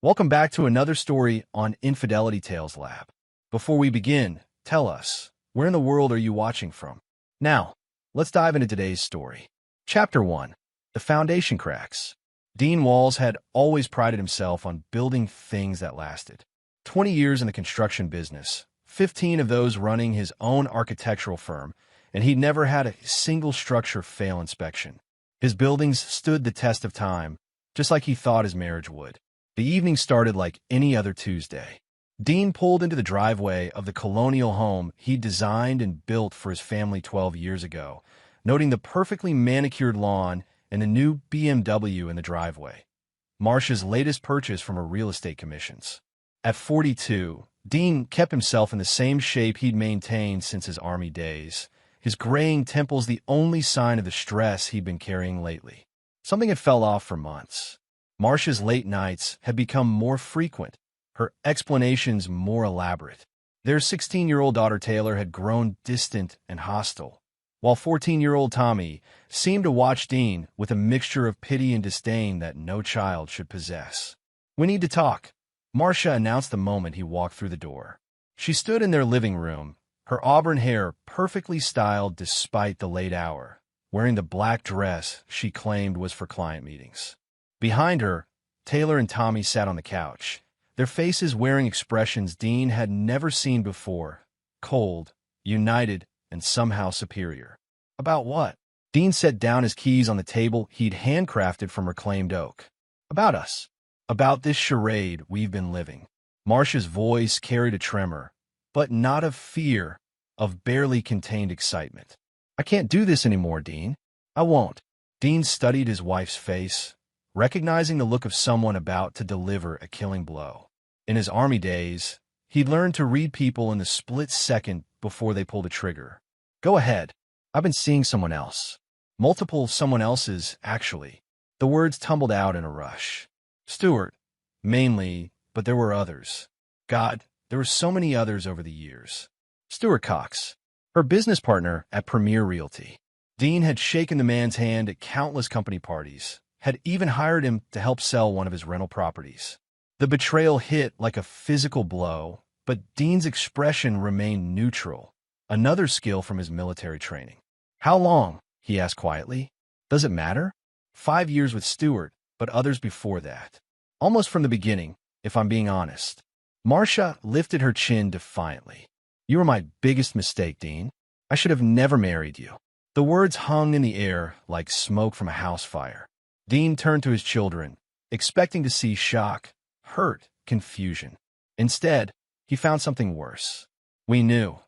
Welcome back to another story on Infidelity Tales Lab. Before we begin, tell us, where in the world are you watching from? Now, let's dive into today's story. Chapter 1. The Foundation Cracks. Dean Walls had always prided himself on building things that lasted. 20 years in the construction business, 15 of those running his own architectural firm, and he'd never had a single structure fail inspection. His buildings stood the test of time, just like he thought his marriage would. The evening started like any other Tuesday. Dean pulled into the driveway of the colonial home he'd designed and built for his family 12 years ago, noting the perfectly manicured lawn and the new BMW in the driveway, Marcia's latest purchase from her real estate commissions. At 42, Dean kept himself in the same shape he'd maintained since his Army days, his graying temples the only sign of the stress he'd been carrying lately. Something had fell off for months. Marcia's late nights had become more frequent, her explanations more elaborate. Their 16-year-old daughter Taylor had grown distant and hostile, while 14-year-old Tommy seemed to watch Dean with a mixture of pity and disdain that no child should possess. "We need to talk," Marcia announced the moment he walked through the door. She stood in their living room, her auburn hair perfectly styled despite the late hour, wearing the black dress she claimed was for client meetings. Behind her, Taylor and Tommy sat on the couch, their faces wearing expressions Dean had never seen before: cold, united, and somehow superior. "About what?" Dean set down his keys on the table he'd handcrafted from reclaimed oak. "About us. About this charade we've been living." Marcia's voice carried a tremor, but not of fear, of barely contained excitement. "I can't do this anymore, Dean. I won't." Dean studied his wife's face, recognizing the look of someone about to deliver a killing blow. In his Army days, he'd learned to read people in the split second before they pulled a trigger. "Go ahead. I've been seeing someone else. Multiple someone else's, actually." The words tumbled out in a rush. "Stuart, mainly, but there were others. God, there were so many others over the years." Stuart Cox, her business partner at Premier Realty. Dean had shaken the man's hand at countless company parties, had even hired him to help sell one of his rental properties. The betrayal hit like a physical blow, but Dean's expression remained neutral, another skill from his military training. "How long?" he asked quietly. "Does it matter?" 5 years with Stuart, but others before that. Almost from the beginning, if I'm being honest. Marcia lifted her chin defiantly. "You were my biggest mistake, Dean. I should have never married you." The words hung in the air like smoke from a house fire. Dean turned to his children, expecting to see shock, hurt, confusion. Instead, he found something worse. "We knew,"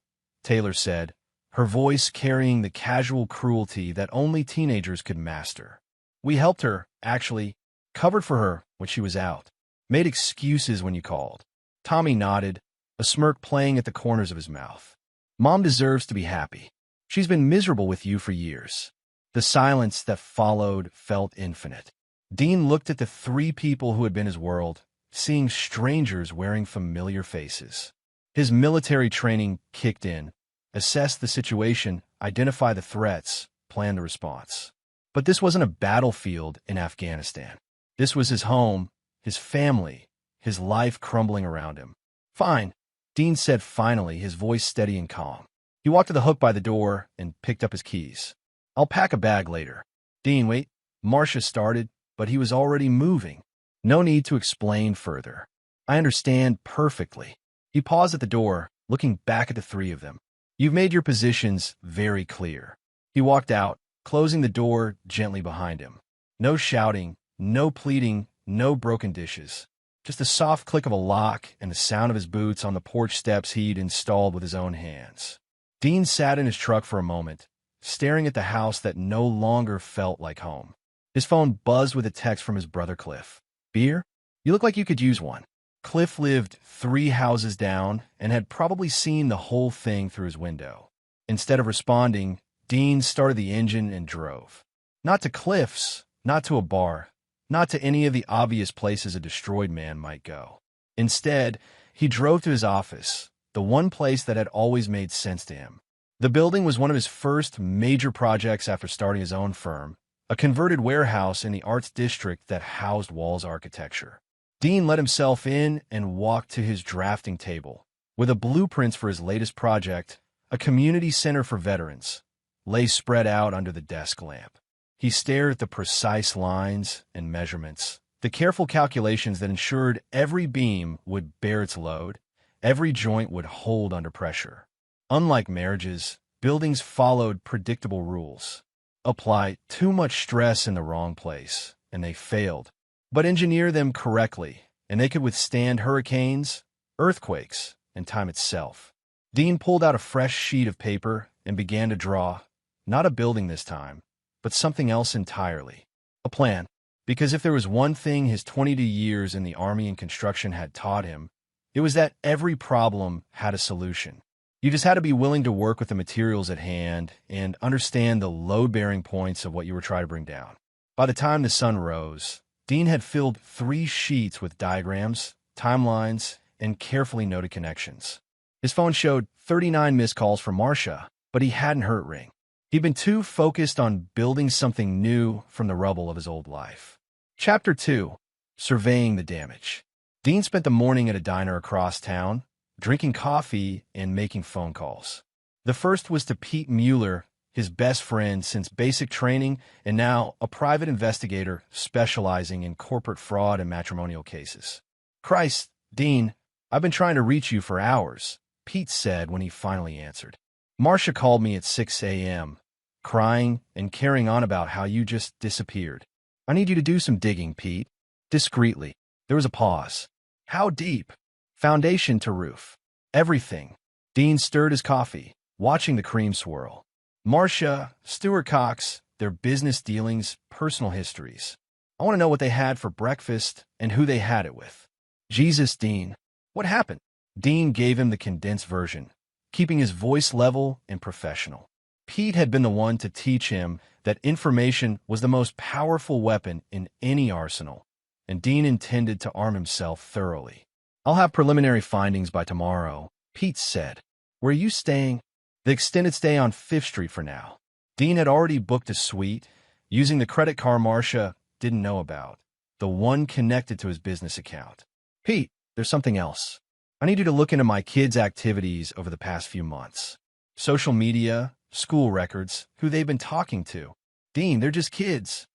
Taylor said, her voice carrying the casual cruelty that only teenagers could master. "We helped her, actually, covered for her when she was out, made excuses when you called." Tommy nodded, a smirk playing at the corners of his mouth. "Mom deserves to be happy. She's been miserable with you for years." The silence that followed felt infinite. Dean looked at the 3 people who had been his world, seeing strangers wearing familiar faces. His military training kicked in, assessed the situation, identify the threats, plan the response. But this wasn't a battlefield in Afghanistan. This was his home, his family, his life crumbling around him. "Fine," Dean said finally, his voice steady and calm. He walked to the hook by the door and picked up his keys. "I'll pack a bag later." "Dean, wait." Marcia started, but he was already moving. "No need to explain further. I understand perfectly." He paused at the door, looking back at the 3 of them. "You've made your positions very clear." He walked out, closing the door gently behind him. No shouting, no pleading, no broken dishes. Just the soft click of a lock and the sound of his boots on the porch steps he'd installed with his own hands. Dean sat in his truck for a moment, staring at the house that no longer felt like home. His phone buzzed with a text from his brother Cliff. "Beer? You look like you could use one." Cliff lived 3 houses down and had probably seen the whole thing through his window. Instead of responding, Dean started the engine and drove. Not to Cliff's, not to a bar, not to any of the obvious places a destroyed man might go. Instead, he drove to his office, the one place that had always made sense to him. The building was one of his first major projects after starting his own firm, a converted warehouse in the arts district that housed Wall's architecture. Dean let himself in and walked to his drafting table, with a blueprints for his latest project, a community center for veterans, lay spread out under the desk lamp. He stared at the precise lines and measurements, the careful calculations that ensured every beam would bear its load, every joint would hold under pressure. Unlike marriages, buildings followed predictable rules. Apply too much stress in the wrong place, and they failed. But engineer them correctly, and they could withstand hurricanes, earthquakes, and time itself. Dean pulled out a fresh sheet of paper and began to draw, not a building this time, but something else entirely. A plan. Because if there was one thing his 22 years in the Army and construction had taught him, it was that every problem had a solution. You just had to be willing to work with the materials at hand and understand the load-bearing points of what you were trying to bring down. By the time the sun rose, Dean had filled 3 sheets with diagrams, timelines, and carefully noted connections. His phone showed 39 missed calls from Marcia, but he hadn't heard it ring. He'd been too focused on building something new from the rubble of his old life. Chapter 2. Surveying the Damage. Dean spent the morning at a diner across town, drinking coffee and making phone calls. The first was to Pete Mueller, his best friend since basic training and now a private investigator specializing in corporate fraud and matrimonial cases. "Christ, Dean, I've been trying to reach you for hours," Pete said when he finally answered. "Marcia called me at 6 a.m., crying and carrying on about how you just disappeared. I need you to do some digging, Pete." Discreetly. There was a pause. "How deep?" "Foundation to roof. Everything." Dean stirred his coffee, watching the cream swirl. Marcia, Stuart Cox, their business dealings, personal histories. "I want to know what they had for breakfast and who they had it with." "Jesus, Dean. What happened?" Dean gave him the condensed version, keeping his voice level and professional. Pete had been the one to teach him that information was the most powerful weapon in any arsenal, and Dean intended to arm himself thoroughly. "I'll have preliminary findings by tomorrow," Pete said. "Where are you staying?" "The extended stay on 5th Street for now." Dean had already booked a suite, using the credit card Marcia didn't know about, the one connected to his business account. "Pete, there's something else. I need you to look into my kids' activities over the past few months. Social media, school records, who they've been talking to." "Dean, they're just kids."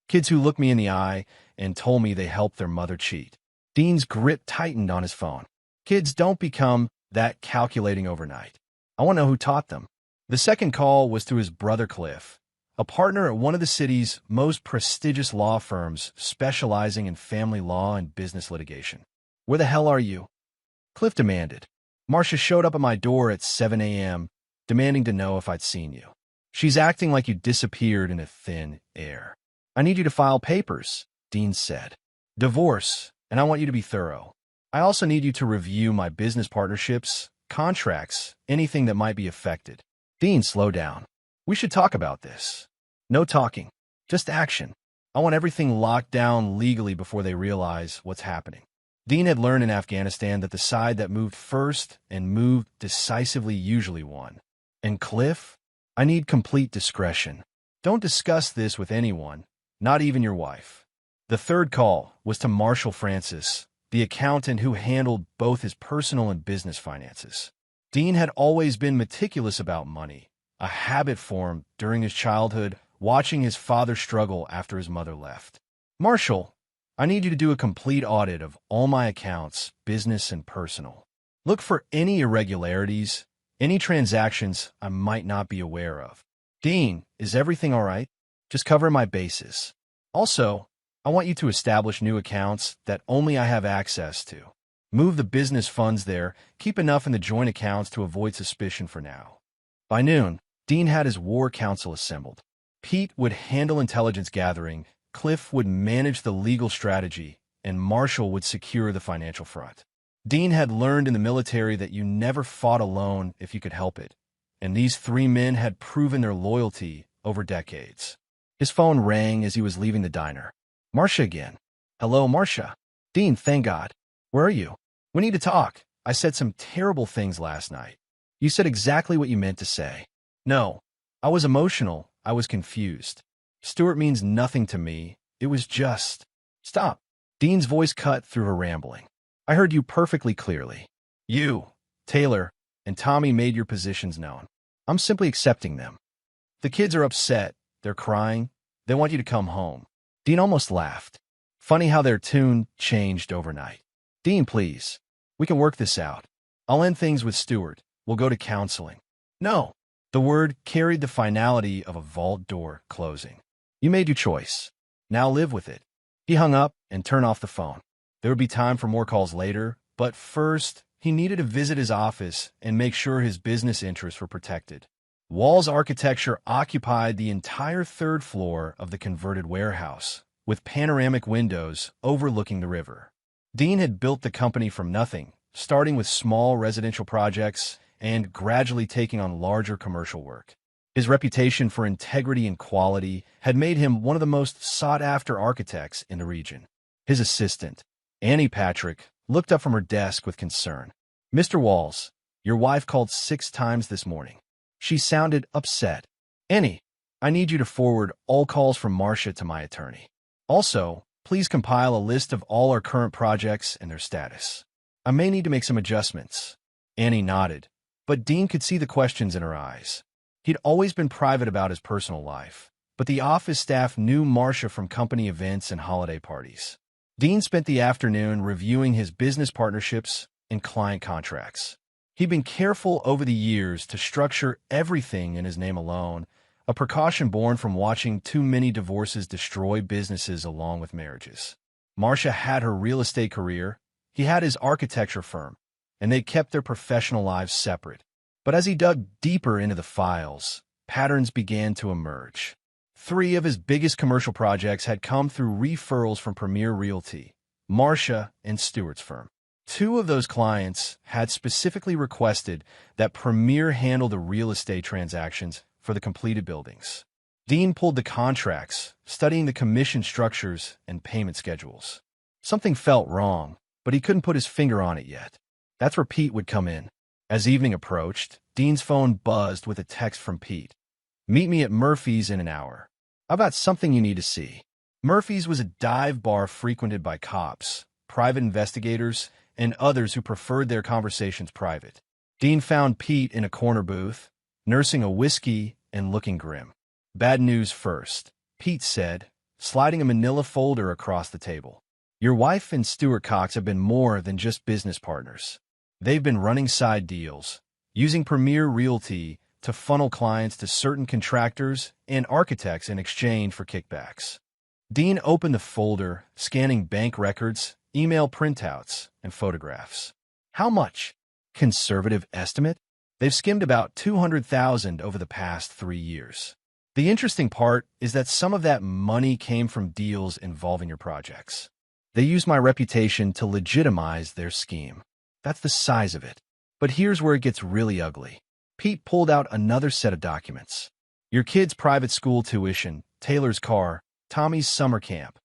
"Kids who looked me in the eye and told me they helped their mother cheat." Dean's grip tightened on his phone. "Kids don't become that calculating overnight. I want to know who taught them." The second call was to his brother Cliff, a partner at one of the city's most prestigious law firms specializing in family law and business litigation. "Where the hell are you?" Cliff demanded. "Marcia showed up at my door at 7 a.m., demanding to know if I'd seen you. She's acting like you disappeared into thin air." "I need you to file papers," Dean said. "Divorce, and I want you to be thorough. I also need you to review my business partnerships, contracts, anything that might be affected." "Dean, slow down. We should talk about this." "No talking. Just action. I want everything locked down legally before they realize what's happening." Dean had learned in Afghanistan that the side that moved first and moved decisively usually won. "And Cliff, I need complete discretion. Don't discuss this with anyone, not even your wife." The third call was to Marshall Francis, the accountant who handled both his personal and business finances. Dean had always been meticulous about money, a habit formed during his childhood, watching his father struggle after his mother left. "Marshall, I need you to do a complete audit of all my accounts, business and personal. Look for any irregularities, any transactions I might not be aware of." "Dean, is everything all right?" "Just covering my bases. Also, I want you to establish new accounts that only I have access to. Move the business funds there, keep enough in the joint accounts to avoid suspicion for now." By noon, Dean had his war council assembled. Pete would handle intelligence gathering, Cliff would manage the legal strategy, and Marshall would secure the financial front. Dean had learned in the military that you never fought alone if you could help it, and these 3 men had proven their loyalty over decades. His phone rang as he was leaving the diner. Marcia again. "Hello, Marcia." "Dean, thank God. Where are you?" "We need to talk. I said some terrible things last night." "You said exactly what you meant to say." "No. I was emotional. I was confused. Stuart means nothing to me. It was just..." "Stop. Dean's voice cut through her rambling. I heard you perfectly clearly. You, Taylor, and Tommy made your positions known. I'm simply accepting them. The kids are upset. They're crying. They want you to come home. Dean almost laughed. Funny how their tune changed overnight. Dean, please. We can work this out. I'll end things with Stuart. We'll go to counseling. No. The word carried the finality of a vault door closing. You made your choice. Now live with it. He hung up and turned off the phone. There would be time for more calls later, but first, he needed to visit his office and make sure his business interests were protected. Wall's architecture occupied the entire third floor of the converted warehouse, with panoramic windows overlooking the river. Dean had built the company from nothing, starting with small residential projects and gradually taking on larger commercial work. His reputation for integrity and quality had made him one of the most sought-after architects in the region. His assistant, Annie Patrick, looked up from her desk with concern. Mr. Walls, your wife called 6 times this morning. She sounded upset. Annie, I need you to forward all calls from Marcia to my attorney. Also, please compile a list of all our current projects and their status. I may need to make some adjustments. Annie nodded, but Dean could see the questions in her eyes. He'd always been private about his personal life, but the office staff knew Marcia from company events and holiday parties. Dean spent the afternoon reviewing his business partnerships and client contracts. He'd been careful over the years to structure everything in his name alone, a precaution born from watching too many divorces destroy businesses along with marriages. Marcia had her real estate career, he had his architecture firm, and they kept their professional lives separate. But as he dug deeper into the files, patterns began to emerge. 3 of his biggest commercial projects had come through referrals from Premier Realty, Marcia, and Stewart's firm. 2 of those clients had specifically requested that Premier handle the real estate transactions for the completed buildings. Dean pulled the contracts, studying the commission structures and payment schedules. Something felt wrong, but he couldn't put his finger on it yet. That's where Pete would come in. As evening approached, Dean's phone buzzed with a text from Pete. Meet me at Murphy's in an hour. I've got something you need to see. Murphy's was a dive bar frequented by cops, private investigators, and others who preferred their conversations private. Dean found Pete in a corner booth, nursing a whiskey and looking grim. Bad news first, Pete said, sliding a manila folder across the table. Your wife and Stuart Cox have been more than just business partners. They've been running side deals, using Premier Realty to funnel clients to certain contractors and architects in exchange for kickbacks. Dean opened the folder, scanning bank records, email printouts, and photographs. How much? Conservative estimate? They've skimmed about $200,000 over the past 3 years. The interesting part is that some of that money came from deals involving your projects. They used my reputation to legitimize their scheme. That's the size of it. But here's where it gets really ugly. Pete pulled out another set of documents. Your kid's private school tuition, Taylor's car, Tommy's summer camp,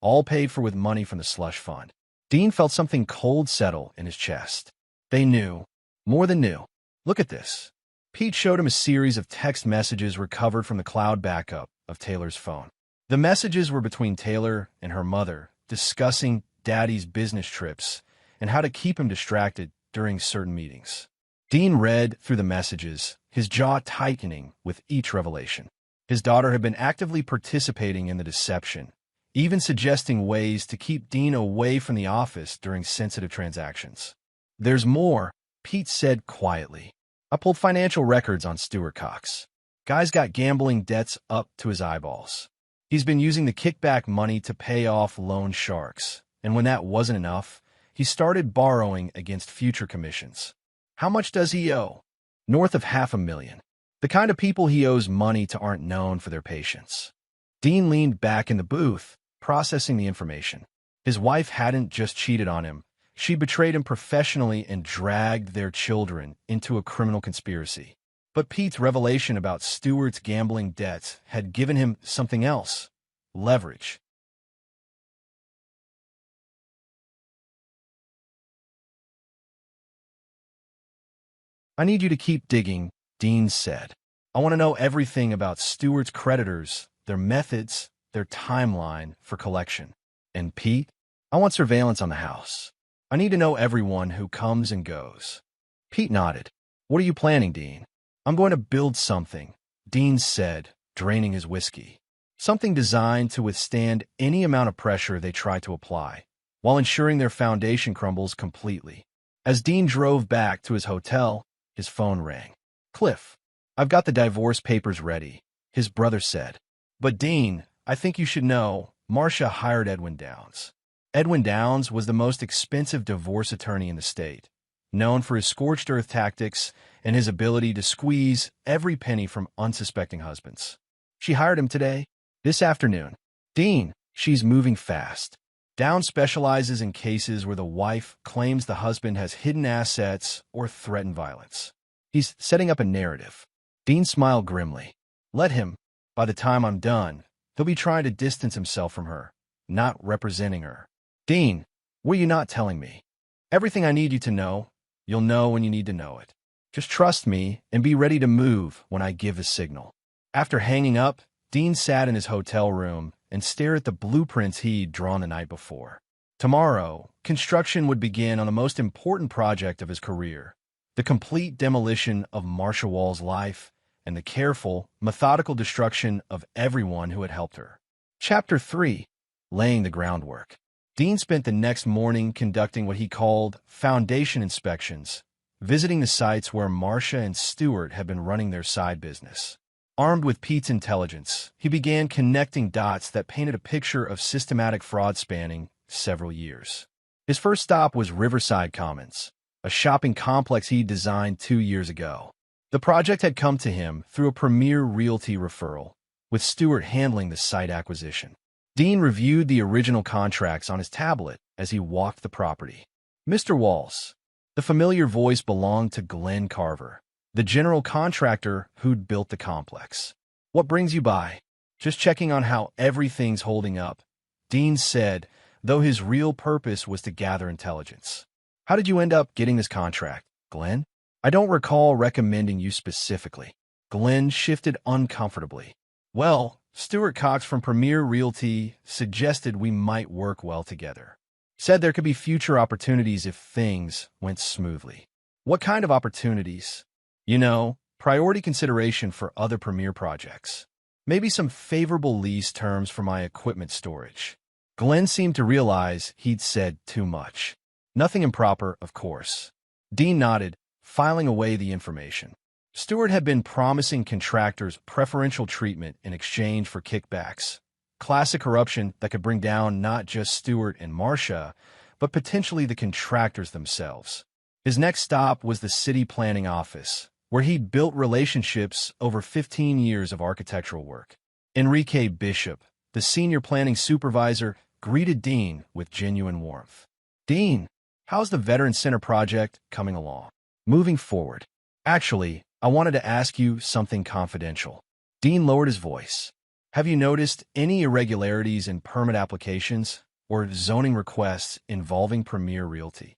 all paid for with money from the slush fund. Dean felt something cold settle in his chest. They knew, more than knew. Look at this. Pete showed him a series of text messages recovered from the cloud backup of Taylor's phone. The messages were between Taylor and her mother, discussing Daddy's business trips and how to keep him distracted during certain meetings. Dean read through the messages, his jaw tightening with each revelation. His daughter had been actively participating in the deception, even suggesting ways to keep Dean away from the office during sensitive transactions. There's more, Pete said quietly. I pulled financial records on Stuart Cox. Guy's got gambling debts up to his eyeballs. He's been using the kickback money to pay off loan sharks, and when that wasn't enough, he started borrowing against future commissions. How much does he owe? North of $500,000. The kind of people he owes money to aren't known for their patience. Dean leaned back in the booth, processing the information. His wife hadn't just cheated on him. She betrayed him professionally and dragged their children into a criminal conspiracy. But Pete's revelation about Stewart's gambling debts had given him something else: leverage. I need you to keep digging, Dean said. I want to know everything about Stewart's creditors, their methods, their timeline for collection. And Pete? I want surveillance on the house. I need to know everyone who comes and goes. Pete nodded. What are you planning, Dean? I'm going to build something, Dean said, draining his whiskey. Something designed to withstand any amount of pressure they try to apply, while ensuring their foundation crumbles completely. As Dean drove back to his hotel, his phone rang. Cliff, I've got the divorce papers ready, his brother said. But Dean, I think you should know, Marcia hired Edwin Downs. Edwin Downs was the most expensive divorce attorney in the state, known for his scorched earth tactics and his ability to squeeze every penny from unsuspecting husbands. She hired him today, this afternoon. Dean, she's moving fast. Downs specializes in cases where the wife claims the husband has hidden assets or threatened violence. He's setting up a narrative. Dean smiled grimly. Let him. By the time I'm done, he'll be trying to distance himself from her, not representing her. Dean, what are you not telling me? Everything I need you to know, you'll know when you need to know it. Just trust me and be ready to move when I give a signal. After hanging up, Dean sat in his hotel room and stared at the blueprints he'd drawn the night before. Tomorrow, construction would begin on the most important project of his career, the complete demolition of Marcia Wall's life and the careful, methodical destruction of everyone who had helped her. Chapter 3. Laying the Groundwork. Dean spent the next morning conducting what he called foundation inspections, visiting the sites where Marcia and Stuart had been running their side business. Armed with Pete's intelligence, he began connecting dots that painted a picture of systematic fraud spanning several years. His first stop was Riverside Commons, a shopping complex he designed 2 years ago. The project had come to him through a Premier Realty referral, with Stuart handling the site acquisition. Dean reviewed the original contracts on his tablet as he walked the property. Mr. Walls. The familiar voice belonged to Glenn Carver, the general contractor who'd built the complex. What brings you by? Just checking on how everything's holding up, Dean said, though his real purpose was to gather intelligence. How did you end up getting this contract, Glenn? I don't recall recommending you specifically. Glenn shifted uncomfortably. Well, Stuart Cox from Premier Realty suggested we might work well together. Said there could be future opportunities if things went smoothly. What kind of opportunities? You know, priority consideration for other Premier projects. Maybe some favorable lease terms for my equipment storage. Glenn seemed to realize he'd said too much. Nothing improper, of course. Dean nodded, filing away the information. Stuart had been promising contractors preferential treatment in exchange for kickbacks, classic corruption that could bring down not just Stuart and Marcia, but potentially the contractors themselves. His next stop was the city planning office, where he'd built relationships over 15 years of architectural work. Enrique Bishop, the senior planning supervisor, greeted Dean with genuine warmth. Dean, how's the Veteran Center project coming along? Moving forward. Actually, I wanted to ask you something confidential. Dean lowered his voice. Have you noticed any irregularities in permit applications or zoning requests involving Premier Realty?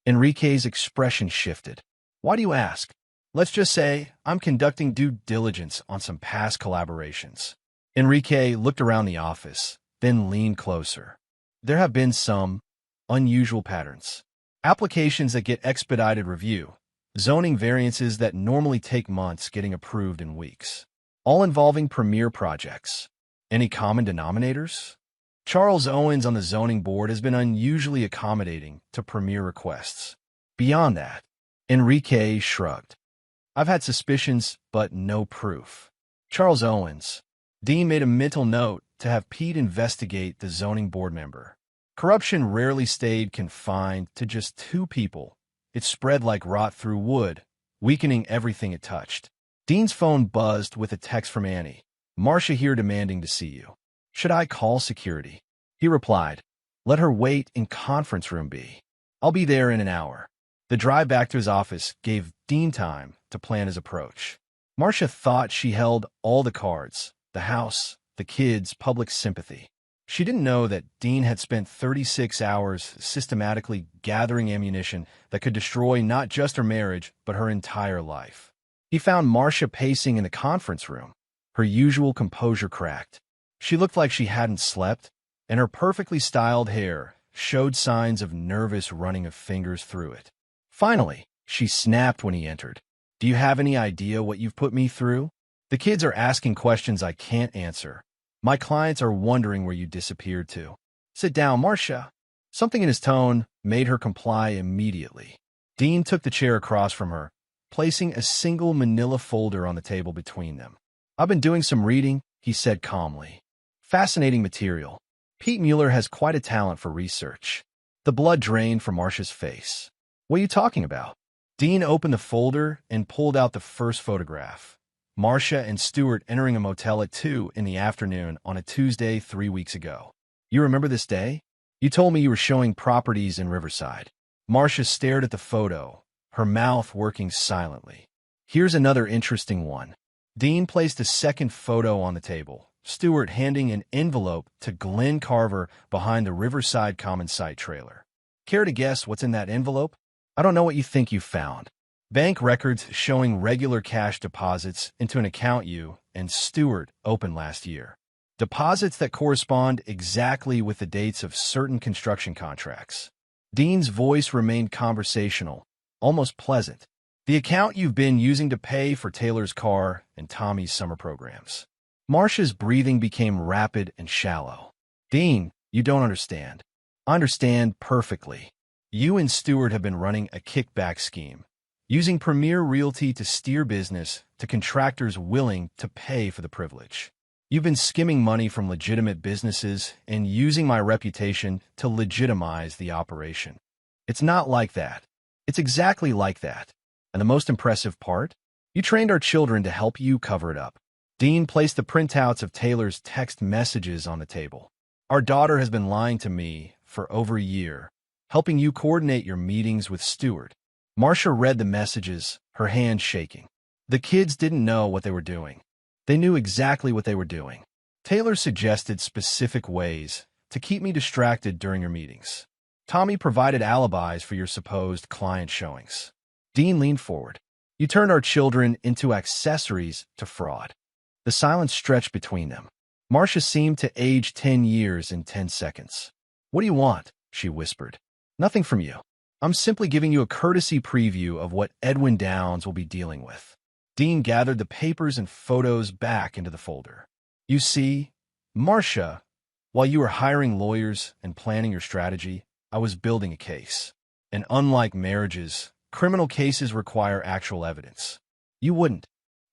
Enrique's expression shifted. Why do you ask? Let's just say I'm conducting due diligence on some past collaborations. Enrique looked around the office, then leaned closer. There have been some unusual patterns. Applications that get expedited review, zoning variances that normally take months getting approved in weeks, all involving Premier projects. Any common denominators? Charles Owens on the zoning board has been unusually accommodating to Premier requests. Beyond that, Enrique shrugged. I've had suspicions, but no proof. Charles Owens. Dean made a mental note to have Pete investigate the zoning board member. Corruption rarely stayed confined to just 2 people. It spread like rot through wood, weakening everything it touched. Dean's phone buzzed with a text from Annie. Marcia here demanding to see you. Should I call security? He replied, let her wait in conference room B. I'll be there in an hour. The drive back to his office gave Dean time to plan his approach. Marcia thought she held all the cards, the house, the kids, public sympathy. She didn't know that Dean had spent 36 hours systematically gathering ammunition that could destroy not just her marriage, but her entire life. He found Marcia pacing in the conference room, her usual composure cracked. She looked like she hadn't slept, and her perfectly styled hair showed signs of nervous running of fingers through it. Finally, she snapped when he entered. "Do you have any idea what you've put me through? The kids are asking questions I can't answer. My clients are wondering where you disappeared to." "Sit down, Marcia." Something in his tone made her comply immediately. Dean took the chair across from her, placing a single manila folder on the table between them. "I've been doing some reading," he said calmly. "Fascinating material. Pete Mueller has quite a talent for research." The blood drained from Marcia's face. "What are you talking about?" Dean opened the folder and pulled out the first photograph. Marcia and Stuart entering a motel at 2 in the afternoon on a Tuesday 3 weeks ago. "You remember this day? You told me you were showing properties in Riverside." Marcia stared at the photo, her mouth working silently. "Here's another interesting one." Dean placed a second photo on the table, Stuart handing an envelope to Glenn Carver behind the Riverside Common Site trailer. "Care to guess what's in that envelope?" "I don't know what you think you found." "Bank records showing regular cash deposits into an account you and Stuart opened last year. Deposits that correspond exactly with the dates of certain construction contracts." Dean's voice remained conversational, almost pleasant. "The account you've been using to pay for Taylor's car and Tommy's summer programs." Marcia's breathing became rapid and shallow. "Dean, you don't understand." "I understand perfectly. You and Stuart have been running a kickback scheme, using Premier Realty to steer business to contractors willing to pay for the privilege. You've been skimming money from legitimate businesses and using my reputation to legitimize the operation. It's not like that. It's exactly like that. And the most impressive part? You trained our children to help you cover it up." Dean placed the printouts of Taylor's text messages on the table. "Our daughter has been lying to me for over a year, helping you coordinate your meetings with Stuart." Marcia read the messages, her hands shaking. The kids didn't know what they were doing. They knew exactly what they were doing. "Taylor suggested specific ways to keep me distracted during your meetings. Tommy provided alibis for your supposed client showings." Dean leaned forward. "You turned our children into accessories to fraud." The silence stretched between them. Marcia seemed to age 10 years in 10 seconds. "What do you want?" she whispered. "Nothing from you. I'm simply giving you a courtesy preview of what Edwin Downs will be dealing with." Dean gathered the papers and photos back into the folder. "You see, Marcia, while you were hiring lawyers and planning your strategy, I was building a case. And unlike marriages, criminal cases require actual evidence. You wouldn't.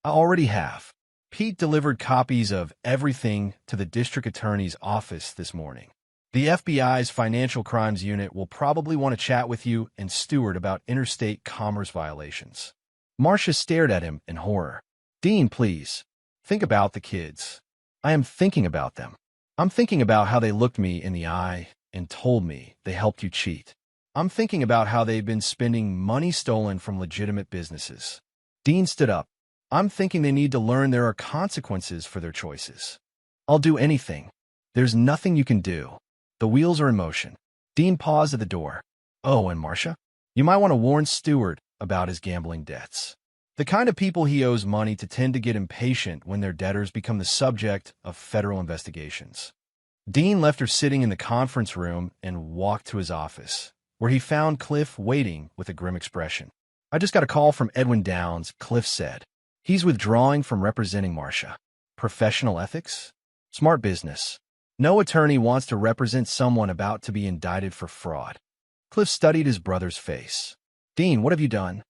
I already have." Pete delivered copies of everything to the district attorney's office this morning. "The FBI's Financial Crimes Unit will probably want to chat with you and Stuart about interstate commerce violations." Marcia stared at him in horror. "Dean, please. Think about the kids." "I am thinking about them. I'm thinking about how they looked me in the eye and told me they helped you cheat. I'm thinking about how they've been spending money stolen from legitimate businesses." Dean stood up. "I'm thinking they need to learn there are consequences for their choices." "I'll do anything." "There's nothing you can do. The wheels are in motion." Dean paused at the door. "Oh, and Marcia, you might want to warn Stuart about his gambling debts. The kind of people he owes money to tend to get impatient when their debtors become the subject of federal investigations." Dean left her sitting in the conference room and walked to his office, where he found Cliff waiting with a grim expression. "I just got a call from Edwin Downs," Cliff said. "He's withdrawing from representing Marcia." "Professional ethics? Smart business. No attorney wants to represent someone about to be indicted for fraud." Cliff studied his brother's face. "Dean, what have you done?"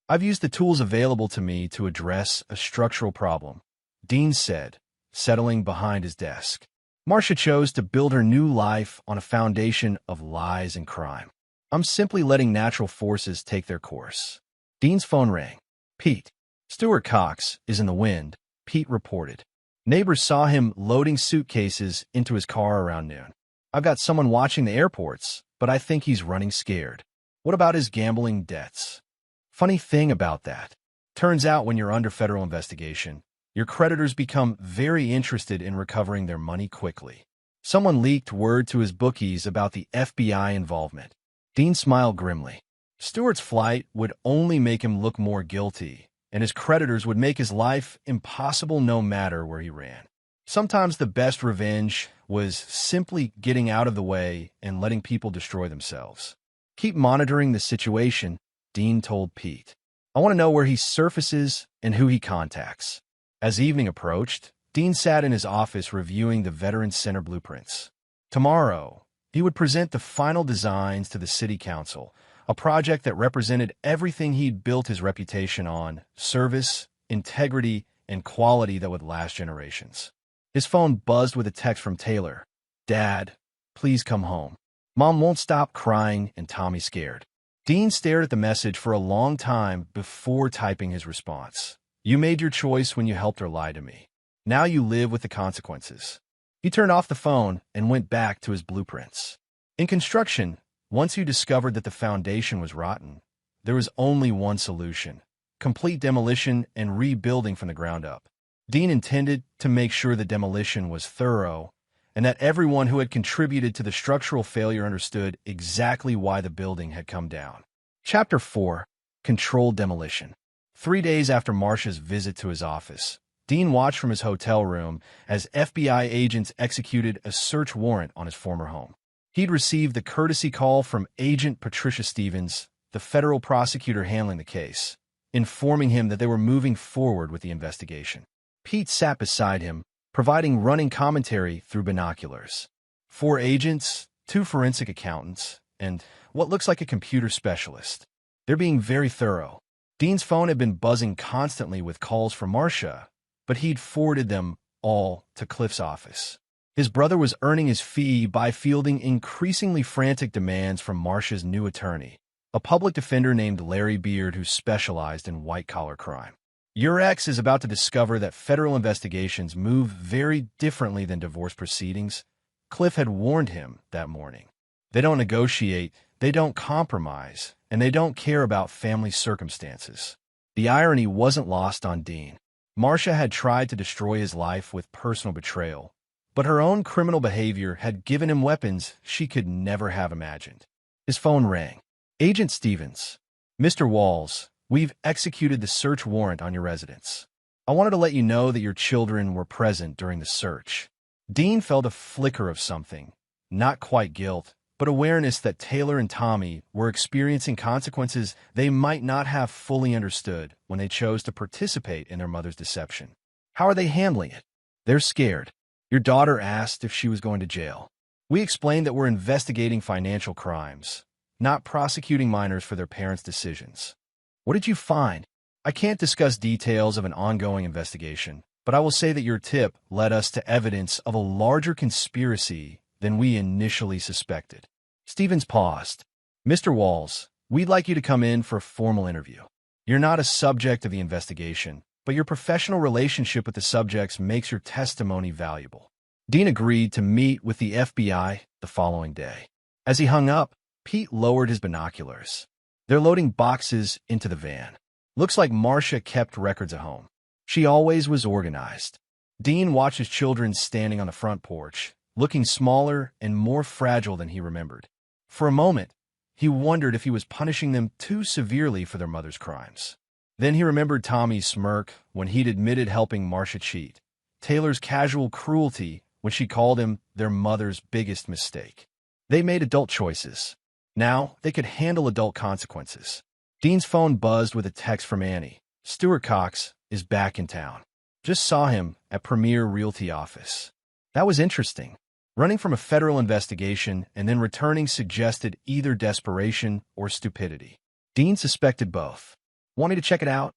"I've used the tools available to me to address a structural problem," Dean said, settling behind his desk. "Marcia chose to build her new life on a foundation of lies and crime. I'm simply letting natural forces take their course." Dean's phone rang. "Pete, Stuart Cox is in the wind," Pete reported. "Neighbors saw him loading suitcases into his car around noon. I've got someone watching the airports, but I think he's running scared." "What about his gambling debts?" "Funny thing about that. Turns out when you're under federal investigation, your creditors become very interested in recovering their money quickly. Someone leaked word to his bookies about the FBI involvement." Dean smiled grimly. "Stuart's flight would only make him look more guilty, and his creditors would make his life impossible no matter where he ran." Sometimes the best revenge was simply getting out of the way and letting people destroy themselves. Keep monitoring the situation, Dean told Pete. I want to know where he surfaces and who he contacts. As evening approached, Dean sat in his office reviewing the Veterans Center blueprints. Tomorrow, he would present the final designs to the city council, a project that represented everything he'd built his reputation on: service, integrity, and quality that would last generations. His phone buzzed with a text from Taylor. "Dad, please come home. Mom won't stop crying and Tommy's scared." Dean stared at the message for a long time before typing his response. "You made your choice when you helped her lie to me. Now you live with the consequences." He turned off the phone and went back to his blueprints. In construction, once you discovered that the foundation was rotten, there was only one solution: complete demolition and rebuilding from the ground up. Dean intended to make sure the demolition was thorough and that everyone who had contributed to the structural failure understood exactly why the building had come down. Chapter 4: Controlled Demolition. 3 days after Marcia's visit to his office, Dean watched from his hotel room as FBI agents executed a search warrant on his former home. He'd received the courtesy call from Agent Patricia Stevens, the federal prosecutor handling the case, informing him that they were moving forward with the investigation. Pete sat beside him, providing running commentary through binoculars. 4 agents, 2 forensic accountants, and what looks like a computer specialist. They're being very thorough. Dean's phone had been buzzing constantly with calls from Marcia, but he'd forwarded them all to Cliff's office. His brother was earning his fee by fielding increasingly frantic demands from Marcia's new attorney, a public defender named Larry Beard who specialized in white-collar crime. "Your ex is about to discover that federal investigations move very differently than divorce proceedings," Cliff had warned him that morning. "They don't negotiate, they don't compromise, and they don't care about family circumstances." The irony wasn't lost on Dean. Marcia had tried to destroy his life with personal betrayal, but her own criminal behavior had given him weapons she could never have imagined. His phone rang. "Agent Stevens. Mr. Walls, we've executed the search warrant on your residence. I wanted to let you know that your children were present during the search." Dean felt a flicker of something, not quite guilt, but awareness that Taylor and Tommy were experiencing consequences they might not have fully understood when they chose to participate in their mother's deception. "How are they handling it?" "They're scared. Your daughter asked if she was going to jail. We explained that we're investigating financial crimes, not prosecuting minors for their parents' decisions." "What did you find?" "I can't discuss details of an ongoing investigation, but I will say that your tip led us to evidence of a larger conspiracy than we initially suspected." Stevens paused. "Mr. Walls, we'd like you to come in for a formal interview. You're not a subject of the investigation, but your professional relationship with the subjects makes your testimony valuable." Dean agreed to meet with the FBI the following day. As he hung up, Pete lowered his binoculars. "They're loading boxes into the van. Looks like Marcia kept records at home. She always was organized." Dean watched his children standing on the front porch, looking smaller and more fragile than he remembered. For a moment, he wondered if he was punishing them too severely for their mother's crimes. Then he remembered Tommy's smirk when he'd admitted helping Marcia cheat, Taylor's casual cruelty when she called him their mother's biggest mistake. They made adult choices. Now they could handle adult consequences. Dean's phone buzzed with a text from Annie. "Stuart Cox is back in town. Just saw him at Premier Realty office." That was interesting. Running from a federal investigation and then returning suggested either desperation or stupidity. Dean suspected both. "Want me to check it out?"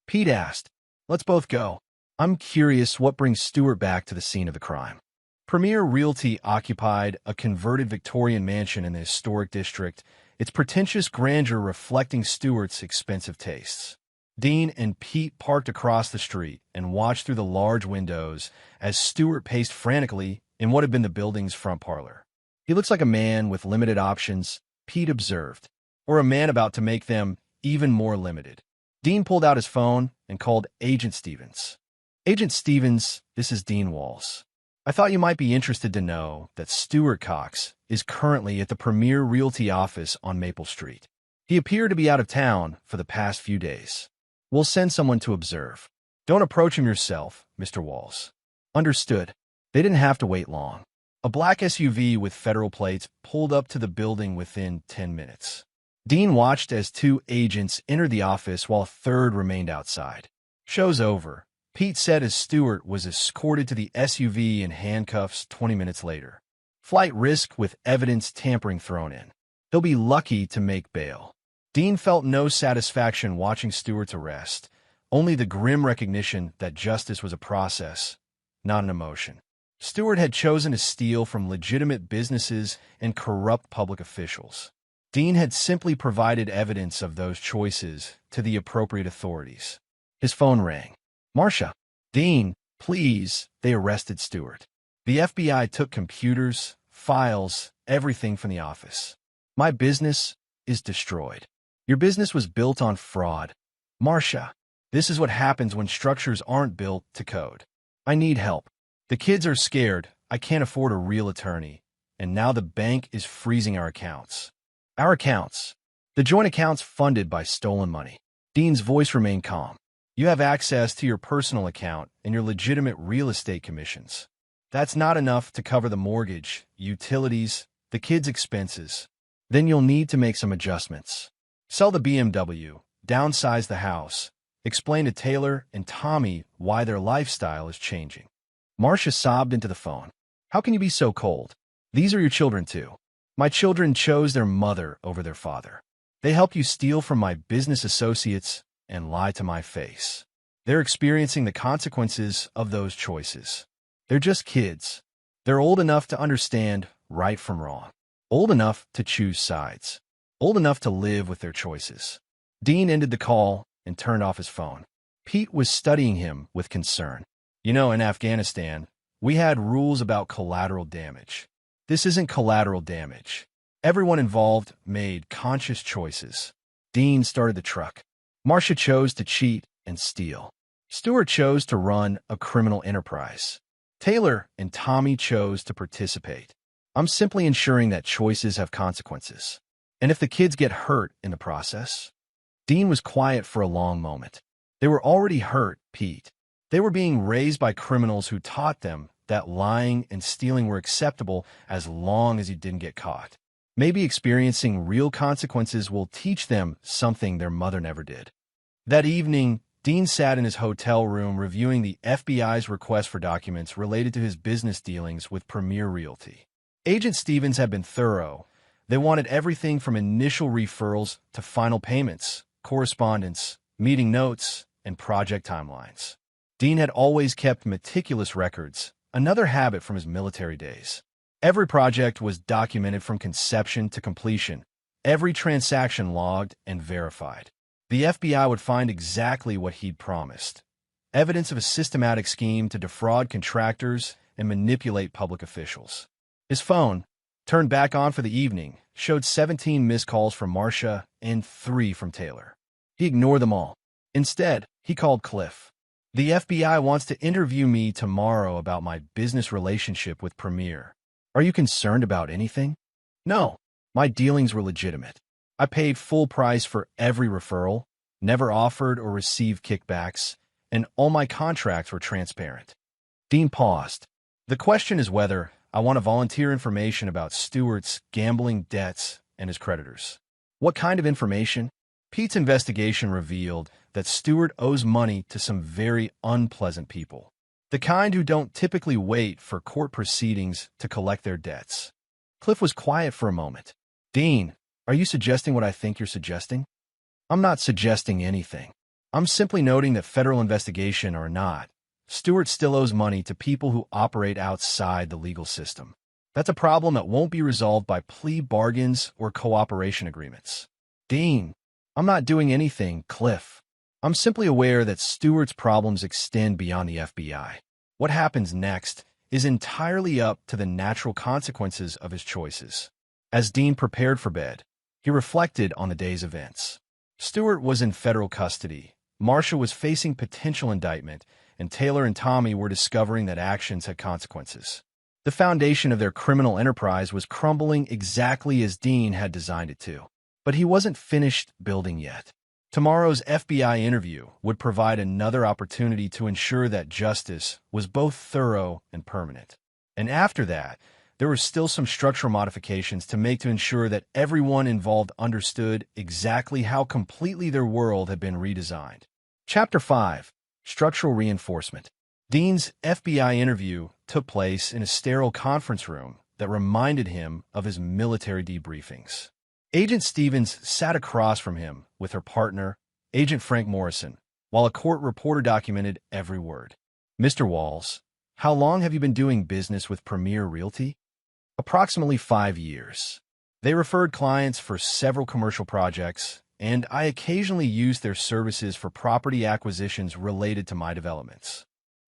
Pete asked. "Let's both go. I'm curious what brings Stuart back to the scene of the crime." Premier Realty occupied a converted Victorian mansion in the historic district, its pretentious grandeur reflecting Stuart's expensive tastes. Dean and Pete parked across the street and watched through the large windows as Stuart paced frantically in what had been the building's front parlor. "He looks like a man with limited options," Pete observed, "or a man about to make them even more limited." Dean pulled out his phone and called Agent Stevens. "Agent Stevens, this is Dean Walls. I thought you might be interested to know that Stuart Cox is currently at the Premier Realty office on Maple Street. He appeared to be out of town for the past few days. We'll send someone to observe. Don't approach him yourself, Mr. Walls." "Understood." They didn't have to wait long. A black SUV with federal plates pulled up to the building within 10 minutes. Dean watched as two agents entered the office while a third remained outside. "Show's over," Pete said as Stewart was escorted to the SUV in handcuffs 20 minutes later. "Flight risk with evidence tampering thrown in. He'll be lucky to make bail." Dean felt no satisfaction watching Stewart's arrest, only the grim recognition that justice was a process, not an emotion. Stewart had chosen to steal from legitimate businesses and corrupt public officials. Dean had simply provided evidence of those choices to the appropriate authorities. His phone rang. "Marcia." "Dean, please." They arrested Stewart. The FBI took computers, files, everything from the office. "My business is destroyed." "Your business was built on fraud." "Marcia, this is what happens when structures aren't built to code. I need help. The kids are scared. I can't afford a real attorney. And now the bank is freezing our accounts." "Our accounts?" "The joint accounts funded by stolen money." Dean's voice remained calm. "You have access to your personal account and your legitimate real estate commissions. That's not enough to cover the mortgage, utilities, the kids' expenses. Then you'll need to make some adjustments. Sell the BMW, downsize the house, explain to Taylor and Tommy why their lifestyle is changing." Marcia sobbed into the phone. "How can you be so cold? These are your children too. My children chose their mother over their father. They help you steal from my business associates and lie to my face. They're experiencing the consequences of those choices. They're just kids. They're old enough to understand right from wrong. Old enough to choose sides. Old enough to live with their choices." Dean ended the call and turned off his phone. Pete was studying him with concern. "You know, in Afghanistan, we had rules about collateral damage. This isn't collateral damage. Everyone involved made conscious choices." Dean started the truck. "Marcia chose to cheat and steal. Stewart chose to run a criminal enterprise. Taylor and Tommy chose to participate. I'm simply ensuring that choices have consequences. And if the kids get hurt in the process?" Dean was quiet for a long moment. "They were already hurt, Pete. They were being raised by criminals who taught them that lying and stealing were acceptable as long as you didn't get caught. Maybe experiencing real consequences will teach them something their mother never did." That evening, Dean sat in his hotel room reviewing the FBI's request for documents related to his business dealings with Premier Realty. Agent Stevens had been thorough. They wanted everything from initial referrals to final payments, correspondence, meeting notes, and project timelines. Dean had always kept meticulous records, another habit from his military days. Every project was documented from conception to completion, every transaction logged and verified. The FBI would find exactly what he'd promised: evidence of a systematic scheme to defraud contractors and manipulate public officials. His phone, turned back on for the evening, showed 17 missed calls from Marcia and 3 from Taylor. He ignored them all. Instead, he called Cliff. "The FBI wants to interview me tomorrow about my business relationship with Premier. Are you concerned about anything?" "No. My dealings were legitimate. I paid full price for every referral, never offered or received kickbacks, and all my contracts were transparent." Dean paused. "The question is whether I want to volunteer information about Stewart's gambling debts and his creditors." "What kind of information?" Pete's investigation revealed that Stewart owes money to some very unpleasant people, the kind who don't typically wait for court proceedings to collect their debts. Cliff was quiet for a moment. "Dean, are you suggesting what I think you're suggesting?" "I'm not suggesting anything. I'm simply noting that federal investigation or not, Stewart still owes money to people who operate outside the legal system. That's a problem that won't be resolved by plea bargains or cooperation agreements." "Dean, I'm not doing anything, Cliff. I'm simply aware that Stewart's problems extend beyond the FBI. What happens next is entirely up to the natural consequences of his choices." As Dean prepared for bed, he reflected on the day's events. Stewart was in federal custody, Marcia was facing potential indictment, and Taylor and Tommy were discovering that actions had consequences. The foundation of their criminal enterprise was crumbling exactly as Dean had designed it to. But he wasn't finished building yet. Tomorrow's FBI interview would provide another opportunity to ensure that justice was both thorough and permanent. And after that, there were still some structural modifications to make to ensure that everyone involved understood exactly how completely their world had been redesigned. Chapter 5. Structural Reinforcement. Dean's FBI interview took place in a sterile conference room that reminded him of his military debriefings. Agent Stevens sat across from him with her partner, Agent Frank Morrison, while a court reporter documented every word. "Mr. Walls, how long have you been doing business with Premier Realty?" "Approximately 5 years. They referred clients for several commercial projects, and I occasionally used their services for property acquisitions related to my developments."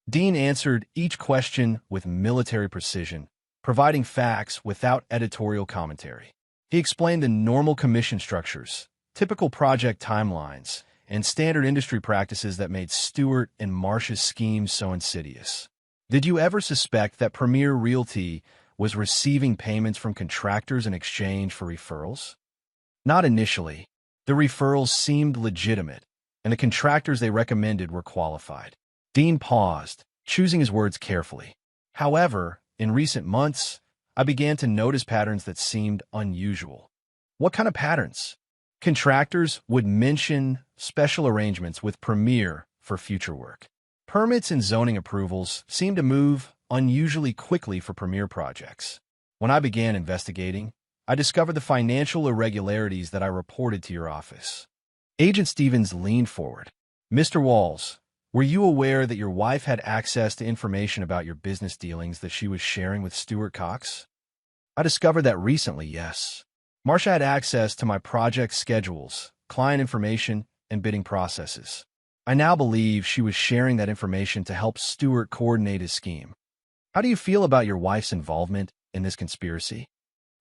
Dean answered each question with military precision, providing facts without editorial commentary. He explained the normal commission structures, typical project timelines, and standard industry practices that made Stewart and Marsh's schemes so insidious. "Did you ever suspect that Premier Realty was receiving payments from contractors in exchange for referrals?" "Not initially. The referrals seemed legitimate, and the contractors they recommended were qualified." Dean paused, choosing his words carefully. "However, in recent months, I began to notice patterns that seemed unusual." "What kind of patterns?" "Contractors would mention special arrangements with Premier for future work. Permits and zoning approvals seemed to move unusually quickly for Premier projects. When I began investigating, I discovered the financial irregularities that I reported to your office." Agent Stevens leaned forward. "Mr. Walls, were you aware that your wife had access to information about your business dealings that she was sharing with Stuart Cox?" "I discovered that recently, yes. Marcia had access to my project schedules, client information, and bidding processes. I now believe she was sharing that information to help Stuart coordinate his scheme." "How do you feel about your wife's involvement in this conspiracy?"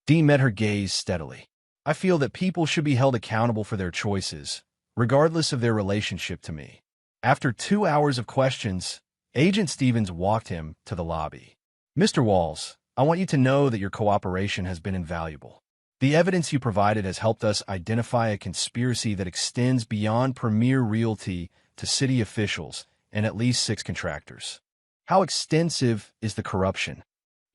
Dean met her gaze steadily. "I feel that people should be held accountable for their choices, regardless of their relationship to me." After 2 hours of questions, Agent Stevens walked him to the lobby. "Mr. Walls, I want you to know that your cooperation has been invaluable. The evidence you provided has helped us identify a conspiracy that extends beyond Premier Realty to city officials and at least 6 contractors. How extensive is the corruption?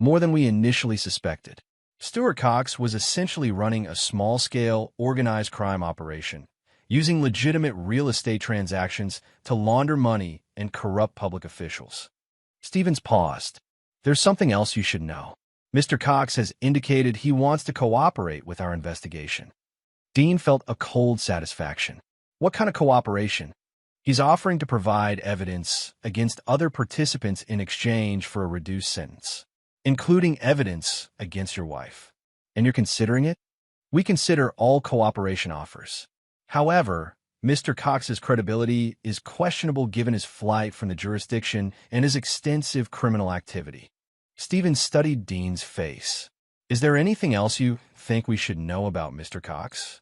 More than we initially suspected. Stuart Cox was essentially running a small-scale, organized crime operation, using legitimate real estate transactions to launder money and corrupt public officials." Stevens paused. "There's something else you should know. Mr. Cox has indicated he wants to cooperate with our investigation." Dean felt a cold satisfaction. "What kind of cooperation?" "He's offering to provide evidence against other participants in exchange for a reduced sentence, including evidence against your wife." "And you're considering it?" "We consider all cooperation offers. However, Mr. Cox's credibility is questionable given his flight from the jurisdiction and his extensive criminal activity." Stevens studied Dean's face. "Is there anything else you think we should know about Mr. Cox?"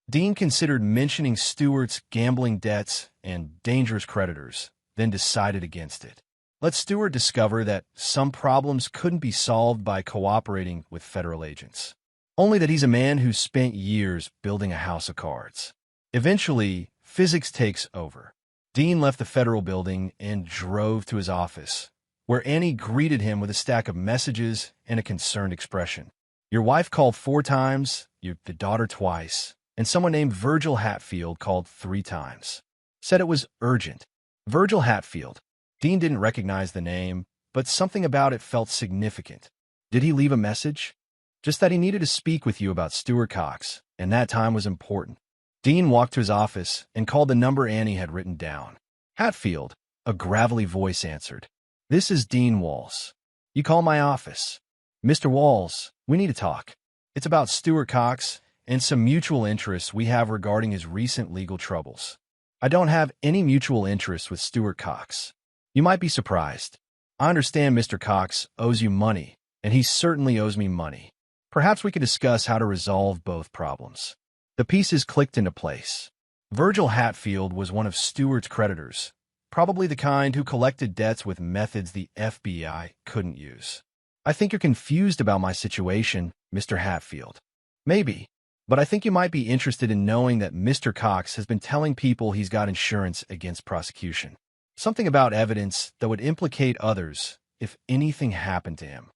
Dean considered mentioning Stewart's gambling debts and dangerous creditors, then decided against it. Let Stewart discover that some problems couldn't be solved by cooperating with federal agents. Only that he's a man who spent years building a house of cards. Eventually, physics takes over. Dean left the federal building and drove to his office, where Annie greeted him with a stack of messages and a concerned expression. "Your wife called 4 times, the daughter twice, and someone named Virgil Hatfield called 3 times. Said it was urgent." Virgil Hatfield. Dean didn't recognize the name, but something about it felt significant. "Did he leave a message?" "Just that he needed to speak with you about Stuart Cox, and that time was important." Dean walked to his office and called the number Annie had written down. "Hatfield," a gravelly voice answered. "This is Dean Walls. You call my office." "Mr. Walls, we need to talk. It's about Stuart Cox and some mutual interests we have regarding his recent legal troubles." "I don't have any mutual interests with Stuart Cox. You might be surprised. I understand Mr. Cox owes you money, and he certainly owes me money. Perhaps we could discuss how to resolve both problems." The pieces clicked into place. Virgil Hatfield was one of Stewart's creditors, probably the kind who collected debts with methods the FBI couldn't use. "I think you're confused about my situation, Mr. Hatfield." "Maybe. But I think you might be interested in knowing that Mr. Cox has been telling people he's got insurance against prosecution. Something about evidence that would implicate others if anything happened to him.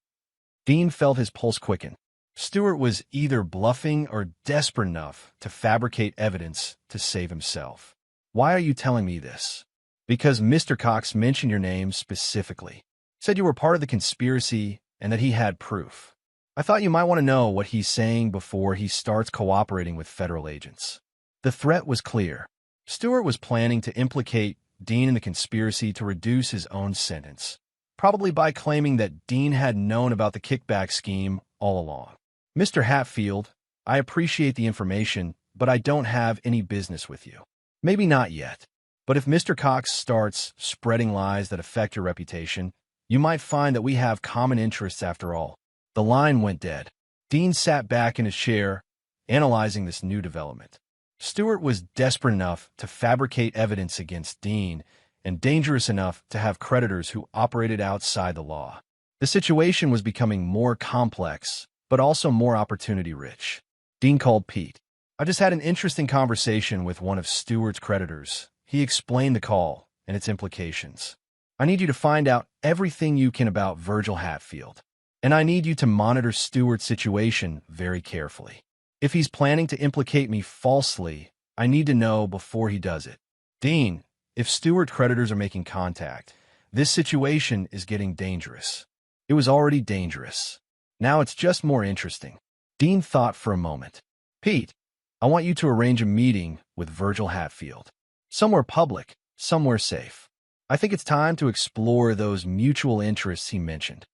Dean felt his pulse quicken. Stewart was either bluffing or desperate enough to fabricate evidence to save himself. Why are you telling me this? Because Mr. Cox mentioned your name specifically. Said you were part of the conspiracy and that he had proof. I thought you might want to know what he's saying before he starts cooperating with federal agents. The threat was clear. Stewart was planning to implicate Dean in the conspiracy to reduce his own sentence, probably by claiming that Dean had known about the kickback scheme all along. Mr. Hatfield, I appreciate the information, but I don't have any business with you. Maybe not yet, but if Mr. Cox starts spreading lies that affect your reputation, you might find that we have common interests after all. The line went dead. Dean sat back in his chair, analyzing this new development. Stewart was desperate enough to fabricate evidence against Dean and dangerous enough to have creditors who operated outside the law. The situation was becoming more complex, but also more opportunity-rich. Dean called Pete. I just had an interesting conversation with one of Stewart's creditors. He explained the call and its implications. I need you to find out everything you can about Virgil Hatfield. And I need you to monitor Stewart's situation very carefully. If he's planning to implicate me falsely, I need to know before he does it. Dean, if Stewart creditors are making contact, this situation is getting dangerous. It was already dangerous. Now it's just more interesting. Dean thought for a moment. Pete, I want you to arrange a meeting with Virgil Hatfield. Somewhere public, somewhere safe. I think it's time to explore those mutual interests he mentioned.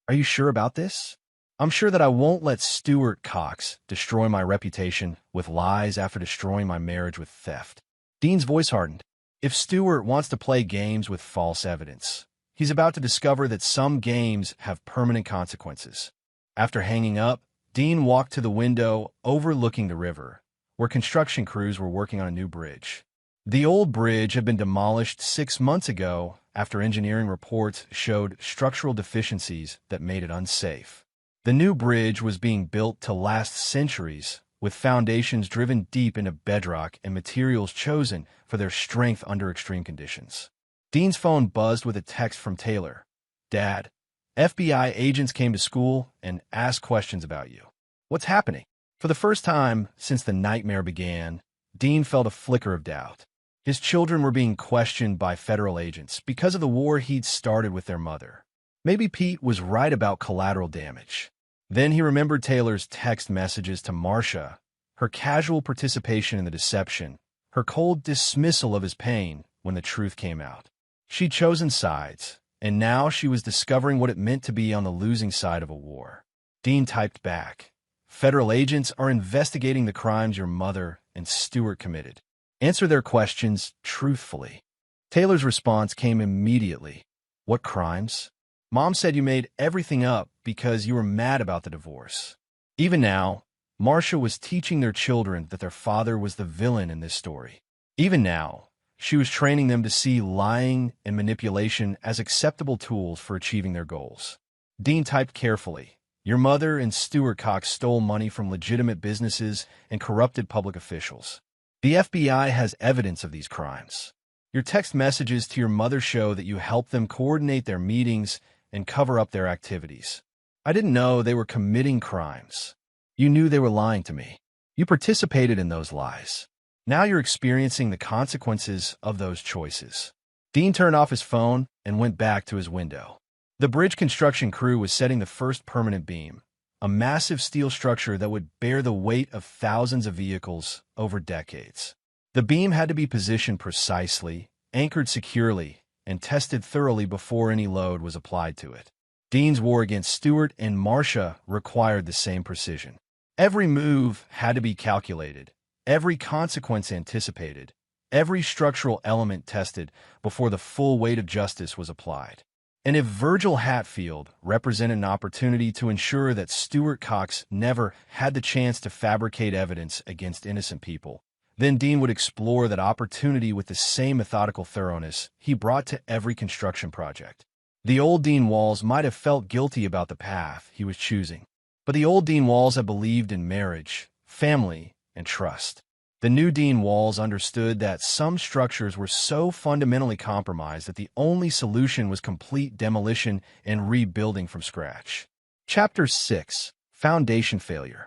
Are you sure about this? I'm sure that I won't let Stewart Cox destroy my reputation with lies after destroying my marriage with theft. Dean's voice hardened. If Stewart wants to play games with false evidence, he's about to discover that some games have permanent consequences. After hanging up, Dean walked to the window overlooking the river, where construction crews were working on a new bridge. The old bridge had been demolished 6 months ago after engineering reports showed structural deficiencies that made it unsafe. The new bridge was being built to last centuries, with foundations driven deep into bedrock and materials chosen for their strength under extreme conditions. Dean's phone buzzed with a text from Taylor. Dad, FBI agents came to school and asked questions about you. What's happening? For the first time since the nightmare began, Dean felt a flicker of doubt. His children were being questioned by federal agents because of the war he'd started with their mother. Maybe Pete was right about collateral damage. Then he remembered Taylor's text messages to Marcia, her casual participation in the deception, her cold dismissal of his pain when the truth came out. She'd chosen sides, and now she was discovering what it meant to be on the losing side of a war. Dean typed back, Federal agents are investigating the crimes your mother and Stewart committed. Answer their questions truthfully. Taylor's response came immediately. What crimes? Mom said you made everything up because you were mad about the divorce. Even now, Marcia was teaching their children that their father was the villain in this story. Even now, she was training them to see lying and manipulation as acceptable tools for achieving their goals. Dean typed carefully. Your mother and Stewart Cox stole money from legitimate businesses and corrupted public officials. The FBI has evidence of these crimes. Your text messages to your mother show that you helped them coordinate their meetings and cover up their activities. I didn't know they were committing crimes. You knew they were lying to me. You participated in those lies. Now you're experiencing the consequences of those choices. Dean turned off his phone and went back to his window. The bridge construction crew was setting the first permanent beam, a massive steel structure that would bear the weight of thousands of vehicles over decades. The beam had to be positioned precisely, anchored securely, and tested thoroughly before any load was applied to it. Dean's war against Stewart and Marcia required the same precision. Every move had to be calculated, every consequence anticipated, every structural element tested before the full weight of justice was applied. And if Virgil Hatfield represented an opportunity to ensure that Stewart Cox never had the chance to fabricate evidence against innocent people, then Dean would explore that opportunity with the same methodical thoroughness he brought to every construction project. The old Dean Walls might have felt guilty about the path he was choosing, but the old Dean Walls had believed in marriage, family, and trust. The new Dean Walls understood that some structures were so fundamentally compromised that the only solution was complete demolition and rebuilding from scratch. Chapter 6: Foundation Failure.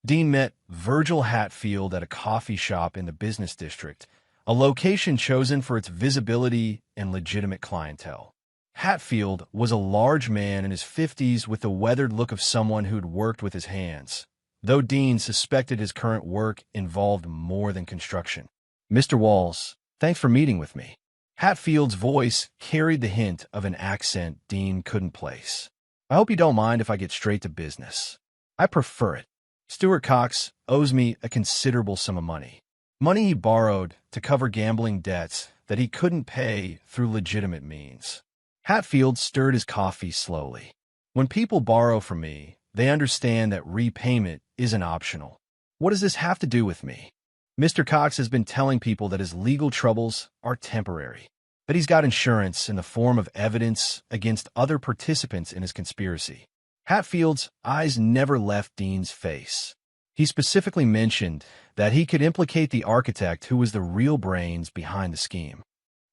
Dean met Virgil Hatfield at a coffee shop in the business district, a location chosen for its visibility and legitimate clientele. Hatfield was a large man in his 50s with the weathered look of someone who'd worked with his hands, though Dean suspected his current work involved more than construction. "Mr. Walls, thanks for meeting with me." Hatfield's voice carried the hint of an accent Dean couldn't place. "I hope you don't mind if I get straight to business. I prefer it. Stuart Cox owes me a considerable sum of money. Money he borrowed to cover gambling debts that he couldn't pay through legitimate means." Hatfield stirred his coffee slowly. "When people borrow from me, they understand that repayment isn't optional. What does this have to do with me? Mr. Cox has been telling people that his legal troubles are temporary, that he's got insurance in the form of evidence against other participants in his conspiracy." Hatfield's eyes never left Dean's face. He specifically mentioned that he could implicate the architect who was the real brains behind the scheme.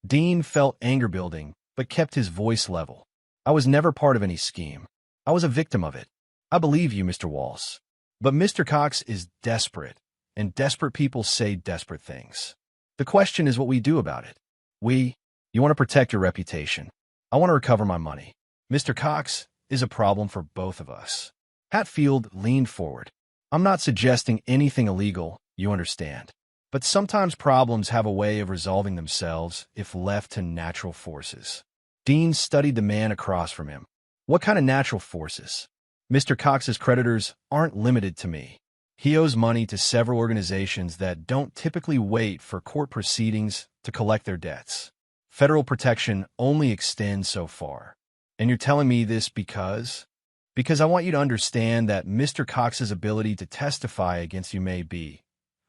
Dean felt anger building, but kept his voice level. "I was never part of any scheme. I was a victim of it. I believe you, Mr. Walls. But Mr. Cox is desperate, and desperate people say desperate things. The question is what we do about it. You want to protect your reputation. I want to recover my money. Mr. Cox is a problem for both of us." Hatfield leaned forward. "I'm not suggesting anything illegal, you understand. But sometimes problems have a way of resolving themselves if left to natural forces." Dean studied the man across from him. "What kind of natural forces?" "Mr. Cox's creditors aren't limited to me. He owes money to several organizations that don't typically wait for court proceedings to collect their debts. Federal protection only extends so far. And you're telling me this because I want you to understand that Mr. Cox's ability to testify against you may be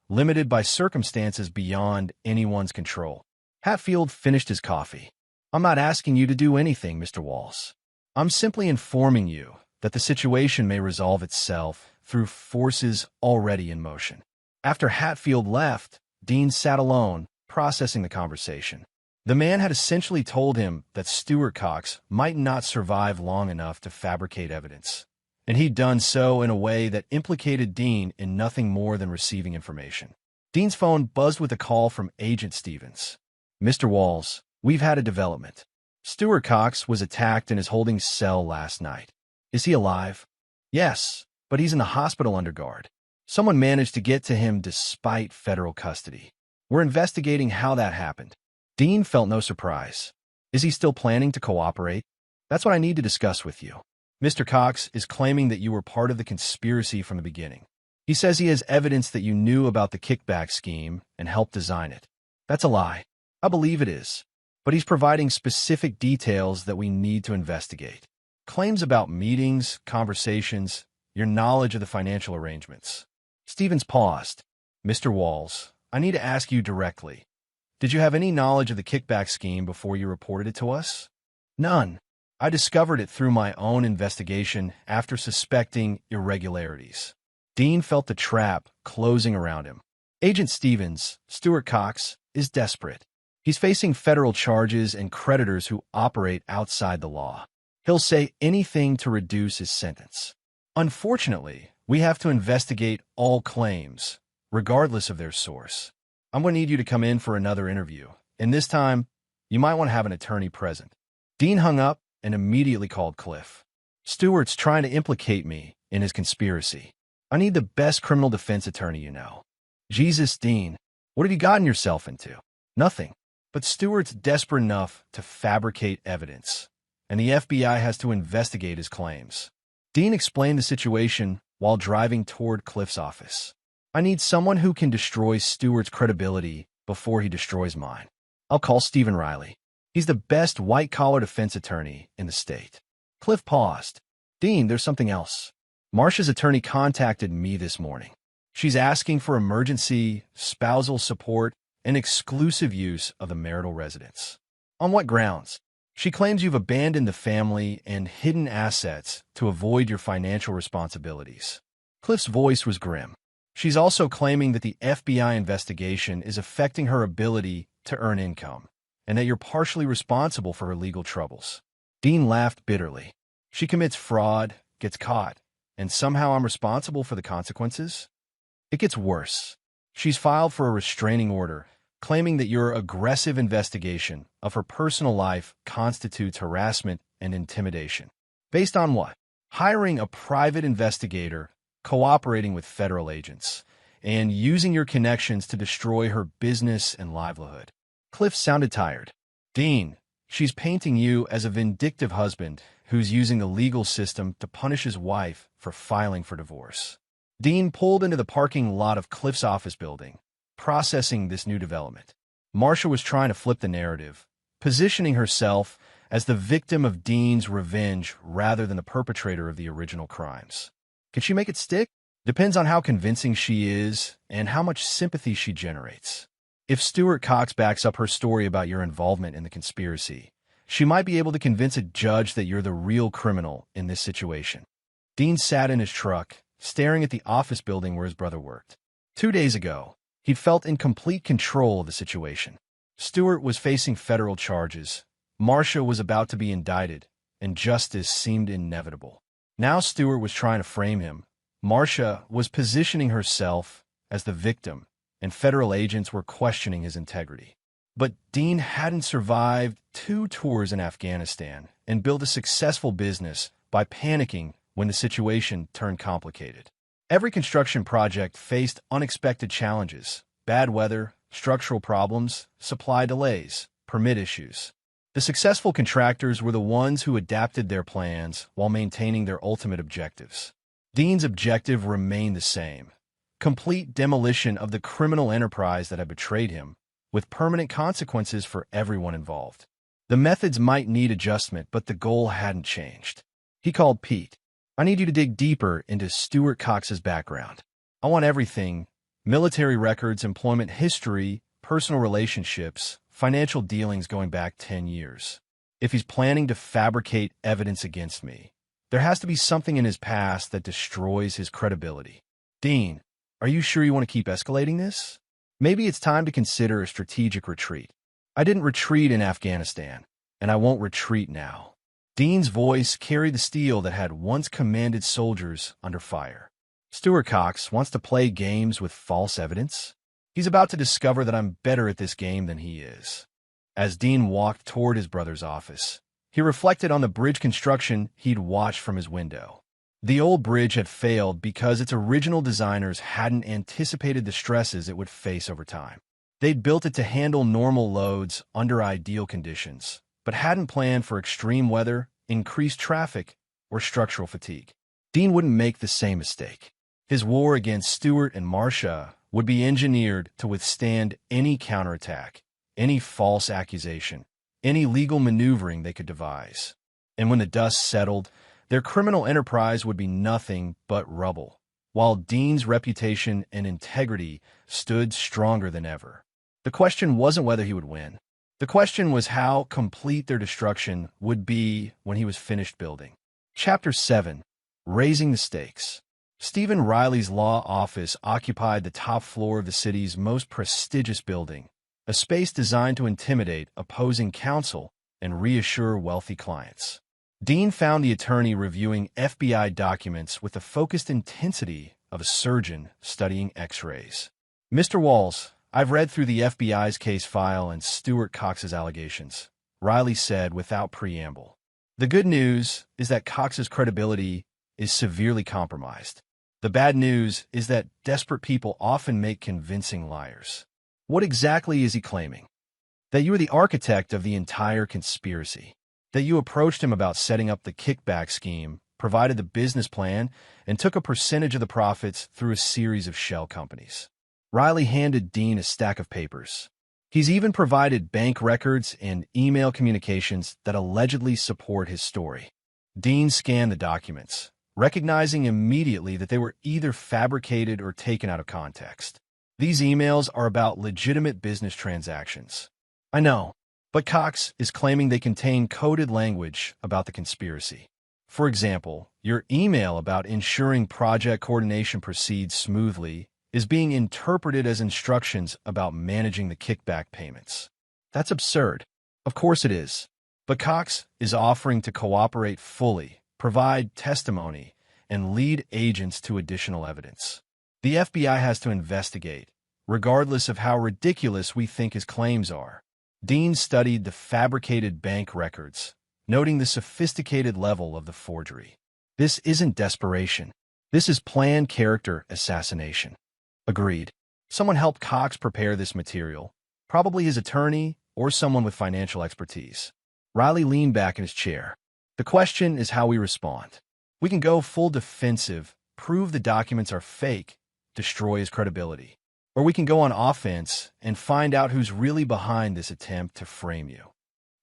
limited by circumstances beyond anyone's control." Hatfield finished his coffee. "I'm not asking you to do anything, Mr. Walls. I'm simply informing you that the situation may resolve itself through forces already in motion." After Hatfield left, Dean sat alone, processing the conversation. The man had essentially told him that Stuart Cox might not survive long enough to fabricate evidence, and he'd done so in a way that implicated Dean in nothing more than receiving information. Dean's phone buzzed with a call from Agent Stevens. "Mr. Walls, we've had a development. Stuart Cox was attacked in his holding cell last night. Is he alive?" "Yes, but he's in the hospital under guard. Someone managed to get to him despite federal custody. We're investigating how that happened." Dean felt no surprise. "Is he still planning to cooperate?" "That's what I need to discuss with you. Mr. Cox is claiming that you were part of the conspiracy from the beginning. He says he has evidence that you knew about the kickback scheme and helped design it." "That's a lie. I believe it is. But he's providing specific details that we need to investigate. Claims about meetings, conversations, your knowledge of the financial arrangements." Stevens paused. "Mr. Walls, I need to ask you directly. Did you have any knowledge of the kickback scheme before you reported it to us?" "None. I discovered it through my own investigation after suspecting irregularities." Dean felt the trap closing around him. Agent Stevens, Stuart Cox, is desperate. He's facing federal charges and creditors who operate outside the law. He'll say anything to reduce his sentence. Unfortunately, we have to investigate all claims, regardless of their source. I'm going to need you to come in for another interview, and this time, you might want to have an attorney present." Dean hung up and immediately called Cliff. "Stewart's trying to implicate me in his conspiracy. I need the best criminal defense attorney you know." "Jesus, Dean, what have you gotten yourself into?" "Nothing. But Stewart's desperate enough to fabricate evidence, and the FBI has to investigate his claims." Dean explained the situation while driving toward Cliff's office. "I need someone who can destroy Stewart's credibility before he destroys mine. I'll call Stephen Riley. He's the best white-collar defense attorney in the state." Cliff paused. "Dean, there's something else. Marcia's attorney contacted me this morning. She's asking for emergency, spousal support, and exclusive use of the marital residence." "On what grounds?" She claims you've abandoned the family and hidden assets to avoid your financial responsibilities. Cliff's voice was grim. She's also claiming that the FBI investigation is affecting her ability to earn income, and that you're partially responsible for her legal troubles. Dean laughed bitterly. She commits fraud, gets caught, and somehow I'm responsible for the consequences? It gets worse. She's filed for a restraining order, claiming that your aggressive investigation of her personal life constitutes harassment and intimidation. Based on what? Hiring a private investigator, cooperating with federal agents, and using your connections to destroy her business and livelihood. Cliff sounded tired. Dean, she's painting you as a vindictive husband who's using the legal system to punish his wife for filing for divorce. Dean pulled into the parking lot of Cliff's office building, processing this new development. Marcia was trying to flip the narrative, positioning herself as the victim of Dean's revenge rather than the perpetrator of the original crimes. Can she make it stick? Depends on how convincing she is and how much sympathy she generates. If Stuart Cox backs up her story about your involvement in the conspiracy, she might be able to convince a judge that you're the real criminal in this situation. Dean sat in his truck, staring at the office building where his brother worked. 2 days ago, he'd felt in complete control of the situation. Stuart was facing federal charges, Marcia was about to be indicted, and justice seemed inevitable. Now Stuart was trying to frame him. Marcia was positioning herself as the victim, and federal agents were questioning his integrity. But Dean hadn't survived 2 tours in Afghanistan and built a successful business by panicking when the situation turned complicated. Every construction project faced unexpected challenges: bad weather, structural problems, supply delays, permit issues. The successful contractors were the ones who adapted their plans while maintaining their ultimate objectives. Dean's objective remained the same: complete demolition of the criminal enterprise that had betrayed him, with permanent consequences for everyone involved. The methods might need adjustment, but the goal hadn't changed. He called Pete. I need you to dig deeper into Stuart Cox's background. I want everything: military records, employment history, personal relationships, financial dealings going back 10 years. If he's planning to fabricate evidence against me, there has to be something in his past that destroys his credibility. Dean, are you sure you want to keep escalating this? Maybe it's time to consider a strategic retreat. I didn't retreat in Afghanistan, and I won't retreat now. Dean's voice carried the steel that had once commanded soldiers under fire. Stuart Cox wants to play games with false evidence? He's about to discover that I'm better at this game than he is. As Dean walked toward his brother's office, he reflected on the bridge construction he'd watched from his window. The old bridge had failed because its original designers hadn't anticipated the stresses it would face over time. They'd built it to handle normal loads under ideal conditions, but hadn't planned for extreme weather, increased traffic, or structural fatigue. Dean wouldn't make the same mistake. His war against Stuart and Marcia would be engineered to withstand any counterattack, any false accusation, any legal maneuvering they could devise. And when the dust settled, their criminal enterprise would be nothing but rubble, while Dean's reputation and integrity stood stronger than ever. The question wasn't whether he would win. The question was how complete their destruction would be when he was finished building. Chapter 7. Raising the Stakes. Stephen Riley's law office occupied the top floor of the city's most prestigious building, a space designed to intimidate opposing counsel and reassure wealthy clients. Dean found the attorney reviewing FBI documents with the focused intensity of a surgeon studying X-rays. Mr. Walls, I've read through the FBI's case file and Stuart Cox's allegations, Riley said without preamble. The good news is that Cox's credibility is severely compromised. The bad news is that desperate people often make convincing liars. What exactly is he claiming? That you were the architect of the entire conspiracy. That you approached him about setting up the kickback scheme, provided the business plan, and took a percentage of the profits through a series of shell companies. Riley handed Dean a stack of papers. He's even provided bank records and email communications that allegedly support his story. Dean scanned the documents, recognizing immediately that they were either fabricated or taken out of context. These emails are about legitimate business transactions. I know. But Cox is claiming they contain coded language about the conspiracy. For example, your email about ensuring project coordination proceeds smoothly is being interpreted as instructions about managing the kickback payments. That's absurd. Of course it is. But Cox is offering to cooperate fully, provide testimony, and lead agents to additional evidence. The FBI has to investigate, regardless of how ridiculous we think his claims are. Dean studied the fabricated bank records, noting the sophisticated level of the forgery. This isn't desperation. This is planned character assassination. Agreed. Someone helped Cox prepare this material, probably his attorney or someone with financial expertise. Riley leaned back in his chair. The question is how we respond. We can go full defensive, prove the documents are fake, destroy his credibility. Or we can go on offense and find out who's really behind this attempt to frame you.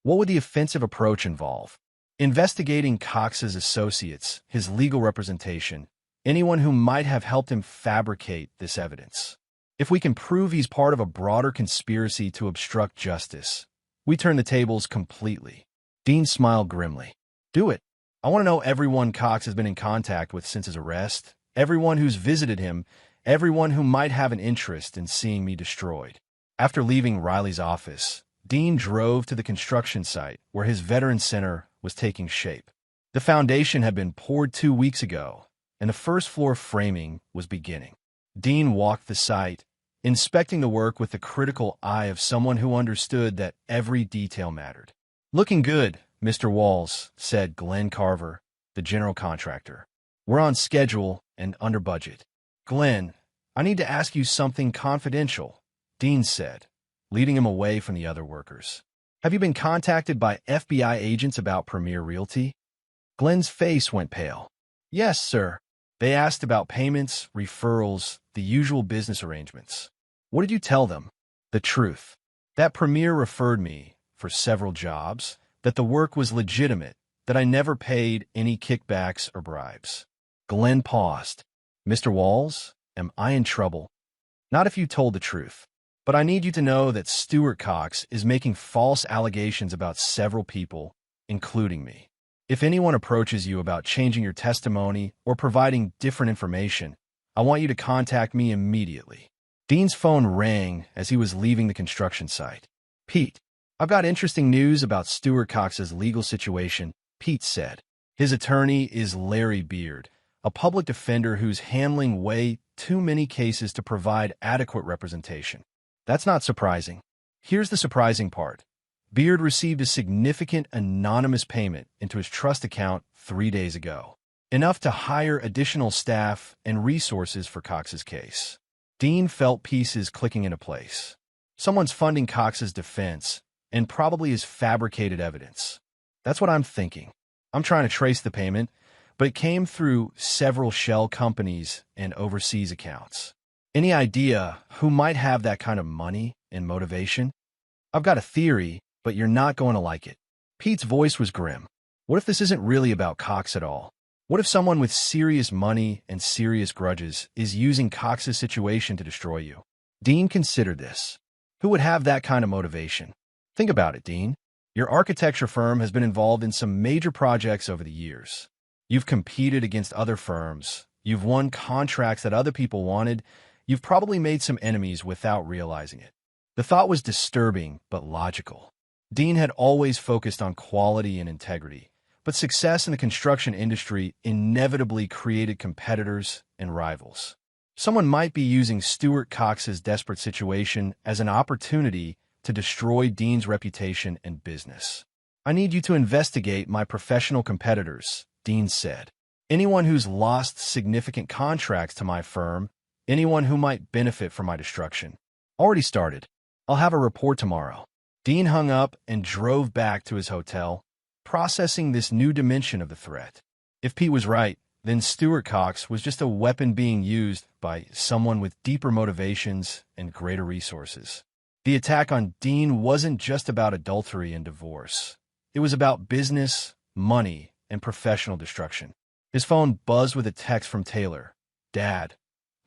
What would the offensive approach involve? Investigating Cox's associates, his legal representation, anyone who might have helped him fabricate this evidence. If we can prove he's part of a broader conspiracy to obstruct justice, we turn the tables completely. Dean smiled grimly. Do it. I want to know everyone Cox has been in contact with since his arrest, everyone who's visited him, everyone who might have an interest in seeing me destroyed. After leaving Riley's office, Dean drove to the construction site where his veteran center was taking shape. The foundation had been poured 2 weeks ago, and the first floor framing was beginning. Dean walked the site, inspecting the work with the critical eye of someone who understood that every detail mattered. "Looking good, Mr. Walls," said Glenn Carver, the general contractor. "We're on schedule and under budget." "Glenn, I need to ask you something confidential," Dean said, leading him away from the other workers. "Have you been contacted by FBI agents about Premier Realty?" Glenn's face went pale. "Yes, sir. They asked about payments, referrals, the usual business arrangements." "What did you tell them?" "The truth. That Premier referred me for several jobs, that the work was legitimate, that I never paid any kickbacks or bribes." Glenn paused. "Mr. Walls, am I in trouble?" "Not if you told the truth. But I need you to know that Stuart Cox is making false allegations about several people, including me. If anyone approaches you about changing your testimony or providing different information, I want you to contact me immediately." Dean's phone rang as he was leaving the construction site. "Pete, I've got interesting news about Stuart Cox's legal situation," Pete said. "His attorney is Larry Beard, a public defender who's handling way too many cases to provide adequate representation." "That's not surprising. Here's the surprising part. Beard received a significant anonymous payment into his trust account 3 days ago, enough to hire additional staff and resources for Cox's case." Dean felt pieces clicking into place. Someone's funding Cox's defense, and probably his fabricated evidence. That's what I'm thinking. I'm trying to trace the payment, but it came through several shell companies and overseas accounts. Any idea who might have that kind of money and motivation? "I've got a theory, but you're not going to like it." Pete's voice was grim. "What if this isn't really about Cox at all? What if someone with serious money and serious grudges is using Cox's situation to destroy you?" Dean considered this. Who would have that kind of motivation? Think about it, Dean. Your architecture firm has been involved in some major projects over the years. You've competed against other firms. You've won contracts that other people wanted. You've probably made some enemies without realizing it. The thought was disturbing, but logical. Dean had always focused on quality and integrity, but success in the construction industry inevitably created competitors and rivals. Someone might be using Stuart Cox's desperate situation as an opportunity to destroy Dean's reputation and business. "I need you to investigate my professional competitors," Dean said. "Anyone who's lost significant contracts to my firm, anyone who might benefit from my destruction." "Already started. I'll have a report tomorrow." Dean hung up and drove back to his hotel, processing this new dimension of the threat. If Pete was right, then Stuart Cox was just a weapon being used by someone with deeper motivations and greater resources. The attack on Dean wasn't just about adultery and divorce. It was about business, money, and professional destruction. His phone buzzed with a text from Taylor. "Dad,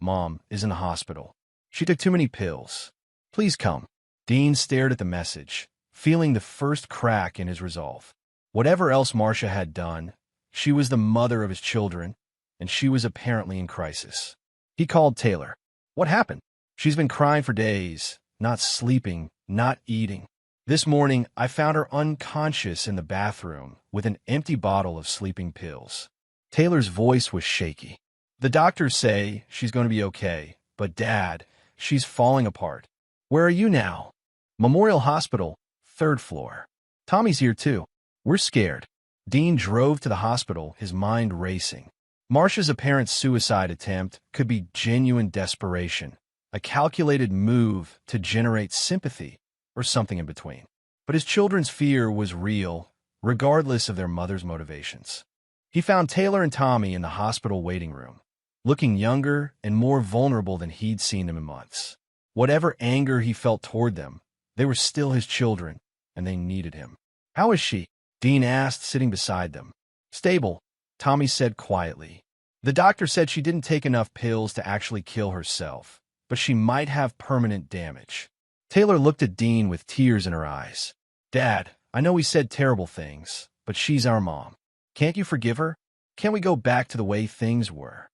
Mom is in the hospital. She took too many pills. Please come." Dean stared at the message, feeling the first crack in his resolve. Whatever else Marcia had done, she was the mother of his children, and she was apparently in crisis. He called Taylor. "What happened?" "She's been crying for days, not sleeping, not eating. This morning, I found her unconscious in the bathroom with an empty bottle of sleeping pills." Taylor's voice was shaky. "The doctors say she's going to be okay, but Dad, she's falling apart." "Where are you now?" "Memorial Hospital, 3rd floor. Tommy's here too. We're scared." Dean drove to the hospital, his mind racing. Marcia's apparent suicide attempt could be genuine desperation, a calculated move to generate sympathy, or something in between. But his children's fear was real, regardless of their mother's motivations. He found Taylor and Tommy in the hospital waiting room, looking younger and more vulnerable than he'd seen them in months. Whatever anger he felt toward them, they were still his children, and they needed him. "How is she?" Dean asked, sitting beside them. "Stable," Tommy said quietly. "The doctor said she didn't take enough pills to actually kill herself, but she might have permanent damage." Taylor looked at Dean with tears in her eyes. "Dad, I know we said terrible things, but she's our mom. Can't you forgive her? Can't we go back to the way things were?"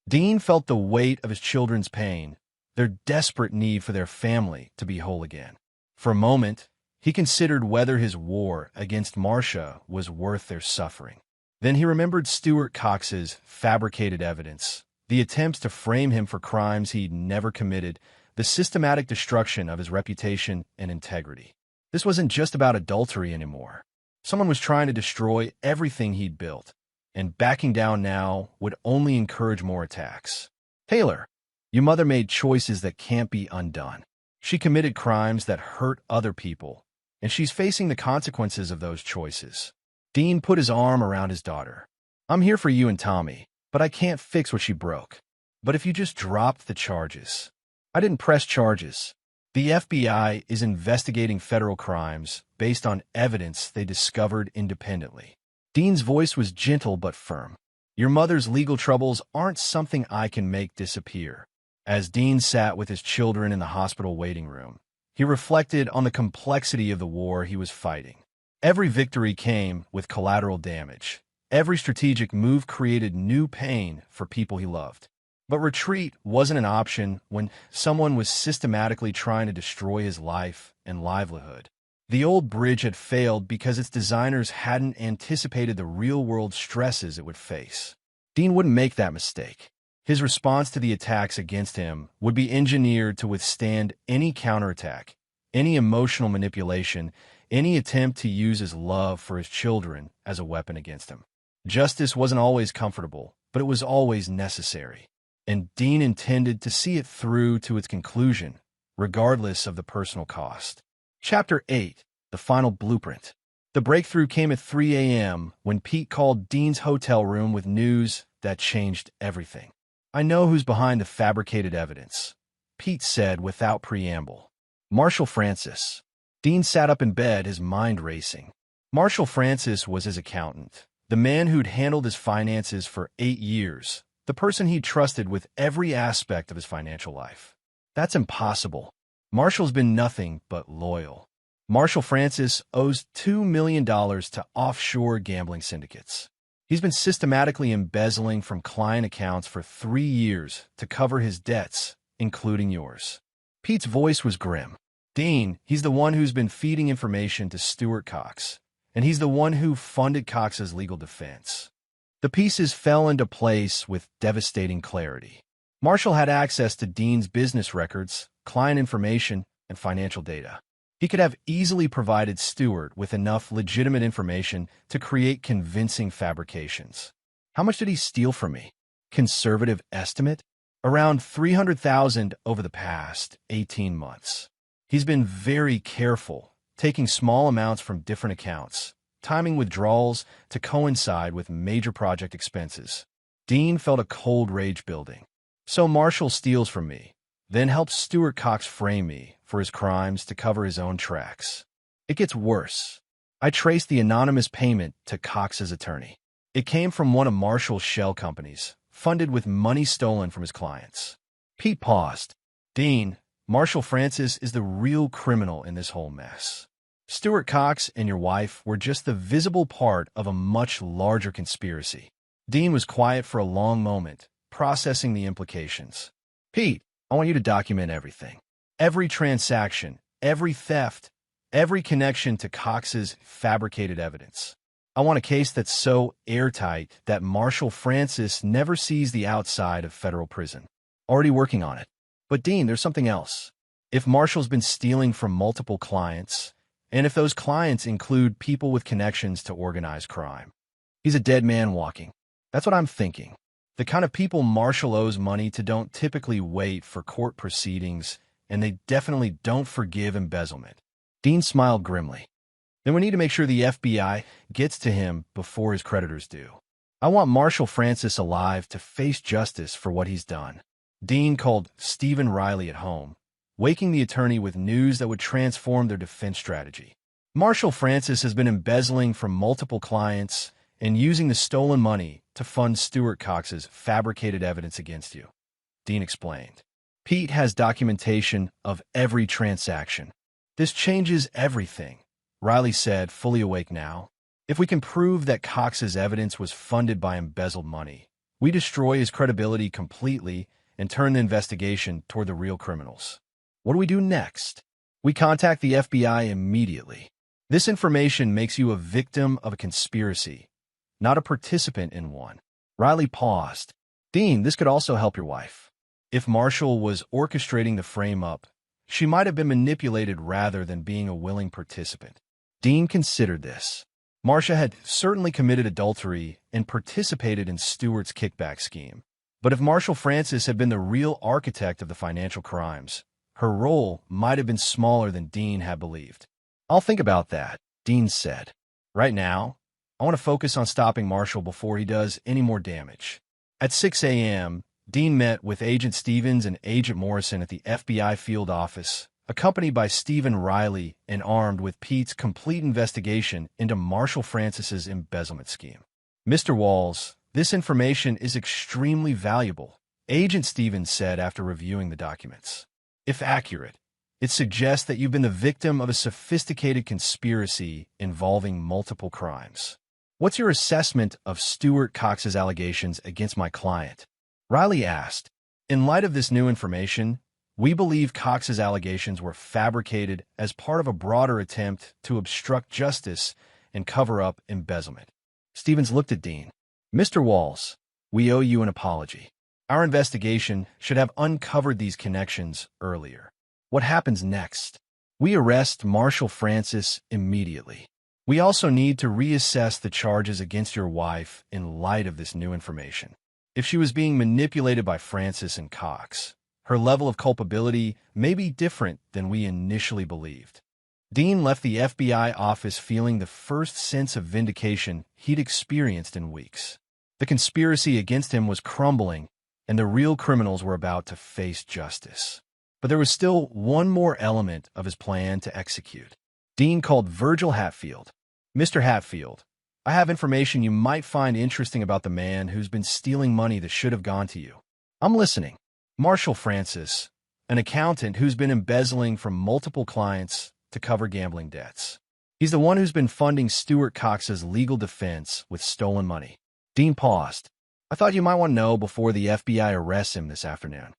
Dean felt the weight of his children's pain, their desperate need for their family to be whole again. For a moment, he considered whether his war against Marcia was worth their suffering. Then he remembered Stuart Cox's fabricated evidence, the attempts to frame him for crimes he'd never committed, the systematic destruction of his reputation and integrity. This wasn't just about adultery anymore. Someone was trying to destroy everything he'd built, and backing down now would only encourage more attacks. "Taylor, your mother made choices that can't be undone. She committed crimes that hurt other people, and she's facing the consequences of those choices." Dean put his arm around his daughter. "I'm here for you and Tommy, but I can't fix what she broke. But if you just dropped the charges." "I didn't press charges. The FBI is investigating federal crimes based on evidence they discovered independently." Dean's voice was gentle but firm. "Your mother's legal troubles aren't something I can make disappear." As Dean sat with his children in the hospital waiting room, he reflected on the complexity of the war he was fighting. Every victory came with collateral damage. Every strategic move created new pain for people he loved. But retreat wasn't an option when someone was systematically trying to destroy his life and livelihood. The old bridge had failed because its designers hadn't anticipated the real-world stresses it would face. Dean wouldn't make that mistake. His response to the attacks against him would be engineered to withstand any counterattack, any emotional manipulation, any attempt to use his love for his children as a weapon against him. Justice wasn't always comfortable, but it was always necessary. And Dean intended to see it through to its conclusion, regardless of the personal cost. Chapter 8, The Final Blueprint. The breakthrough came at 3 a.m. when Pete called Dean's hotel room with news that changed everything. "I know who's behind the fabricated evidence," Pete said without preamble. "Marshall Francis." Dean sat up in bed, his mind racing. Marshall Francis was his accountant, the man who'd handled his finances for 8 years, the person he trusted with every aspect of his financial life. That's impossible. Marshall's been nothing but loyal. Marshall Francis owes $2 million to offshore gambling syndicates. He's been systematically embezzling from client accounts for 3 years to cover his debts, including yours. Pete's voice was grim. "Dean, he's the one who's been feeding information to Stuart Cox, and he's the one who funded Cox's legal defense." The pieces fell into place with devastating clarity. Marshall had access to Dean's business records, client information, and financial data. He could have easily provided Stuart with enough legitimate information to create convincing fabrications. "How much did he steal from me?" Conservative estimate? Around $300,000 over the past 18 months. He's been very careful, taking small amounts from different accounts, timing withdrawals to coincide with major project expenses. Dean felt a cold rage building. So Marshall steals from me, then helps Stuart Cox frame me for his crimes to cover his own tracks. It gets worse. I traced the anonymous payment to Cox's attorney. It came from one of Marshall's shell companies, funded with money stolen from his clients. Pete paused. "Dean, Marshall Francis is the real criminal in this whole mess." Stuart Cox and your wife were just the visible part of a much larger conspiracy. Dean was quiet for a long moment, processing the implications. Pete, I want you to document everything. Every transaction, every theft, every connection to Cox's fabricated evidence. I want a case that's so airtight that Marshall Francis never sees the outside of federal prison. Already working on it. But Dean, there's something else. If Marshall's been stealing from multiple clients, and if those clients include people with connections to organized crime, he's a dead man walking. That's what I'm thinking. The kind of people Marshall owes money to don't typically wait for court proceedings, and they definitely don't forgive embezzlement. Dean smiled grimly. Then we need to make sure the FBI gets to him before his creditors do. I want Marshall Francis alive to face justice for what he's done. Dean called Stephen Riley at home, waking the attorney with news that would transform their defense strategy. Marshall Francis has been embezzling from multiple clients and using the stolen money to fund Stuart Cox's fabricated evidence against you, Dean explained. Pete has documentation of every transaction. This changes everything, Riley said, fully awake now. If we can prove that Cox's evidence was funded by embezzled money, we destroy his credibility completely and turn the investigation toward the real criminals. What do we do next? We contact the FBI immediately. This information makes you a victim of a conspiracy, not a participant in one. Riley paused. Dean, this could also help your wife. If Marshall was orchestrating the frame-up, she might have been manipulated rather than being a willing participant. Dean considered this. Marcia had certainly committed adultery and participated in Stewart's kickback scheme. But if Marshall Francis had been the real architect of the financial crimes, her role might have been smaller than Dean had believed. I'll think about that, Dean said. Right now, I want to focus on stopping Marshall before he does any more damage. At 6 a.m., Dean met with Agent Stevens and Agent Morrison at the FBI field office, accompanied by Stephen Riley and armed with Pete's complete investigation into Marshall Francis's embezzlement scheme. Mr. Walls, this information is extremely valuable, Agent Stevens said after reviewing the documents. If accurate, it suggests that you've been the victim of a sophisticated conspiracy involving multiple crimes. What's your assessment of Stuart Cox's allegations against my client? Riley asked. In light of this new information, we believe Cox's allegations were fabricated as part of a broader attempt to obstruct justice and cover up embezzlement. Stevens looked at Dean. Mr. Walls, we owe you an apology. Our investigation should have uncovered these connections earlier. What happens next? We arrest Marshall Francis immediately. We also need to reassess the charges against your wife in light of this new information. If she was being manipulated by Francis and Cox, her level of culpability may be different than we initially believed. Dean left the FBI office feeling the first sense of vindication he'd experienced in weeks. The conspiracy against him was crumbling, and the real criminals were about to face justice. But there was still one more element of his plan to execute. Dean called Virgil Hatfield. Mr. Hatfield, I have information you might find interesting about the man who's been stealing money that should have gone to you. I'm listening. Marshall Francis, an accountant who's been embezzling from multiple clients to cover gambling debts. He's the one who's been funding Stuart Cox's legal defense with stolen money. Dean paused. I thought you might want to know before the FBI arrests him this afternoon.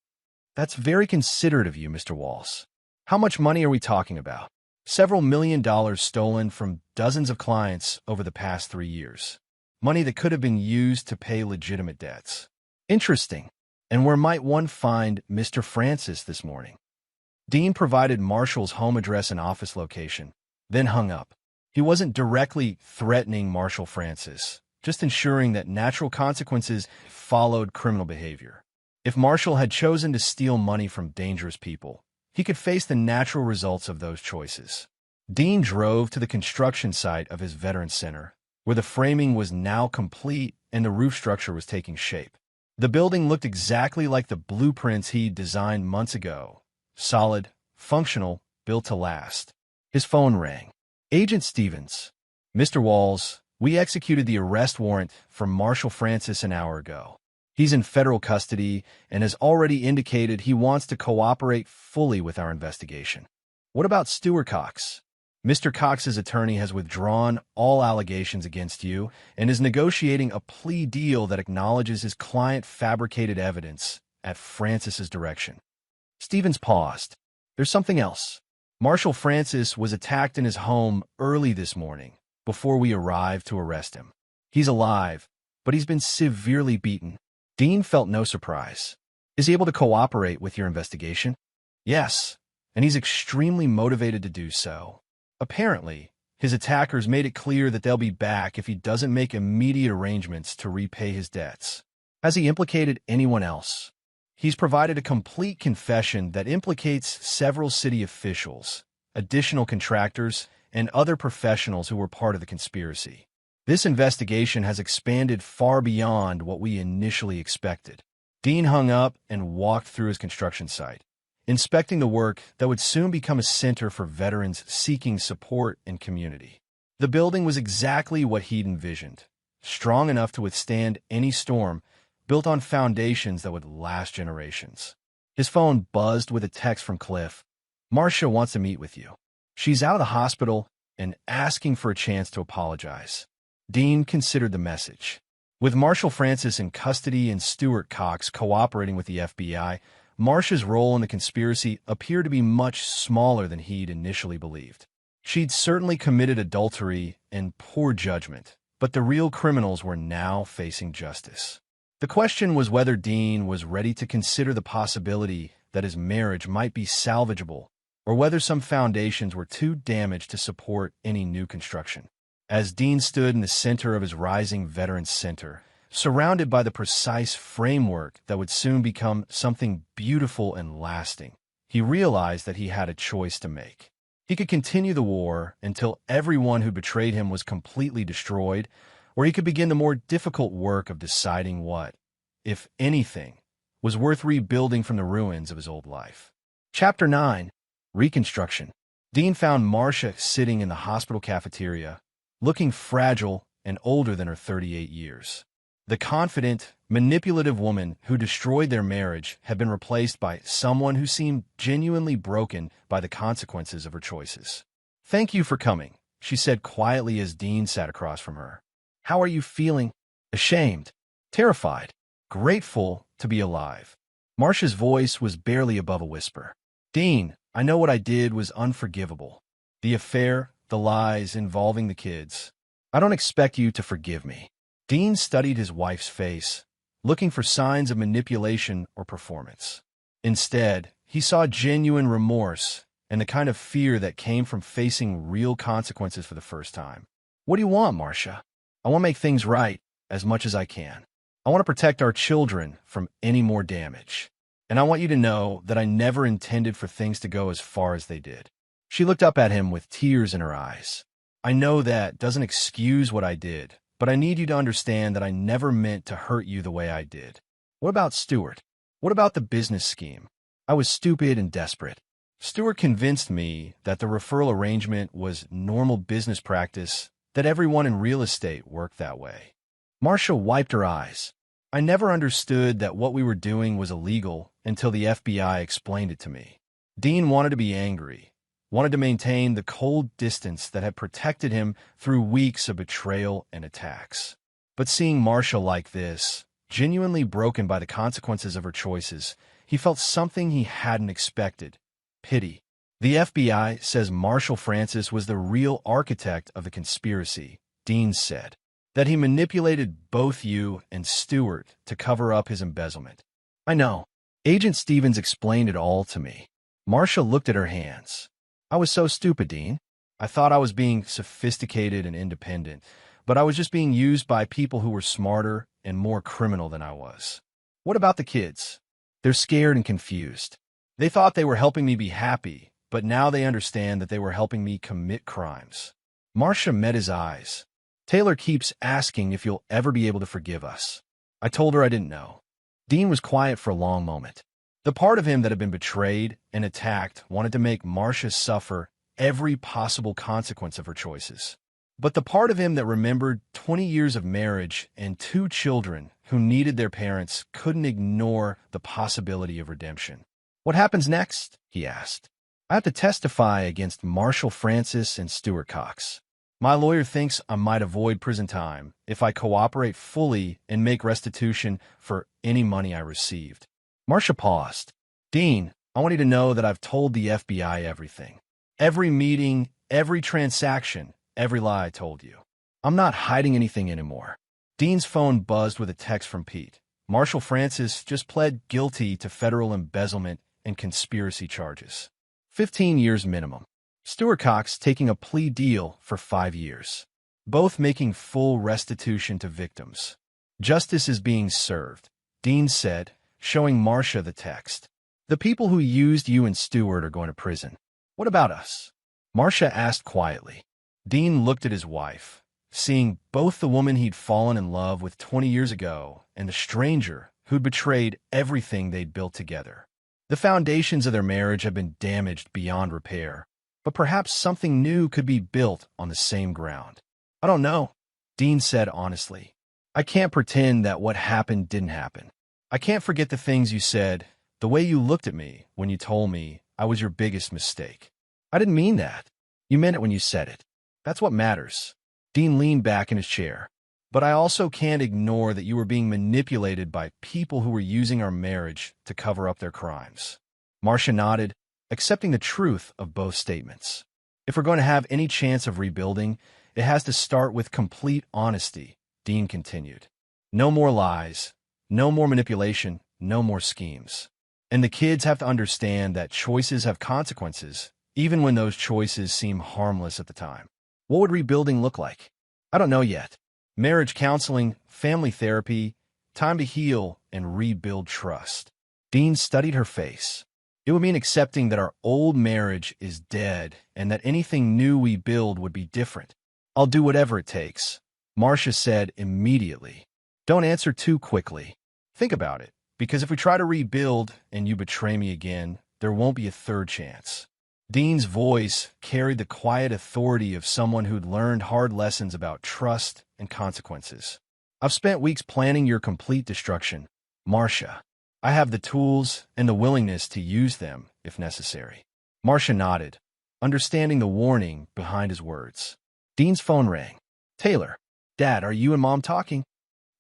That's very considerate of you, Mr. Walls. How much money are we talking about? Several $1 million stolen from dozens of clients over the past 3 years. Money that could have been used to pay legitimate debts. Interesting. And where might one find Mr. Francis this morning? Dean provided Marshall's home address and office location, then hung up. He wasn't directly threatening Marshall Francis, just ensuring that natural consequences followed criminal behavior. If Marshall had chosen to steal money from dangerous people, he could face the natural results of those choices. Dean drove to the construction site of his Veterans Center, where the framing was now complete and the roof structure was taking shape. The building looked exactly like the blueprints he'd designed months ago. Solid, functional, built to last. His phone rang. Agent Stevens. Mr. Walls, we executed the arrest warrant for Marshall Francis an hour ago. He's in federal custody and has already indicated he wants to cooperate fully with our investigation. What about Stuart Cox? Mr. Cox's attorney has withdrawn all allegations against you and is negotiating a plea deal that acknowledges his client fabricated evidence at Francis's direction. Stevens paused. There's something else. Marshal Francis was attacked in his home early this morning, before we arrived to arrest him. He's alive, but he's been severely beaten. Dean felt no surprise. Is he able to cooperate with your investigation? Yes, and he's extremely motivated to do so. Apparently, his attackers made it clear that they'll be back if he doesn't make immediate arrangements to repay his debts. Has he implicated anyone else? He's provided a complete confession that implicates several city officials, additional contractors, and other professionals who were part of the conspiracy. This investigation has expanded far beyond what we initially expected. Dean hung up and walked through his construction site, inspecting the work that would soon become a center for veterans seeking support and community. The building was exactly what he'd envisioned, strong enough to withstand any storm, built on foundations that would last generations. His phone buzzed with a text from Cliff. Marcia wants to meet with you. She's out of the hospital and asking for a chance to apologize. Dean considered the message. With Marshal Francis in custody and Stuart Cox cooperating with the FBI, Marcia's role in the conspiracy appeared to be much smaller than he'd initially believed. She'd certainly committed adultery and poor judgment, but the real criminals were now facing justice. The question was whether Dean was ready to consider the possibility that his marriage might be salvageable, or whether some foundations were too damaged to support any new construction. As Dean stood in the center of his rising Veterans Center, surrounded by the precise framework that would soon become something beautiful and lasting, he realized that he had a choice to make. He could continue the war until everyone who betrayed him was completely destroyed, or he could begin the more difficult work of deciding what, if anything, was worth rebuilding from the ruins of his old life. Chapter 9. Reconstruction. Dean found Marcia sitting in the hospital cafeteria, looking fragile and older than her 38 years. The confident, manipulative woman who destroyed their marriage had been replaced by someone who seemed genuinely broken by the consequences of her choices. "Thank you for coming," she said quietly as Dean sat across from her. "How are you feeling?" "Ashamed, terrified, grateful to be alive." Marcia's voice was barely above a whisper. "Dean, I know what I did was unforgivable. The affair, the lies involving the kids. I don't expect you to forgive me." Dean studied his wife's face, looking for signs of manipulation or performance. Instead, he saw genuine remorse and the kind of fear that came from facing real consequences for the first time. "What do you want, Marcia?" "I want to make things right as much as I can. I want to protect our children from any more damage. And I want you to know that I never intended for things to go as far as they did." She looked up at him with tears in her eyes. "I know that doesn't excuse what I did, but I need you to understand that I never meant to hurt you the way I did. What about Stuart? What about the business scheme? I was stupid and desperate. Stuart convinced me that the referral arrangement was normal business practice, that everyone in real estate worked that way." Marcia wiped her eyes. "I never understood that what we were doing was illegal until the FBI explained it to me." Dean wanted to be angry, wanted to maintain the cold distance that had protected him through weeks of betrayal and attacks. But seeing Marcia like this, genuinely broken by the consequences of her choices, he felt something he hadn't expected: pity. "The FBI says Marshal Francis was the real architect of the conspiracy," Dean said, "that he manipulated both you and Stuart to cover up his embezzlement." "I know. Agent Stevens explained it all to me." Marcia looked at her hands. "I was so stupid, Dean. I thought I was being sophisticated and independent, but I was just being used by people who were smarter and more criminal than I was." "What about the kids?" "They're scared and confused. They thought they were helping me be happy, but now they understand that they were helping me commit crimes." Marcia met his eyes. "Taylor keeps asking if you'll ever be able to forgive us." I told her I didn't know. Dean was quiet for a long moment. The part of him that had been betrayed and attacked wanted to make Marcia suffer every possible consequence of her choices. But the part of him that remembered 20 years of marriage and 2 children who needed their parents couldn't ignore the possibility of redemption. "What happens next?" he asked. I have to testify against Marshall Francis and Stuart Cox. My lawyer thinks I might avoid prison time if I cooperate fully and make restitution for any money I received. Marcia paused. Dean, I want you to know that I've told the FBI everything. Every meeting, every transaction, every lie I told you. I'm not hiding anything anymore. Dean's phone buzzed with a text from Pete. Marshall Francis just pled guilty to federal embezzlement and conspiracy charges. 15 years minimum. Stuart Cox taking a plea deal for 5 years. Both making full restitution to victims. Justice is being served, Dean said, showing Marcia the text. The people who used you and Stuart are going to prison. What about us? Marcia asked quietly. Dean looked at his wife, seeing both the woman he'd fallen in love with 20 years ago and the stranger who'd betrayed everything they'd built together. The foundations of their marriage had been damaged beyond repair, but perhaps something new could be built on the same ground. I don't know, Dean said honestly. I can't pretend that what happened didn't happen. I can't forget the things you said, the way you looked at me when you told me I was your biggest mistake. I didn't mean that. You meant it when you said it. That's what matters. Dean leaned back in his chair. But I also can't ignore that you were being manipulated by people who were using our marriage to cover up their crimes. Marcia nodded, accepting the truth of both statements. If we're going to have any chance of rebuilding, it has to start with complete honesty, Dean continued. No more lies, no more manipulation, no more schemes. And the kids have to understand that choices have consequences, even when those choices seem harmless at the time. What would rebuilding look like? I don't know yet. Marriage counseling, family therapy, time to heal and rebuild trust. Dean studied her face. It would mean accepting that our old marriage is dead and that anything new we build would be different. I'll do whatever it takes, Marcia said immediately. Don't answer too quickly. Think about it, because if we try to rebuild and you betray me again, there won't be a third chance. Dean's voice carried the quiet authority of someone who'd learned hard lessons about trust and consequences. I've spent weeks planning your complete destruction, Marcia. I have the tools and the willingness to use them if necessary. Marcia nodded, understanding the warning behind his words. Dean's phone rang. Taylor, Dad, are you and Mom talking?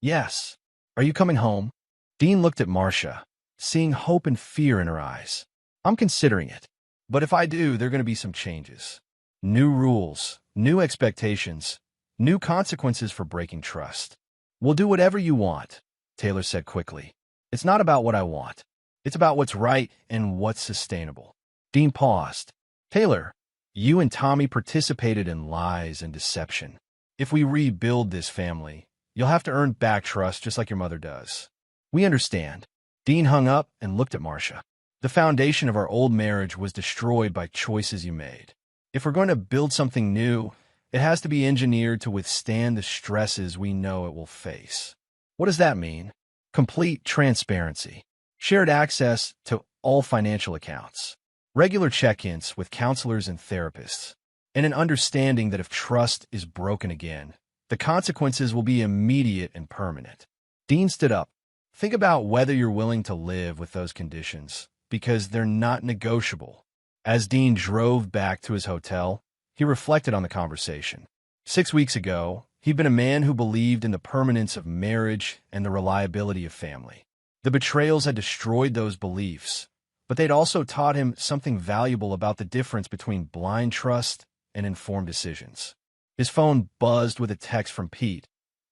Yes. Are you coming home? Dean looked at Marcia, seeing hope and fear in her eyes. I'm considering it. But if I do, there are going to be some changes. New rules, new expectations, new consequences for breaking trust. We'll do whatever you want, Taylor said quickly. It's not about what I want. It's about what's right and what's sustainable. Dean paused. Taylor, you and Tommy participated in lies and deception. If we rebuild this family, you'll have to earn back trust just like your mother does. We understand. Dean hung up and looked at Marcia. The foundation of our old marriage was destroyed by choices you made. If we're going to build something new, it has to be engineered to withstand the stresses we know it will face. What does that mean? Complete transparency, shared access to all financial accounts, regular check-ins with counselors and therapists, and an understanding that if trust is broken again, the consequences will be immediate and permanent. Dean stood up. Think about whether you're willing to live with those conditions, because they're not negotiable. As Dean drove back to his hotel, he reflected on the conversation. 6 weeks ago, he'd been a man who believed in the permanence of marriage and the reliability of family. The betrayals had destroyed those beliefs, but they'd also taught him something valuable about the difference between blind trust and informed decisions. His phone buzzed with a text from Pete.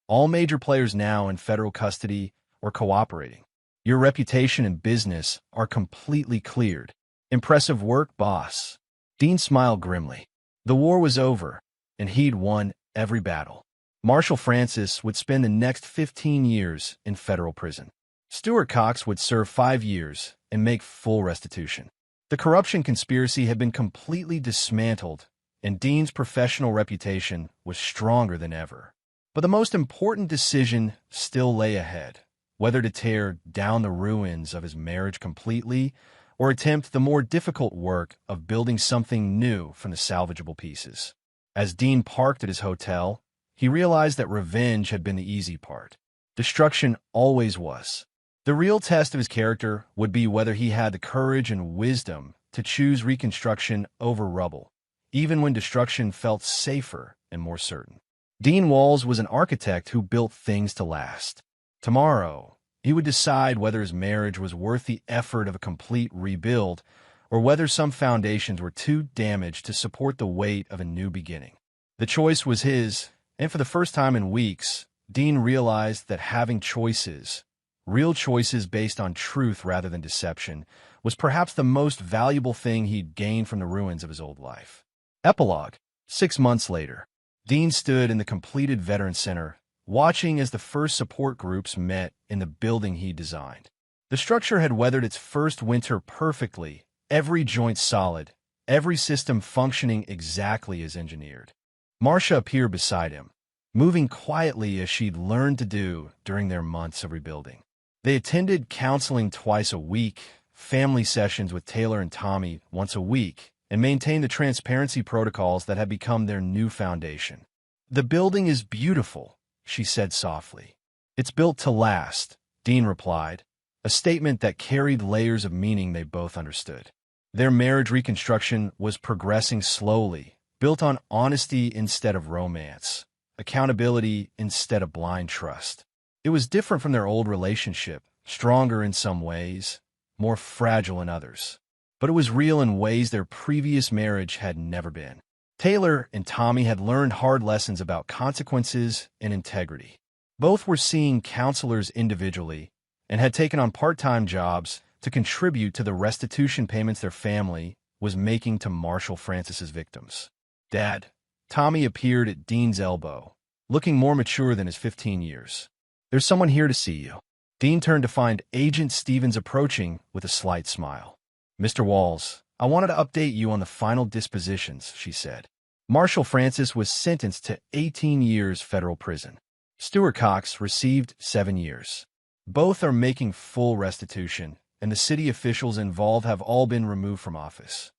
All major players now in federal custody or cooperating. Your reputation and business are completely cleared. Impressive work, boss. Dean smiled grimly. The war was over, and he'd won every battle. Marshall Francis would spend the next 15 years in federal prison. Stuart Cox would serve 5 years and make full restitution. The corruption conspiracy had been completely dismantled, and Dean's professional reputation was stronger than ever. But the most important decision still lay ahead, whether to tear down the ruins of his marriage completely or attempt the more difficult work of building something new from the salvageable pieces. As Dean parked at his hotel, he realized that revenge had been the easy part. Destruction always was. The real test of his character would be whether he had the courage and wisdom to choose reconstruction over rubble, even when destruction felt safer and more certain. Dean Walls was an architect who built things to last. Tomorrow, he would decide whether his marriage was worth the effort of a complete rebuild or whether some foundations were too damaged to support the weight of a new beginning. The choice was his, and for the first time in weeks, Dean realized that having choices, real choices based on truth rather than deception, was perhaps the most valuable thing he'd gained from the ruins of his old life. Epilogue. 6 months later, Dean stood in the completed Veteran Center, watching as the first support groups met in the building he designed. The structure had weathered its first winter perfectly, every joint solid, every system functioning exactly as engineered. Marcia appeared beside him, moving quietly as she'd learned to do during their months of rebuilding. They attended counseling twice a week, family sessions with Taylor and Tommy once a week, and maintained the transparency protocols that had become their new foundation. "The building is beautiful," she said softly. "It's built to last," Dean replied, a statement that carried layers of meaning they both understood. Their marriage reconstruction was progressing slowly, built on honesty instead of romance, accountability instead of blind trust. It was different from their old relationship, stronger in some ways, more fragile in others. But it was real in ways their previous marriage had never been. Taylor and Tommy had learned hard lessons about consequences and integrity. Both were seeing counselors individually and had taken on part-time jobs to contribute to the restitution payments their family was making to Marshall Francis's victims. "Dad." Tommy appeared at Dean's elbow, looking more mature than his 15 years. "There's someone here to see you." Dean turned to find Agent Stevens approaching with a slight smile. "Mr. Walls, I wanted to update you on the final dispositions," she said. Marshall Francis was sentenced to 18 years federal prison. Stuart Cox received 7 years. Both are making full restitution, and the city officials involved have all been removed from office.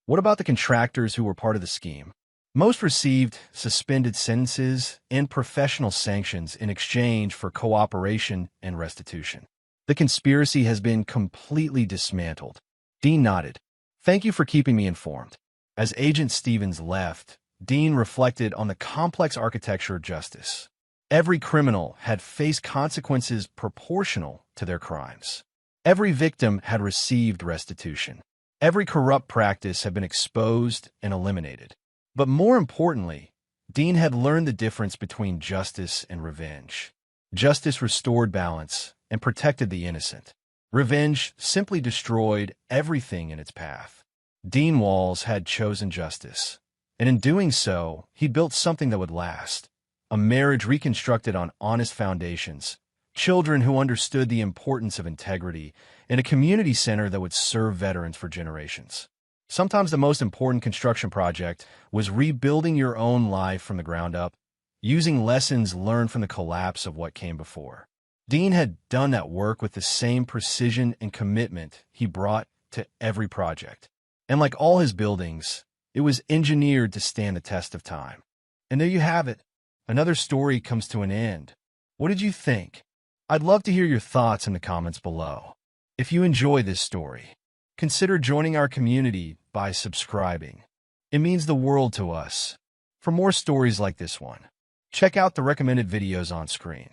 What about the contractors who were part of the scheme? Most received suspended sentences and professional sanctions in exchange for cooperation and restitution. The conspiracy has been completely dismantled. Dean nodded. "Thank you for keeping me informed." As Agent Stevens left, Dean reflected on the complex architecture of justice. Every criminal had faced consequences proportional to their crimes. Every victim had received restitution. Every corrupt practice had been exposed and eliminated. But more importantly, Dean had learned the difference between justice and revenge. Justice restored balance and protected the innocent. Revenge simply destroyed everything in its path. Dean Walls had chosen justice, and in doing so, he built something that would last. A marriage reconstructed on honest foundations, children who understood the importance of integrity, and a community center that would serve veterans for generations. Sometimes the most important construction project was rebuilding your own life from the ground up, using lessons learned from the collapse of what came before. Dean had done that work with the same precision and commitment he brought to every project. And like all his buildings, it was engineered to stand the test of time. And there you have it. Another story comes to an end. What did you think? I'd love to hear your thoughts in the comments below. If you enjoy this story, consider joining our community by subscribing. It means the world to us. For more stories like this one, check out the recommended videos on screen.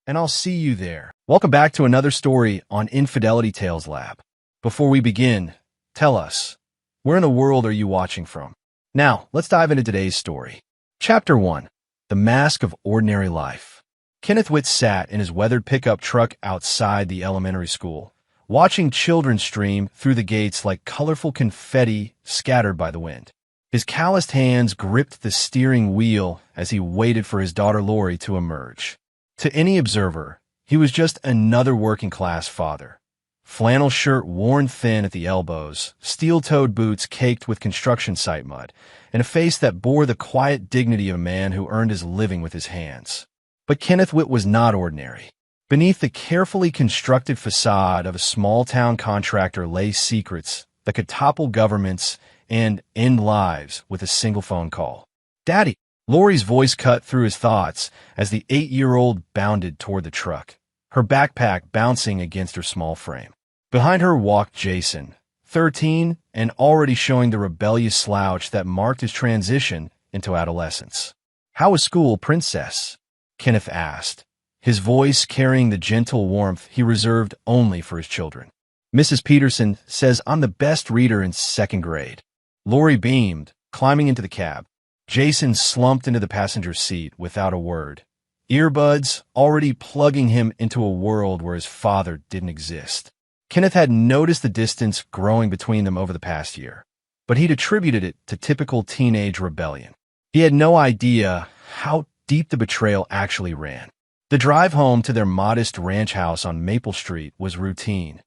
And I'll see you there. Welcome back to another story on Infidelity Tales Lab. Before we begin, tell us, where in the world are you watching from? Now, let's dive into today's story. Chapter 1. The Mask of Ordinary Life. Kenneth Witt sat in his weathered pickup truck outside the elementary school, watching children stream through the gates like colorful confetti scattered by the wind. His calloused hands gripped the steering wheel as he waited for his daughter Lori to emerge. To any observer, he was just another working-class father. Flannel shirt worn thin at the elbows, steel-toed boots caked with construction site mud, and a face that bore the quiet dignity of a man who earned his living with his hands. But Kenneth Witt was not ordinary. Beneath the carefully constructed facade of a small-town contractor lay secrets that could topple governments and end lives with a single phone call. "Daddy!" Lori's voice cut through his thoughts as the 8-year-old bounded toward the truck, her backpack bouncing against her small frame. Behind her walked Jason, 13 and already showing the rebellious slouch that marked his transition into adolescence. "How was school, princess?" Kenneth asked, his voice carrying the gentle warmth he reserved only for his children. "Mrs. Peterson says I'm the best reader in second grade." Lori beamed, climbing into the cab. Jason slumped into the passenger seat without a word, earbuds already plugging him into a world where his father didn't exist. Kenneth had noticed the distance growing between them over the past year, but he'd attributed it to typical teenage rebellion. He had no idea how deep the betrayal actually ran. The drive home to their modest ranch house on Maple Street was routine.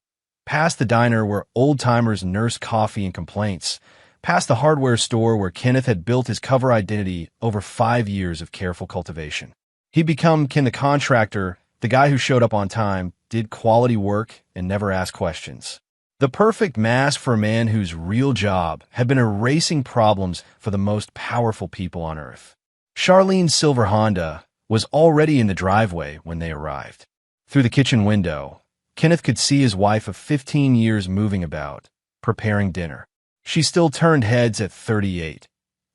Past the diner where old-timers nursed coffee and complaints, past the hardware store where Kenneth had built his cover identity over 5 years of careful cultivation. He'd become Ken the contractor, the guy who showed up on time, did quality work, and never asked questions. The perfect mask for a man whose real job had been erasing problems for the most powerful people on Earth. Charlene's silver Honda was already in the driveway when they arrived. Through the kitchen window, Kenneth could see his wife of 15 years moving about, preparing dinner. She still turned heads at 38.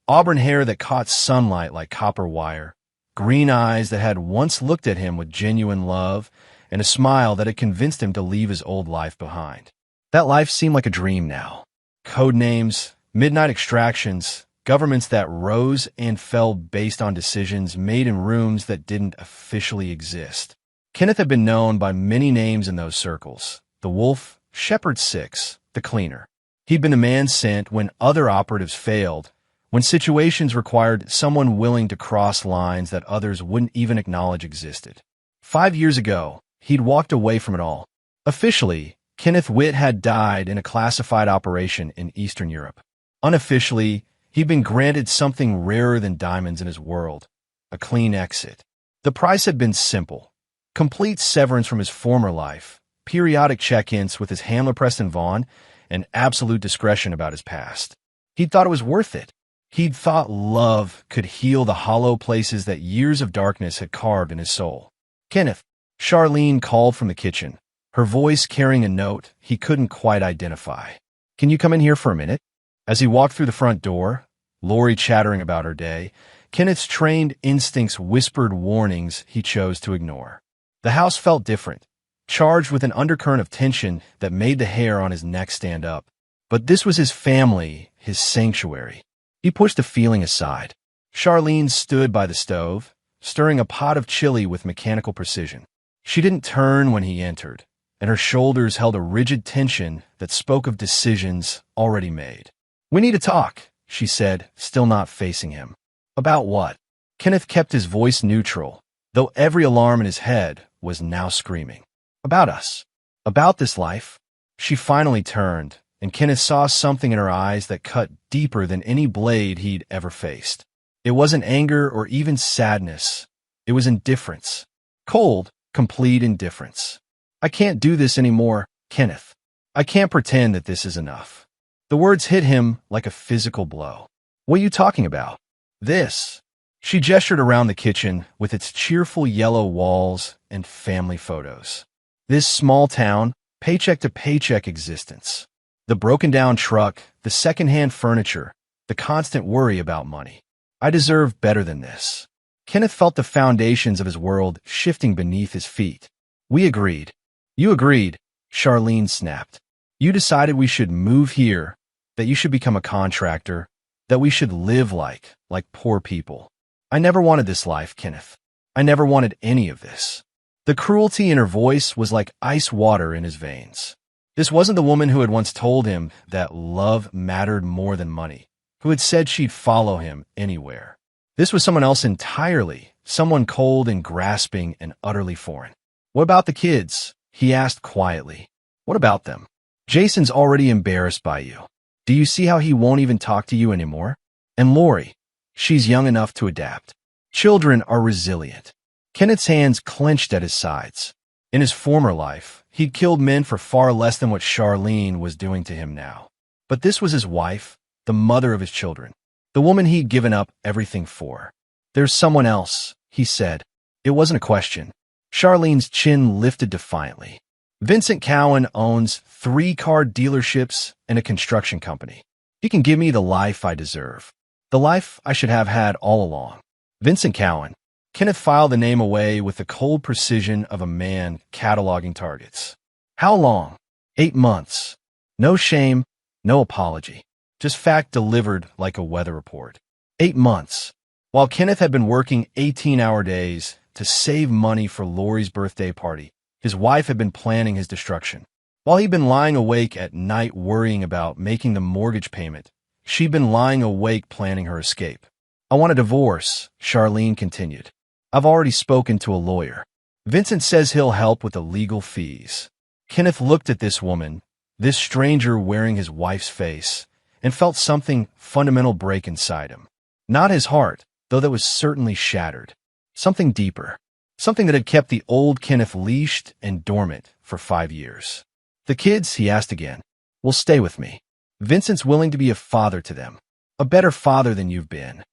Auburn hair that caught sunlight like copper wire, green eyes that had once looked at him with genuine love, and a smile that had convinced him to leave his old life behind. That life seemed like a dream now. Code names, midnight extractions, governments that rose and fell based on decisions made in rooms that didn't officially exist. Kenneth had been known by many names in those circles: the Wolf, Shepherd Six, the Cleaner. He'd been the man sent when other operatives failed, when situations required someone willing to cross lines that others wouldn't even acknowledge existed. 5 years ago, he'd walked away from it all. Officially, Kenneth Witt had died in a classified operation in Eastern Europe. Unofficially, he'd been granted something rarer than diamonds in his world: a clean exit. The price had been simple: complete severance from his former life, periodic check-ins with his handler Preston Vaughn, and absolute discretion about his past. He'd thought it was worth it. He'd thought love could heal the hollow places that years of darkness had carved in his soul. "Kenneth," Charlene called from the kitchen, her voice carrying a note he couldn't quite identify. "Can you come in here for a minute?" As he walked through the front door, Lori chattering about her day, Kenneth's trained instincts whispered warnings he chose to ignore. The house felt different, charged with an undercurrent of tension that made the hair on his neck stand up. But this was his family, his sanctuary. He pushed the feeling aside. Charlene stood by the stove, stirring a pot of chili with mechanical precision. She didn't turn when he entered, and her shoulders held a rigid tension that spoke of decisions already made. "We need to talk," she said, still not facing him. "About what?" Kenneth kept his voice neutral, though every alarm in his head was now screaming. "About us. About this life." She finally turned, and Kenneth saw something in her eyes that cut deeper than any blade he'd ever faced. It wasn't anger or even sadness. It was indifference. Cold, complete indifference. "I can't do this anymore, Kenneth. I can't pretend that this is enough." The words hit him like a physical blow. "What are you talking about?" "This." She gestured around the kitchen with its cheerful yellow walls and family photos. This small town, paycheck-to-paycheck existence. The broken-down truck, the second-hand furniture, the constant worry about money. "I deserve better than this." Kenneth felt the foundations of his world shifting beneath his feet. "We agreed." "You agreed," Charlene snapped. "You decided we should move here, that you should become a contractor, that we should live like poor people. I never wanted this life, Kenneth. I never wanted any of this." The cruelty in her voice was like ice water in his veins. This wasn't the woman who had once told him that love mattered more than money, who had said she'd follow him anywhere. This was someone else entirely, someone cold and grasping and utterly foreign. "What about the kids?" he asked quietly. "What about them? Jason's already embarrassed by you. Do you see how he won't even talk to you anymore? And Lori, she's young enough to adapt. Children are resilient." Kenneth's hands clenched at his sides. In his former life, he'd killed men for far less than what Charlene was doing to him now. But this was his wife, the mother of his children, the woman he'd given up everything for. "There's someone else," he said. It wasn't a question. Charlene's chin lifted defiantly. Vincent Cowan owns 3 car dealerships and a construction company. He can give me the life I deserve. The life I should have had all along. Vincent Cowan. Kenneth filed the name away with the cold precision of a man cataloging targets. How long? 8 months. No shame, no apology. Just fact delivered like a weather report. 8 months. While Kenneth had been working 18-hour days to save money for Lori's birthday party, his wife had been planning his destruction. While he'd been lying awake at night worrying about making the mortgage payment, she'd been lying awake planning her escape. I want a divorce, Charlene continued. I've already spoken to a lawyer. Vincent says he'll help with the legal fees. Kenneth looked at this woman, this stranger wearing his wife's face, and felt something fundamental break inside him. Not his heart, though that was certainly shattered. Something deeper. Something that had kept the old Kenneth leashed and dormant for 5 years. The kids, he asked again, will stay with me. Vincent's willing to be a father to them. A better father than you've been.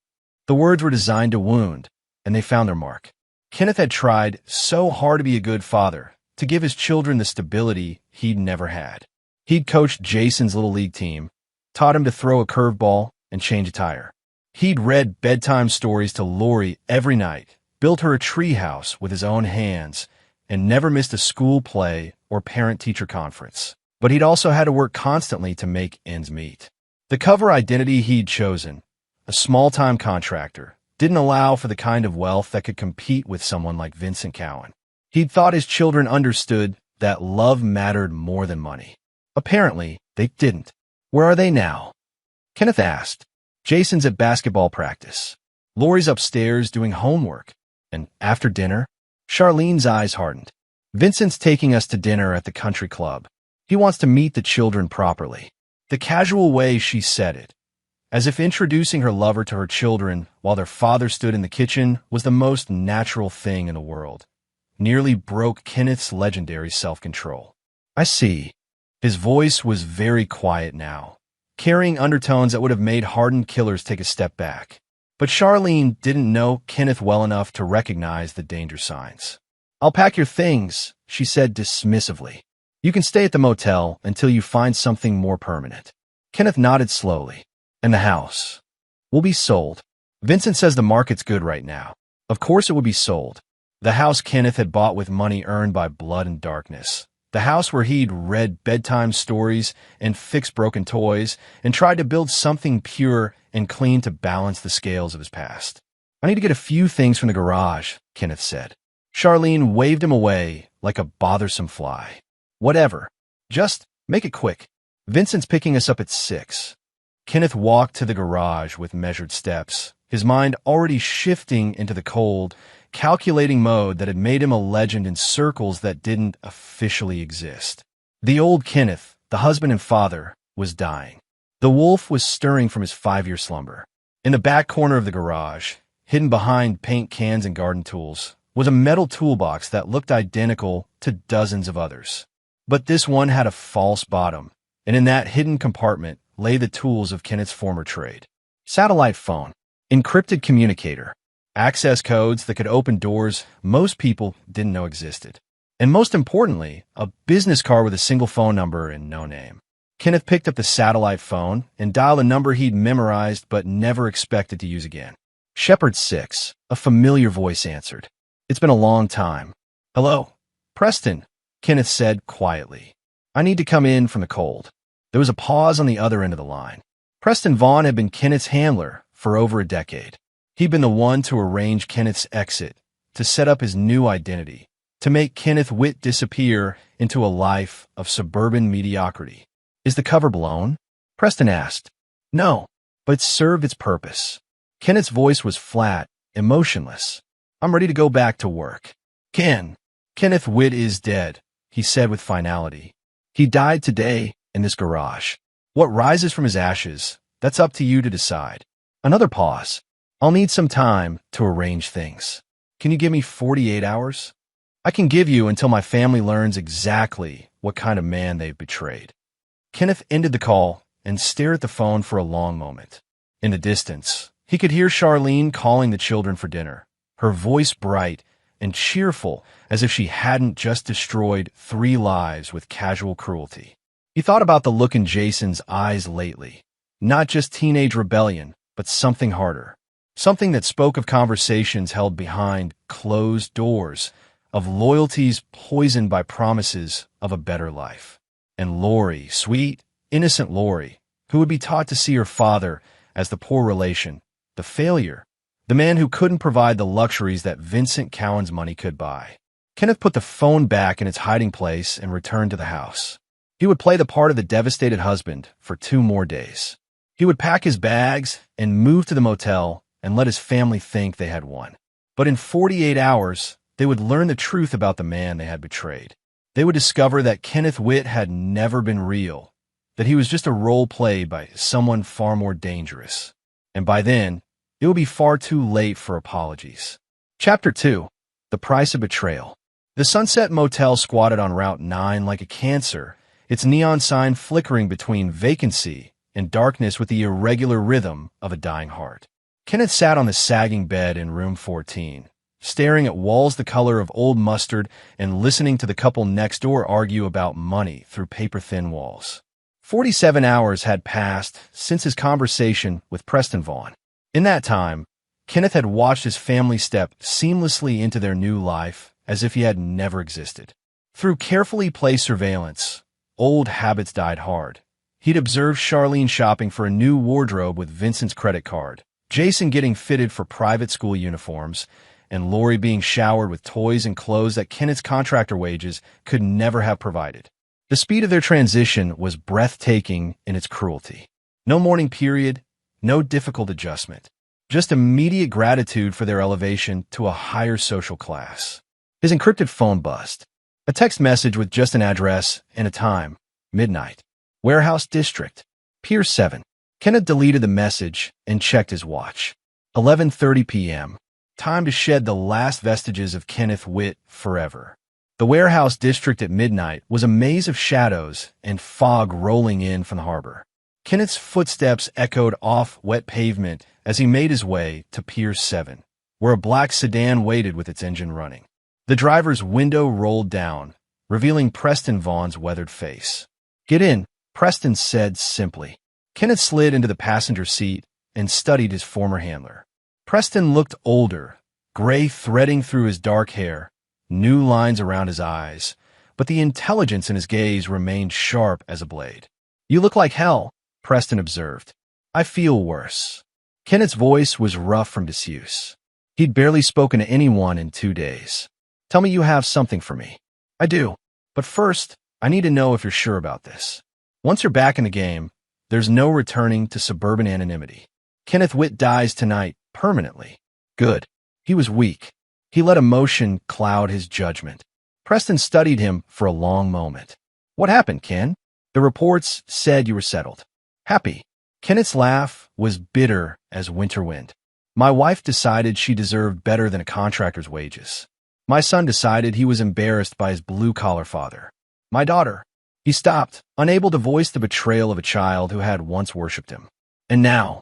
The words were designed to wound, and they found their mark. Kenneth had tried so hard to be a good father, to give his children the stability he'd never had. He'd coached Jason's little league team, taught him to throw a curveball and change a tire. He'd read bedtime stories to Lori every night, built her a treehouse with his own hands, and never missed a school play or parent-teacher conference. But he'd also had to work constantly to make ends meet. The cover identity he'd chosen, a small-time contractor, didn't allow for the kind of wealth that could compete with someone like Vincent Cowan. He'd thought his children understood that love mattered more than money. Apparently, they didn't. Where are they now? Kenneth asked. Jason's at basketball practice. Lori's upstairs doing homework. And after dinner, Charlene's eyes hardened. Vincent's taking us to dinner at the country club. He wants to meet the children properly. The casual way she said it, as if introducing her lover to her children while their father stood in the kitchen was the most natural thing in the world, nearly broke Kenneth's legendary self-control. I see. His voice was very quiet now, carrying undertones that would have made hardened killers take a step back. But Charlene didn't know Kenneth well enough to recognize the danger signs. I'll pack your things, she said dismissively. You can stay at the motel until you find something more permanent. Kenneth nodded slowly. And the house will be sold. Vincent says the market's good right now. Of course it would be sold. The house Kenneth had bought with money earned by blood and darkness. The house where he'd read bedtime stories and fixed broken toys and tried to build something pure and clean to balance the scales of his past. I need to get a few things from the garage, Kenneth said. Charlene waved him away like a bothersome fly. Whatever. Just make it quick. Vincent's picking us up at 6. Kenneth walked to the garage with measured steps, his mind already shifting into the cold, calculating mode that had made him a legend in circles that didn't officially exist. The old Kenneth, the husband and father, was dying. The wolf was stirring from his 5-year slumber. In the back corner of the garage, hidden behind paint cans and garden tools, was a metal toolbox that looked identical to dozens of others. But this one had a false bottom, and in that hidden compartment lay the tools of Kenneth's former trade. Satellite phone, encrypted communicator, access codes that could open doors most people didn't know existed. And most importantly, a business card with a single phone number and no name. Kenneth picked up the satellite phone and dialed a number he'd memorized but never expected to use again. Shepherd 6, a familiar voice answered. It's been a long time. Hello? Preston, Kenneth said quietly. I need to come in from the cold. There was a pause on the other end of the line. Preston Vaughn had been Kenneth's handler for over a decade. He'd been the one to arrange Kenneth's exit, to set up his new identity, to make Kenneth Witt disappear into a life of suburban mediocrity. Is the cover blown? Preston asked. No, but it served its purpose. Kenneth's voice was flat, emotionless. I'm ready to go back to work. Kenneth Witt is dead, he said with finality. He died today in this garage. What rises from his ashes, that's up to you to decide. Another pause. I'll need some time to arrange things. Can you give me 48 hours? I can give you until my family learns exactly what kind of man they've betrayed. Kenneth ended the call and stared at the phone for a long moment. In the distance, he could hear Charlene calling the children for dinner, her voice bright, and cheerful as if she hadn't just destroyed 3 lives with casual cruelty. He thought about the look in Jason's eyes lately. Not just teenage rebellion, but something harder. Something that spoke of conversations held behind closed doors, of loyalties poisoned by promises of a better life. And Lori, sweet, innocent Lori, who would be taught to see her father as the poor relation, the failure, the man who couldn't provide the luxuries that Vincent Cowan's money could buy. Kenneth put the phone back in its hiding place and returned to the house. He would play the part of the devastated husband for 2 more days. He would pack his bags and move to the motel and let his family think they had won. But in 48 hours, they would learn the truth about the man they had betrayed. They would discover that Kenneth Witt had never been real, that he was just a role played by someone far more dangerous. And by then, it would be far too late for apologies. Chapter 2. The Price of Betrayal. The Sunset Motel squatted on Route 9 like a cancer, its neon sign flickering between vacancy and darkness with the irregular rhythm of a dying heart. Kenneth sat on the sagging bed in room 14, staring at walls the color of old mustard and listening to the couple next door argue about money through paper-thin walls. 47 hours had passed since his conversation with Preston Vaughn. In that time, Kenneth had watched his family step seamlessly into their new life as if he had never existed. Through carefully placed surveillance, old habits died hard. He'd observed Charlene shopping for a new wardrobe with Vincent's credit card, Jason getting fitted for private school uniforms, and Lori being showered with toys and clothes that Kenneth's contractor wages could never have provided. The speed of their transition was breathtaking in its cruelty. No mourning period, no difficult adjustment. Just immediate gratitude for their elevation to a higher social class. His encrypted phone buzzed. A text message with just an address and a time, midnight. Warehouse District, Pier 7. Kenneth deleted the message and checked his watch. 11:30 p.m. Time to shed the last vestiges of Kenneth Witt forever. The Warehouse District at midnight was a maze of shadows and fog rolling in from the harbor. Kenneth's footsteps echoed off wet pavement as he made his way to Pier 7, where a black sedan waited with its engine running. The driver's window rolled down, revealing Preston Vaughn's weathered face. "Get in," Preston said simply. Kenneth slid into the passenger seat and studied his former handler. Preston looked older, gray threading through his dark hair, new lines around his eyes, but the intelligence in his gaze remained sharp as a blade. "You look like hell," Preston observed. "I feel worse." Kenneth's voice was rough from disuse. He'd barely spoken to anyone in 2 days. "Tell me you have something for me." "I do. But first, I need to know if you're sure about this. Once you're back in the game, there's no returning to suburban anonymity. Kenneth Witt dies tonight, permanently." "Good." He was weak. He let emotion cloud his judgment. Preston studied him for a long moment. "What happened, Ken?" "The reports said you were settled." "Happy." Kenneth's laugh was bitter as winter wind. "My wife decided she deserved better than a contractor's wages. My son decided he was embarrassed by his blue-collar father. My daughter—" He stopped, unable to voice the betrayal of a child who had once worshipped him. "And now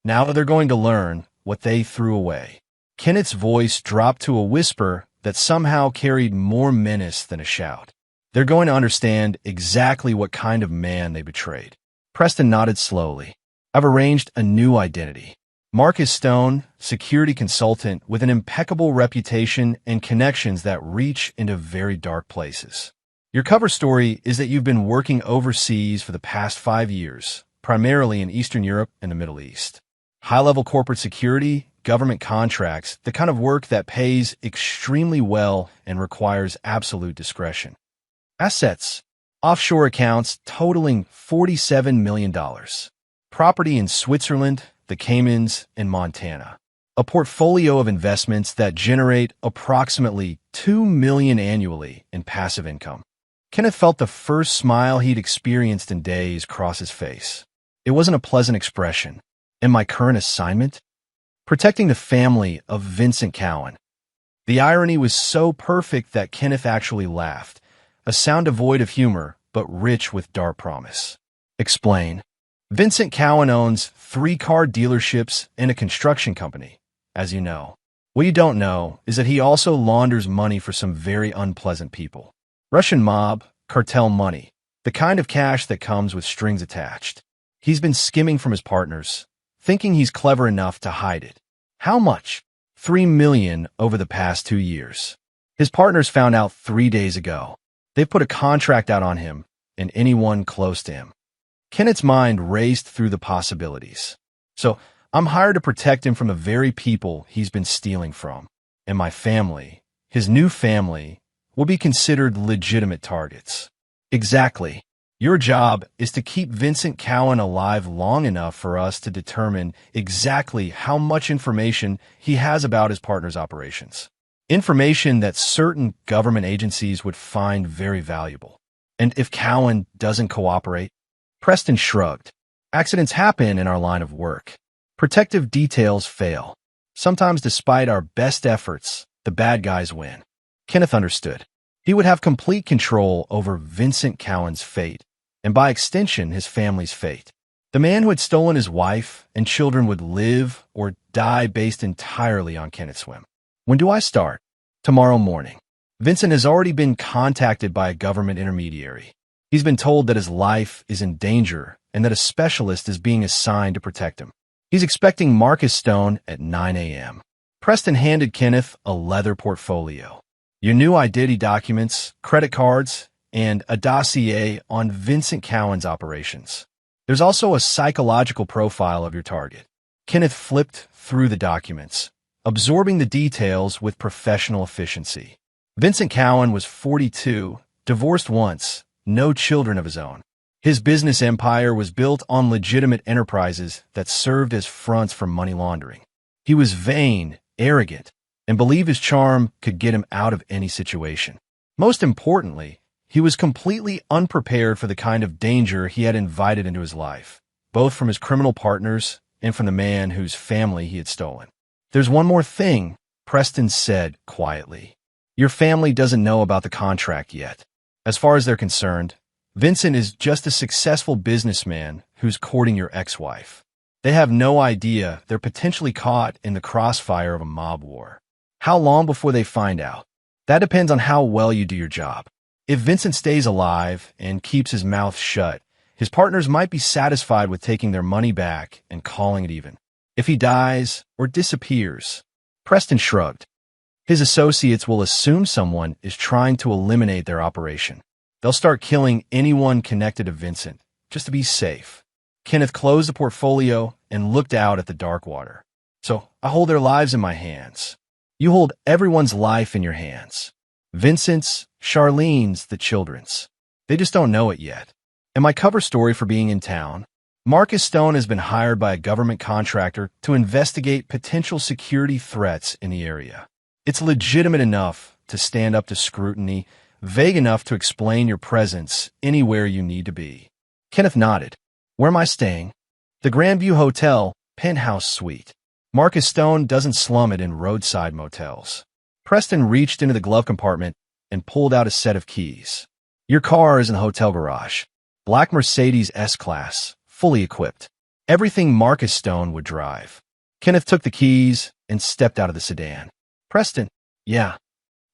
they're going to learn what they threw away." Kenneth's voice dropped to a whisper that somehow carried more menace than a shout. "They're going to understand exactly what kind of man they betrayed." Preston nodded slowly. "I've arranged a new identity. Marcus Stone, security consultant with an impeccable reputation and connections that reach into very dark places. Your cover story is that you've been working overseas for the past 5 years, primarily in Eastern Europe and the Middle East. High-level corporate security, government contracts, the kind of work that pays extremely well and requires absolute discretion. Assets: offshore accounts totaling $47 million. Property in Switzerland, the Caymans, and Montana. A portfolio of investments that generate approximately $2 million annually in passive income." Kenneth felt the first smile he'd experienced in days cross his face. It wasn't a pleasant expression. "And my current assignment? Protecting the family of Vincent Cowan." The irony was so perfect that Kenneth actually laughed, a sound devoid of humor, but rich with dark promise. "Explain." "Vincent Cowan owns 3 car dealerships and a construction company, as you know. What you don't know is that he also launders money for some very unpleasant people. Russian mob, cartel money, the kind of cash that comes with strings attached. He's been skimming from his partners, thinking he's clever enough to hide it. How much? $3 million over the past 2 years. His partners found out 3 days ago. They've put a contract out on him and anyone close to him. Kenneth's mind raced through the possibilities. So, I'm hired to protect him from the very people he's been stealing from. And my family, his new family, will be considered legitimate targets. Exactly. Your job is to keep Vincent Cowan alive long enough for us to determine exactly how much information he has about his partner's operations. Information that certain government agencies would find very valuable. And if Cowan doesn't cooperate? Preston shrugged. Accidents happen in our line of work. Protective details fail. Sometimes despite our best efforts, the bad guys win. Kenneth understood. He would have complete control over Vincent Cowan's fate, and by extension, his family's fate. The man who had stolen his wife and children would live or die based entirely on Kenneth's whim. When do I start? Tomorrow morning. Vincent has already been contacted by a government intermediary. He's been told that his life is in danger and that a specialist is being assigned to protect him. He's expecting Marcus Stone at 9 a.m. Preston handed Kenneth a leather portfolio. Your new identity documents, credit cards, and a dossier on Vincent Cowan's operations. There's also a psychological profile of your target. Kenneth flipped through the documents, absorbing the details with professional efficiency. Vincent Cowan was 42, divorced once, no children of his own. His business empire was built on legitimate enterprises that served as fronts for money laundering. He was vain, arrogant, and believed his charm could get him out of any situation. Most importantly, he was completely unprepared for the kind of danger he had invited into his life, both from his criminal partners and from the man whose family he had stolen. There's one more thing, Preston said quietly. Your family doesn't know about the contract yet. As far as they're concerned, Vincent is just a successful businessman who's courting your ex-wife. They have no idea they're potentially caught in the crossfire of a mob war. How long before they find out? That depends on how well you do your job. If Vincent stays alive and keeps his mouth shut, his partners might be satisfied with taking their money back and calling it even. If he dies or disappears, Preston shrugged. His associates will assume someone is trying to eliminate their operation. They'll start killing anyone connected to Vincent, just to be safe. Kenneth closed the portfolio and looked out at the dark water. So I hold their lives in my hands. You hold everyone's life in your hands. Vincent's, Charlene's, the children's. They just don't know it yet. And my cover story for being in town, Marcus Stone has been hired by a government contractor to investigate potential security threats in the area. It's legitimate enough to stand up to scrutiny, vague enough to explain your presence anywhere you need to be. Kenneth nodded. Where am I staying? The Grandview Hotel, penthouse suite. Marcus Stone doesn't slum it in roadside motels. Preston reached into the glove compartment and pulled out a set of keys. Your car is in the hotel garage. Black Mercedes S-Class, fully equipped. Everything Marcus Stone would drive. Kenneth took the keys and stepped out of the sedan. Preston, yeah.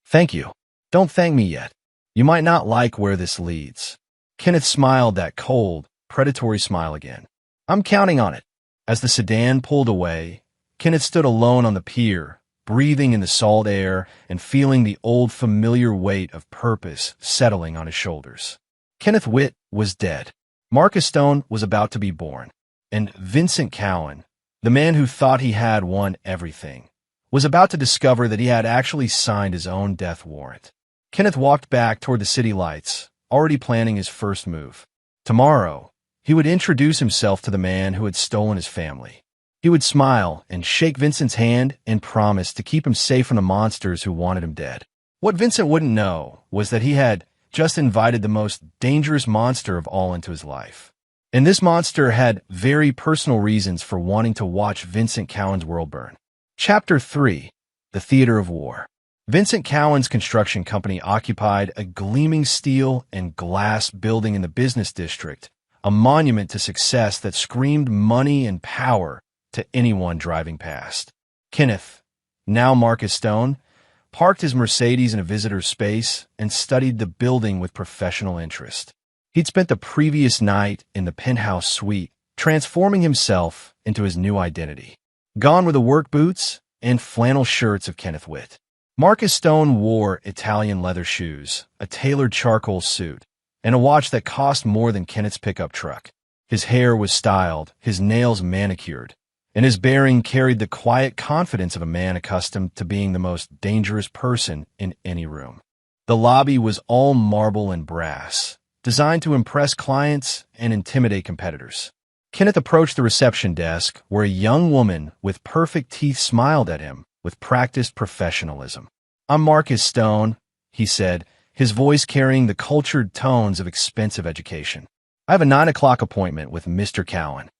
Thank you. Don't thank me yet. You might not like where this leads. Kenneth smiled that cold, predatory smile again. I'm counting on it. As the sedan pulled away, Kenneth stood alone on the pier, breathing in the salt air and feeling the old familiar weight of purpose settling on his shoulders. Kenneth Witt was dead. Marcus Stone was about to be born. And Vincent Cowan, the man who thought he had won everything, was about to discover that he had actually signed his own death warrant. Kenneth walked back toward the city lights, already planning his first move. Tomorrow, he would introduce himself to the man who had stolen his family. He would smile and shake Vincent's hand and promise to keep him safe from the monsters who wanted him dead. What Vincent wouldn't know was that he had just invited the most dangerous monster of all into his life. And this monster had very personal reasons for wanting to watch Vincent Cowan's world burn. Chapter 3. The Theater of War. Vincent Cowan's construction company occupied a gleaming steel and glass building in the business district, a monument to success that screamed money and power to anyone driving past. Kenneth, now Marcus Stone, parked his Mercedes in a visitor's space and studied the building with professional interest. He'd spent the previous night in the penthouse suite, transforming himself into his new identity. Gone were the work boots and flannel shirts of Kenneth Witt. Marcus Stone wore Italian leather shoes, a tailored charcoal suit, and a watch that cost more than Kenneth's pickup truck. His hair was styled, his nails manicured, and his bearing carried the quiet confidence of a man accustomed to being the most dangerous person in any room. The lobby was all marble and brass, designed to impress clients and intimidate competitors. Kenneth approached the reception desk, where a young woman with perfect teeth smiled at him with practiced professionalism. "I'm Marcus Stone," he said, his voice carrying the cultured tones of expensive education. "I have a 9 o'clock appointment with Mr. Cowan."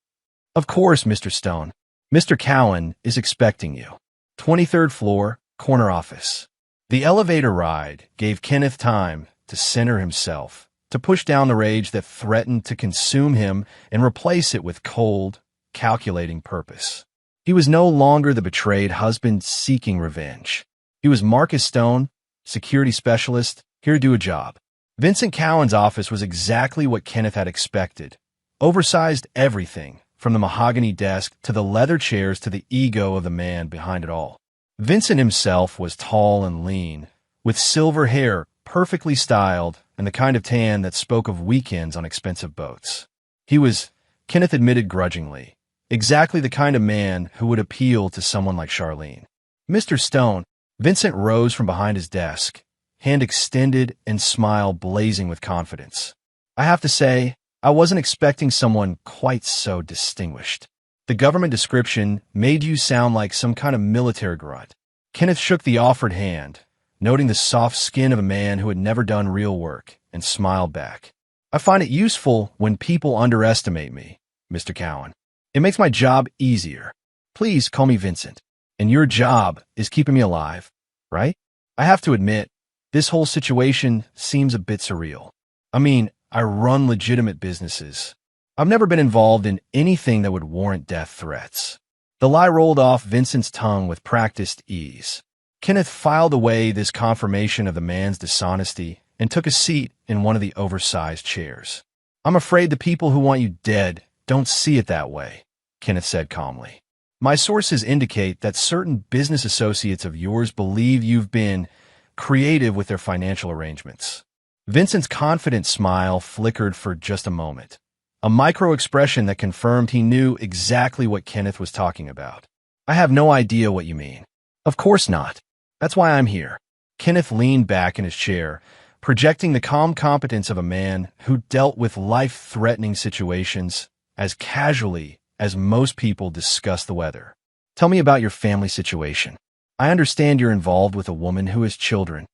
"Of course, Mr. Stone. Mr. Cowan is expecting you. 23rd floor, corner office." The elevator ride gave Kenneth time to center himself, to push down the rage that threatened to consume him and replace it with cold, calculating purpose. He was no longer the betrayed husband seeking revenge. He was Marcus Stone, security specialist, here to do a job. Vincent Cowan's office was exactly what Kenneth had expected. Oversized everything, from the mahogany desk to the leather chairs to the ego of the man behind it all. Vincent himself was tall and lean, with silver hair perfectly styled and the kind of tan that spoke of weekends on expensive boats. He was, Kenneth admitted grudgingly, exactly the kind of man who would appeal to someone like Charlene. "Mr. Stone," Vincent rose from behind his desk, hand extended and smile blazing with confidence. "I have to say, I wasn't expecting someone quite so distinguished. The government description made you sound like some kind of military grunt." Kenneth shook the offered hand, noting the soft skin of a man who had never done real work, and smiled back. "I find it useful when people underestimate me, Mr. Cowan. It makes my job easier. Please call me Vincent. And your job is keeping me alive, right? I have to admit, this whole situation seems a bit surreal. I mean, I run legitimate businesses. I've never been involved in anything that would warrant death threats." The lie rolled off Vincent's tongue with practiced ease. Kenneth filed away this confirmation of the man's dishonesty and took a seat in one of the oversized chairs. "I'm afraid the people who want you dead don't see it that way," Kenneth said calmly. "My sources indicate that certain business associates of yours believe you've been creative with their financial arrangements." Vincent's confident smile flickered for just a moment, a micro-expression that confirmed he knew exactly what Kenneth was talking about. "I have no idea what you mean." "Of course not. That's why I'm here." Kenneth leaned back in his chair, projecting the calm competence of a man who dealt with life-threatening situations as casually as most people discuss the weather. "Tell me about your family situation. I understand you're involved with a woman who has children."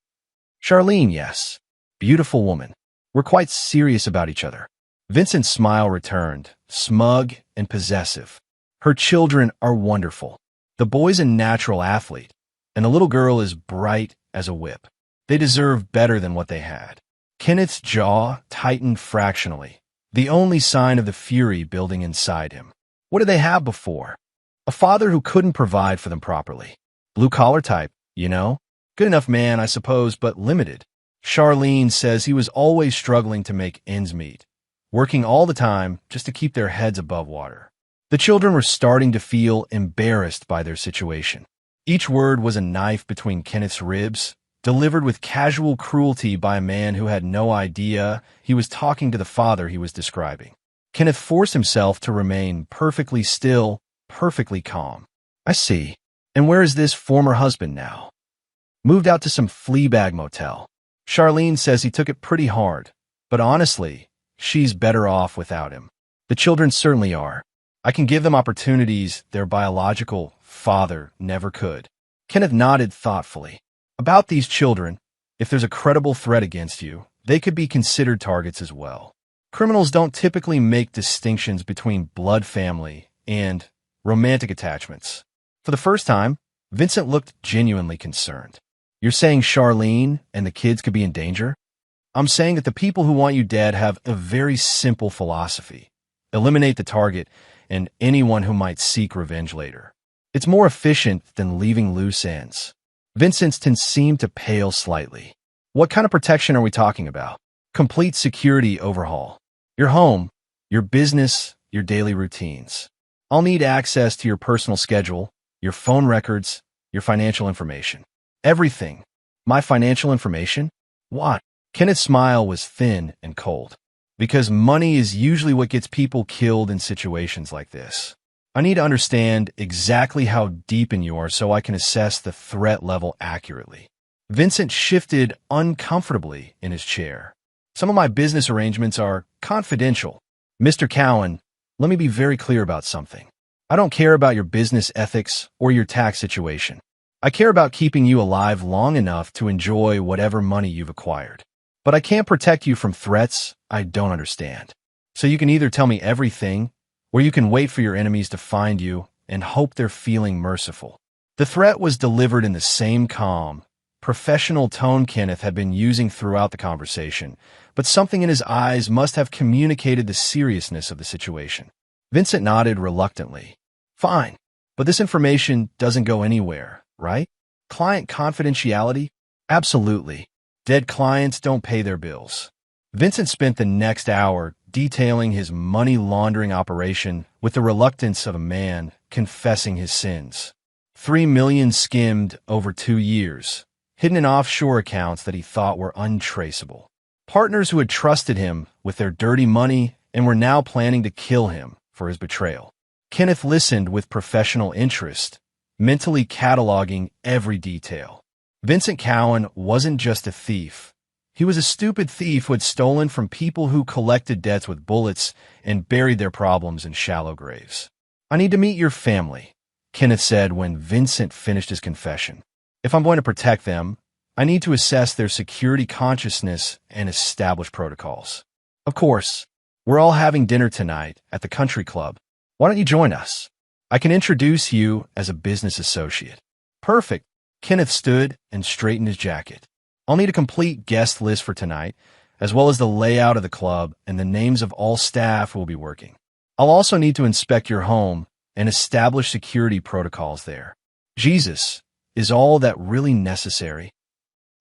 "Charlene, yes. Beautiful woman. We're quite serious about each other." Vincent's smile returned, smug and possessive. "Her children are wonderful. The boy's a natural athlete, and the little girl is bright as a whip. They deserve better than what they had." Kenneth's jaw tightened fractionally, the only sign of the fury building inside him. What did they have before? A father who couldn't provide for them properly. Blue-collar type, you know? Good enough man, I suppose, but limited. Charlene says he was always struggling to make ends meet, working all the time just to keep their heads above water. The children were starting to feel embarrassed by their situation. Each word was a knife between Kenneth's ribs, delivered with casual cruelty by a man who had no idea he was talking to the father he was describing. Kenneth forced himself to remain perfectly still, perfectly calm. "I see. And where is this former husband now?" "Moved out to some fleabag motel. Charlene says he took it pretty hard, but honestly, she's better off without him. The children certainly are. I can give them opportunities their biological father never could." Kenneth nodded thoughtfully. "About these children, if there's a credible threat against you, they could be considered targets as well. Criminals don't typically make distinctions between blood family and romantic attachments." For the first time, Vincent looked genuinely concerned. "You're saying Charlene and the kids could be in danger?" "I'm saying that the people who want you dead have a very simple philosophy. Eliminate the target and anyone who might seek revenge later. It's more efficient than leaving loose ends. Vincent's tone seemed to pale slightly. What kind of protection are we talking about? Complete security overhaul. Your home, your business, your daily routines. I'll need access to your personal schedule, your phone records, your financial information. Everything. My financial information? Why? Kenneth's smile was thin and cold. Because money is usually what gets people killed in situations like this. I need to understand exactly how deep in you are so I can assess the threat level accurately. Vincent shifted uncomfortably in his chair. Some of my business arrangements are confidential. Mr. Cowan, let me be very clear about something. I don't care about your business ethics or your tax situation. I care about keeping you alive long enough to enjoy whatever money you've acquired. But I can't protect you from threats I don't understand. So you can either tell me everything, or you can wait for your enemies to find you and hope they're feeling merciful. The threat was delivered in the same calm, professional tone Kenneth had been using throughout the conversation, but something in his eyes must have communicated the seriousness of the situation. Vincent nodded reluctantly. Fine, but this information doesn't go anywhere, right? Client confidentiality? Absolutely. Dead clients don't pay their bills. Vincent spent the next hour detailing his money laundering operation with the reluctance of a man confessing his sins. 3 million skimmed over 2 years, hidden in offshore accounts that he thought were untraceable. Partners who had trusted him with their dirty money and were now planning to kill him for his betrayal. Kenneth listened with professional interest, mentally cataloging every detail. Vincent Cowan wasn't just a thief. He was a stupid thief who had stolen from people who collected debts with bullets and buried their problems in shallow graves. I need to meet your family, Kenneth said when Vincent finished his confession. If I'm going to protect them, I need to assess their security consciousness and establish protocols. Of course, we're all having dinner tonight at the country club. Why don't you join us? I can introduce you as a business associate. Perfect. Kenneth stood and straightened his jacket. I'll need a complete guest list for tonight, as well as the layout of the club and the names of all staff who will be working. I'll also need to inspect your home and establish security protocols there. Jesus, is all that really necessary?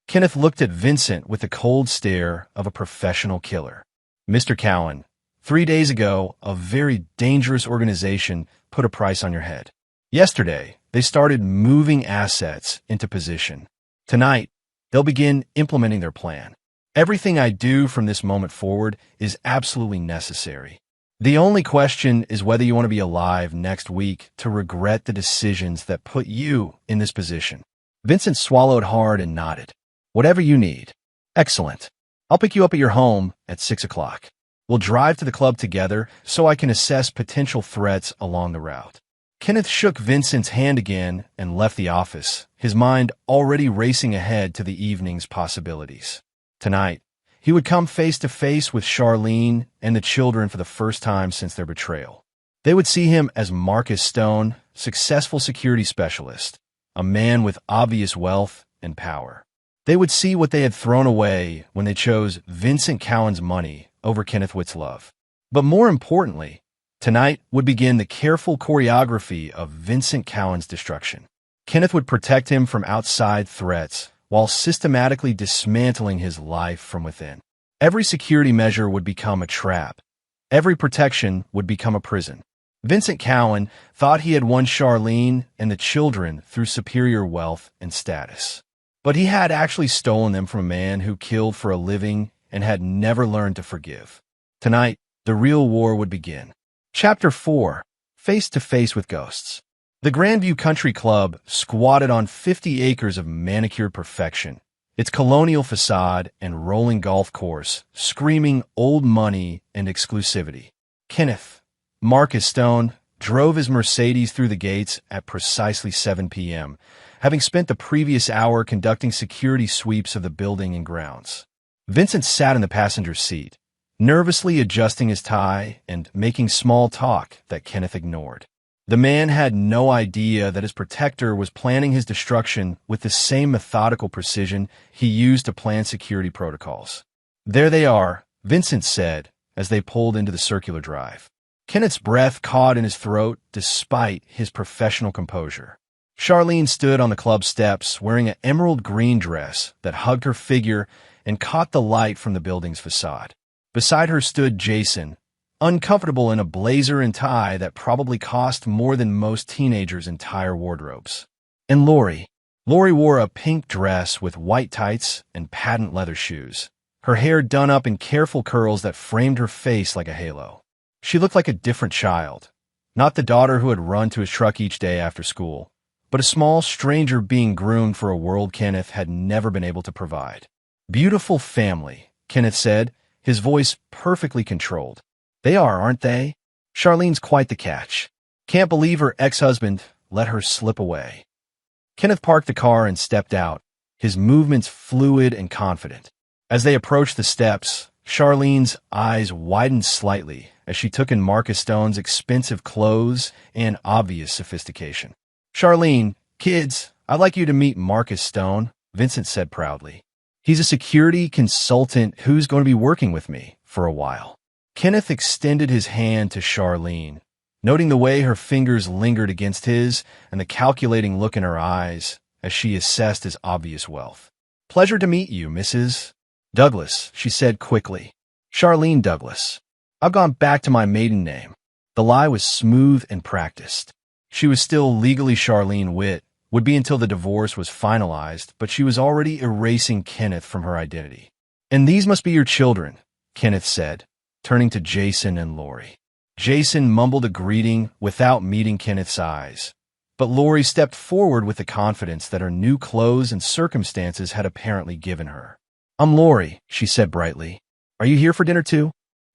Kenneth looked at Vincent with the cold stare of a professional killer. Mr. Cowan, 3 days ago, a very dangerous organization put a price on your head. Yesterday, they started moving assets into position. Tonight, they'll begin implementing their plan. Everything I do from this moment forward is absolutely necessary. The only question is whether you want to be alive next week to regret the decisions that put you in this position. Vincent swallowed hard and nodded. Whatever you need. Excellent. I'll pick you up at your home at 6 o'clock. We'll drive to the club together so I can assess potential threats along the route. Kenneth shook Vincent's hand again and left the office, his mind already racing ahead to the evening's possibilities. Tonight, he would come face to face with Charlene and the children for the first time since their betrayal. They would see him as Marcus Stone, successful security specialist, a man with obvious wealth and power. They would see what they had thrown away when they chose Vincent Cowan's money over Kenneth Witt's love. But more importantly, tonight would begin the careful choreography of Vincent Cowan's destruction. Kenneth would protect him from outside threats while systematically dismantling his life from within. Every security measure would become a trap. Every protection would become a prison. Vincent Cowan thought he had won Charlene and the children through superior wealth and status. But he had actually stolen them from a man who killed for a living and had never learned to forgive. Tonight, the real war would begin. Chapter 4. Face to Face with Ghosts. The Grandview Country Club squatted on 50 acres of manicured perfection, its colonial facade and rolling golf course screaming old money and exclusivity. Kenneth, Marcus Stone, drove his Mercedes through the gates at precisely 7 p.m., having spent the previous hour conducting security sweeps of the building and grounds. Vincent sat in the passenger seat, nervously adjusting his tie and making small talk that Kenneth ignored. The man had no idea that his protector was planning his destruction with the same methodical precision he used to plan security protocols. There they are, Vincent said as they pulled into the circular drive. Kenneth's breath caught in his throat despite his professional composure. Charlene stood on the club steps wearing an emerald green dress that hugged her figure and caught the light from the building's facade. Beside her stood Jason, uncomfortable in a blazer and tie that probably cost more than most teenagers' entire wardrobes. And Lori. Lori wore a pink dress with white tights and patent leather shoes, her hair done up in careful curls that framed her face like a halo. She looked like a different child, not the daughter who had run to his truck each day after school, but a small stranger being groomed for a world Kenneth had never been able to provide. "Beautiful family," Kenneth said, his voice perfectly controlled. "They are, aren't they?" Charlene's quite the catch. Can't believe her ex-husband let her slip away. Kenneth parked the car and stepped out, his movements fluid and confident. As they approached the steps, Charlene's eyes widened slightly as she took in Marcus Stone's expensive clothes and obvious sophistication. "Charlene, kids, I'd like you to meet Marcus Stone," Vincent said proudly. "He's a security consultant who's going to be working with me for a while." Kenneth extended his hand to Charlene, noting the way her fingers lingered against his and the calculating look in her eyes as she assessed his obvious wealth. "Pleasure to meet you, Mrs. Douglas," she said quickly. "Charlene Douglas. I've gone back to my maiden name." The lie was smooth and practiced. She was still legally Charlene Witt, would be until the divorce was finalized, but she was already erasing Kenneth from her identity. "And these must be your children," Kenneth said, turning to Jason and Lori. Jason mumbled a greeting without meeting Kenneth's eyes, but Lori stepped forward with the confidence that her new clothes and circumstances had apparently given her. "I'm Lori," she said brightly. "Are you here for dinner too?"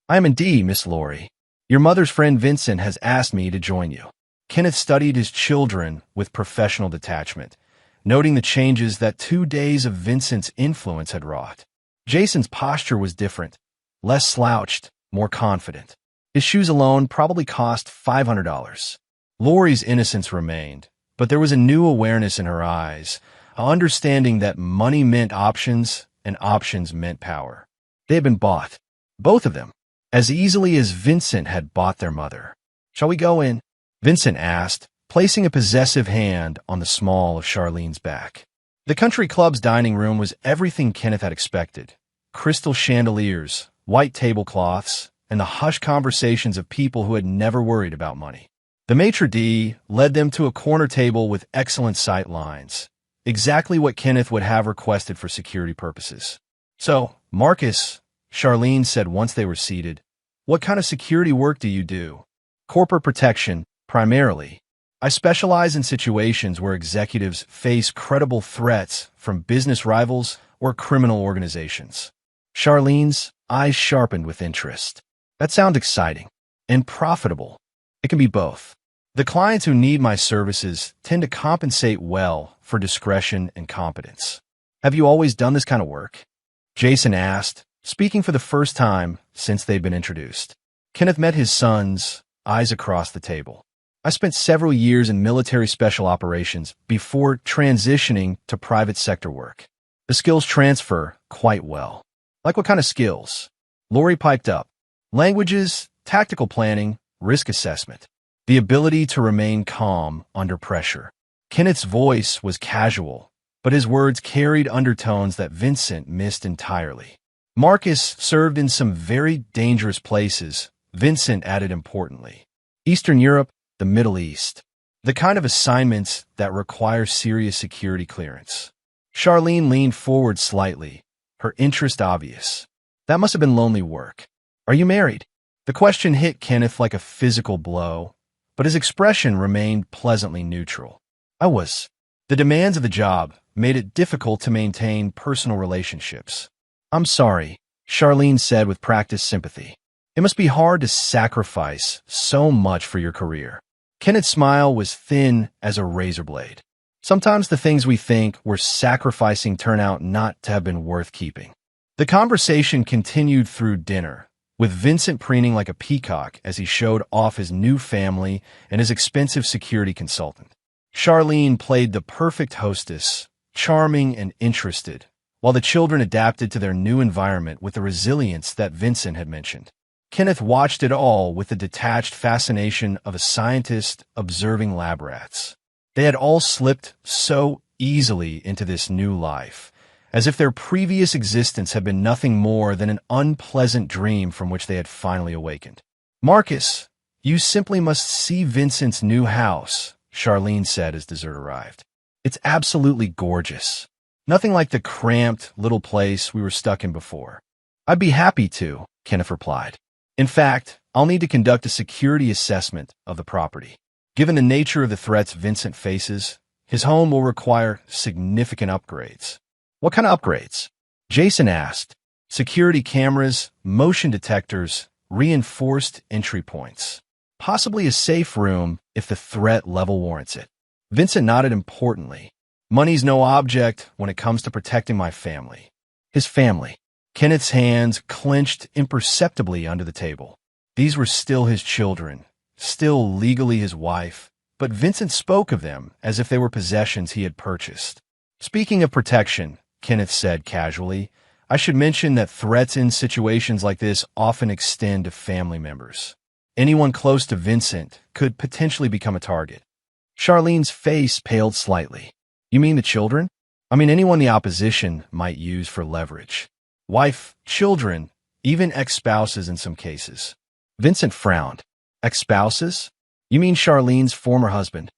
"I am indeed, Miss Lori. Your mother's friend Vincent has asked me to join you." Kenneth studied his children with professional detachment, noting the changes that 2 days of Vincent's influence had wrought. Jason's posture was different, less slouched, more confident. His shoes alone probably cost $500. Lori's innocence remained, but there was a new awareness in her eyes, an understanding that money meant options and options meant power. They had been bought, both of them, as easily as Vincent had bought their mother. "Shall we go in?" Vincent asked, placing a possessive hand on the small of Charlene's back. The country club's dining room was everything Kenneth had expected. Crystal chandeliers, white tablecloths, and the hushed conversations of people who had never worried about money. The maitre d' led them to a corner table with excellent sight lines, exactly what Kenneth would have requested for security purposes. "So, Marcus," Charlene said once they were seated, "what kind of security work do you do?" "Corporate protection, primarily. I specialize in situations where executives face credible threats from business rivals or criminal organizations." Charlene's eyes sharpened with interest. "That sounds exciting and profitable." "It can be both. The clients who need my services tend to compensate well for discretion and competence." "Have you always done this kind of work?" Jason asked, speaking for the first time since they'd been introduced. Kenneth met his sons, eyes across the table. "I spent several years in military special operations before transitioning to private sector work. The skills transfer quite well." "Like what kind of skills?" Lori piped up. "Languages, tactical planning, risk assessment. The ability to remain calm under pressure." Kenneth's voice was casual, but his words carried undertones that Vincent missed entirely. "Marcus served in some very dangerous places," Vincent added importantly. "Eastern Europe, the Middle East. The kind of assignments that require serious security clearance." Charlene leaned forward slightly, her interest obvious. "That must have been lonely work. Are you married?" The question hit Kenneth like a physical blow, but his expression remained pleasantly neutral. "I was." The demands of the job made it difficult to maintain personal relationships. "I'm sorry," Charlene said with practiced sympathy. "It must be hard to sacrifice so much for your career." Kenneth's smile was thin as a razor blade. "Sometimes the things we think we're sacrificing turn out not to have been worth keeping." The conversation continued through dinner, with Vincent preening like a peacock as he showed off his new family and his expensive security consultant. Charlene played the perfect hostess, charming and interested, while the children adapted to their new environment with the resilience that Vincent had mentioned. Kenneth watched it all with the detached fascination of a scientist observing lab rats. They had all slipped so easily into this new life, as if their previous existence had been nothing more than an unpleasant dream from which they had finally awakened. "Marcus, you simply must see Vincent's new house," Charlene said as dessert arrived. "It's absolutely gorgeous. Nothing like the cramped little place we were stuck in before." "I'd be happy to," Kenneth replied. "In fact, I'll need to conduct a security assessment of the property. Given the nature of the threats Vincent faces, his home will require significant upgrades." "What kind of upgrades?" Jason asked. "Security cameras, motion detectors, reinforced entry points. Possibly a safe room if the threat level warrants it." Vincent nodded importantly. "Money's no object when it comes to protecting my family." His family. Kenneth's hands clenched imperceptibly under the table. These were still his children, still legally his wife, but Vincent spoke of them as if they were possessions he had purchased. "Speaking of protection," Kenneth said casually, "I should mention that threats in situations like this often extend to family members. Anyone close to Vincent could potentially become a target." Charlene's face paled slightly. "You mean the children?" "I mean anyone the opposition might use for leverage. Wife, children, even ex-spouses in some cases." Vincent frowned. "Ex-spouses? You mean Charlene's former husband?"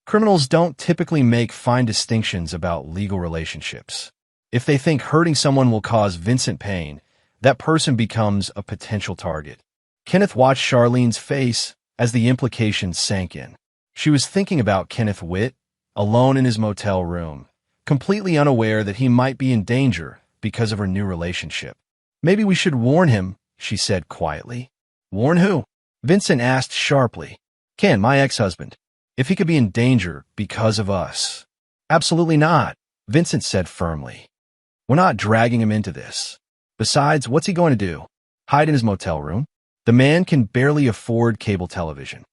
"Criminals don't typically make fine distinctions about legal relationships. If they think hurting someone will cause Vincent pain, that person becomes a potential target." Kenneth watched Charlene's face as the implication sank in. She was thinking about Kenneth Witt, alone in his motel room, completely unaware that he might be in danger because of her new relationship. "Maybe we should warn him," she said quietly. "Warn who?" Vincent asked sharply. "Ken, my ex-husband. If he could be in danger because of us." "Absolutely not," Vincent said firmly. "We're not dragging him into this. Besides, what's he going to do? Hide in his motel room? The man can barely afford cable television."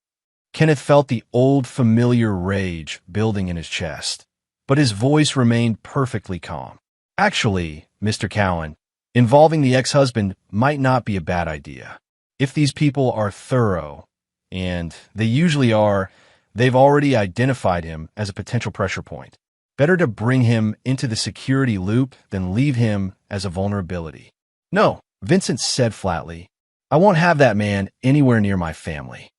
Kenneth felt the old familiar rage building in his chest, but his voice remained perfectly calm. "Actually, Mr. Cowan, involving the ex-husband might not be a bad idea. If these people are thorough, and they usually are, they've already identified him as a potential pressure point. Better to bring him into the security loop than leave him as a vulnerability." "No," Vincent said flatly. "I won't have that man anywhere near my family."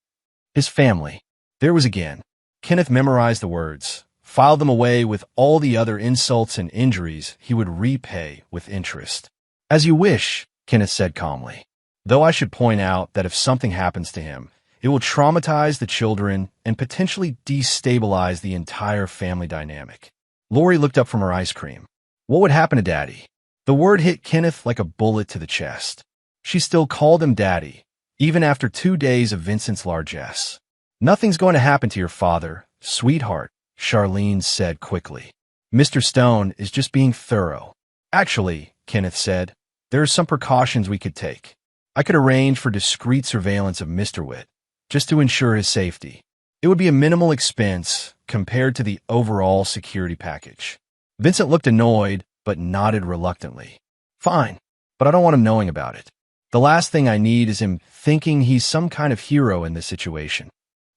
His family. There was again. Kenneth memorized the words, filed them away with all the other insults and injuries he would repay with interest. "As you wish," Kenneth said calmly. "Though I should point out that if something happens to him, it will traumatize the children and potentially destabilize the entire family dynamic." Lori looked up from her ice cream. "What would happen to Daddy?" The word hit Kenneth like a bullet to the chest. She still called him Daddy, even after 2 days of Vincent's largesse. "Nothing's going to happen to your father, sweetheart," Charlene said quickly. "Mr. Stone is just being thorough." "Actually," Kenneth said, "there are some precautions we could take. I could arrange for discreet surveillance of Mr. Witt, just to ensure his safety. It would be a minimal expense compared to the overall security package." Vincent looked annoyed, but nodded reluctantly. "Fine, but I don't want him knowing about it. The last thing I need is him thinking he's some kind of hero in this situation."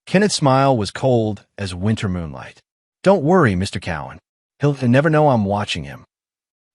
Kenneth's smile was cold as winter moonlight. "Don't worry, Mr. Cowan. He'll never know I'm watching him."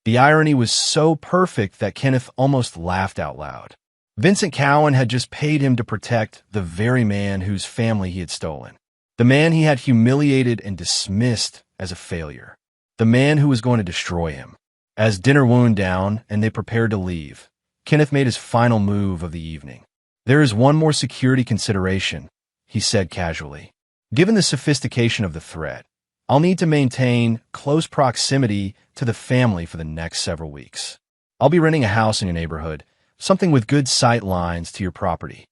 The irony was so perfect that Kenneth almost laughed out loud. Vincent Cowan had just paid him to protect the very man whose family he had stolen. The man he had humiliated and dismissed as a failure. The man who was going to destroy him. As dinner wound down and they prepared to leave, Kenneth made his final move of the evening. "There is one more security consideration," he said casually. "Given the sophistication of the threat, I'll need to maintain close proximity to the family for the next several weeks. I'll be renting a house in your neighborhood, something with good sight lines to your property."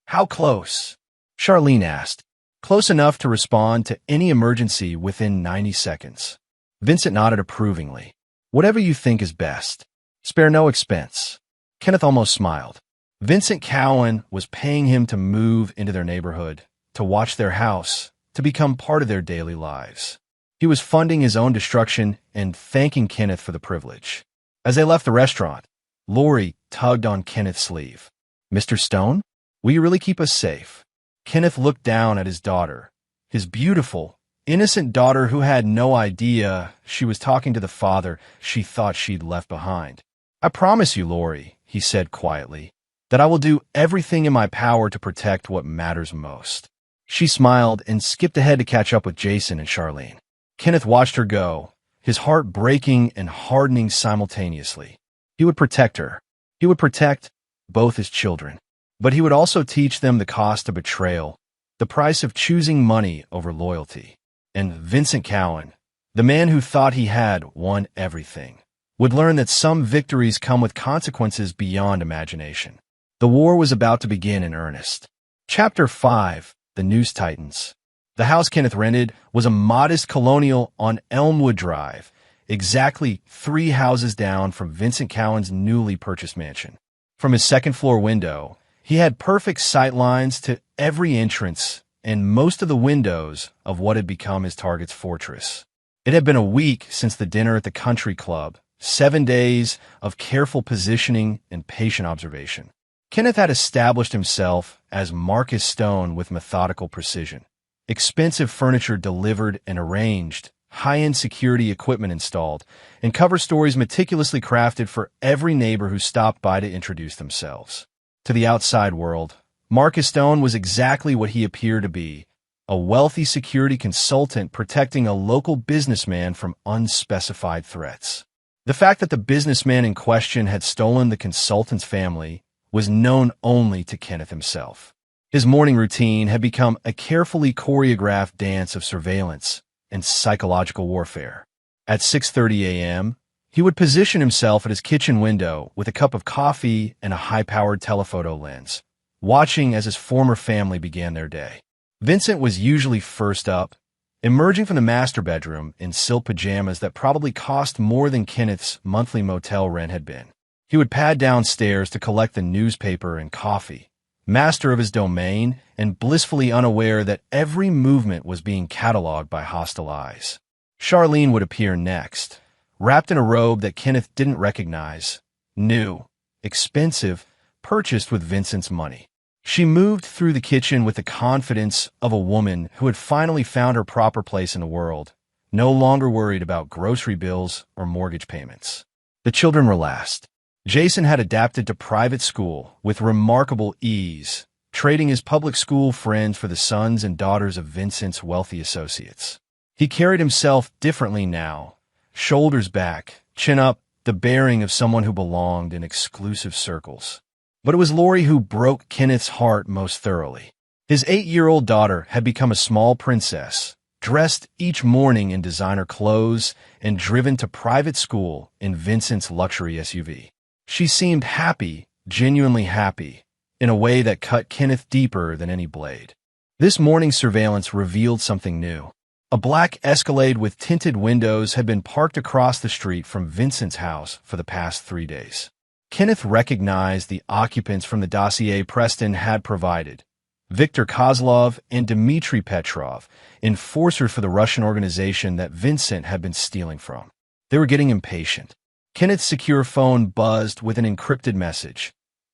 "How close?" Charlene asked. "Close enough to respond to any emergency within 90 seconds. Vincent nodded approvingly. "Whatever you think is best. Spare no expense." Kenneth almost smiled. Vincent Cowan was paying him to move into their neighborhood, to watch their house, to become part of their daily lives. He was funding his own destruction and thanking Kenneth for the privilege. As they left the restaurant, Lori tugged on Kenneth's sleeve. Mr. Stone, will you really keep us safe? Kenneth looked down at his daughter, his beautiful, innocent daughter who had no idea she was talking to the father she thought she'd left behind. I promise you, Lori, he said quietly, that I will do everything in my power to protect what matters most. She smiled and skipped ahead to catch up with Jason and Charlene. Kenneth watched her go, his heart breaking and hardening simultaneously. He would protect her. He would protect both his children. But he would also teach them the cost of betrayal, the price of choosing money over loyalty. And Vincent Cowan, the man who thought he had won everything, would learn that some victories come with consequences beyond imagination. The war was about to begin in earnest. Chapter 5. The News Titans. The house Kenneth rented was a modest colonial on Elmwood Drive, exactly 3 houses down from Vincent Cowan's newly purchased mansion. From his second-floor window, he had perfect sight lines to every entrance and most of the windows of what had become his target's fortress. It had been a week since the dinner at the country club, 7 days of careful positioning and patient observation. Kenneth had established himself as Marcus Stone with methodical precision. Expensive furniture delivered and arranged, high-end security equipment installed, and cover stories meticulously crafted for every neighbor who stopped by to introduce themselves. To the outside world, Marcus Stone was exactly what he appeared to be, a wealthy security consultant protecting a local businessman from unspecified threats. The fact that the businessman in question had stolen the consultant's family was known only to Kenneth himself. His morning routine had become a carefully choreographed dance of surveillance and psychological warfare. At 6:30 a.m., he would position himself at his kitchen window with a cup of coffee and a high-powered telephoto lens, watching as his former family began their day. Vincent was usually first up, emerging from the master bedroom in silk pajamas that probably cost more than Kenneth's monthly motel rent had been. He would pad downstairs to collect the newspaper and coffee, master of his domain and blissfully unaware that every movement was being cataloged by hostile eyes. Charlene would appear next, wrapped in a robe that Kenneth didn't recognize, new, expensive, purchased with Vincent's money. She moved through the kitchen with the confidence of a woman who had finally found her proper place in the world, no longer worried about grocery bills or mortgage payments. The children were last. Jason had adapted to private school with remarkable ease, trading his public school friends for the sons and daughters of Vincent's wealthy associates. He carried himself differently now, shoulders back, chin up, the bearing of someone who belonged in exclusive circles. But it was Lori who broke Kenneth's heart most thoroughly. His 8-year-old daughter had become a small princess, dressed each morning in designer clothes and driven to private school in Vincent's luxury SUV. She seemed happy, genuinely happy, in a way that cut Kenneth deeper than any blade. This morning's surveillance revealed something new. A black Escalade with tinted windows had been parked across the street from Vincent's house for the past 3 days. Kenneth recognized the occupants from the dossier Preston had provided: Viktor Kozlov and Dmitry Petrov, enforcers for the Russian organization that Vincent had been stealing from. They were getting impatient. Kenneth's secure phone buzzed with an encrypted message.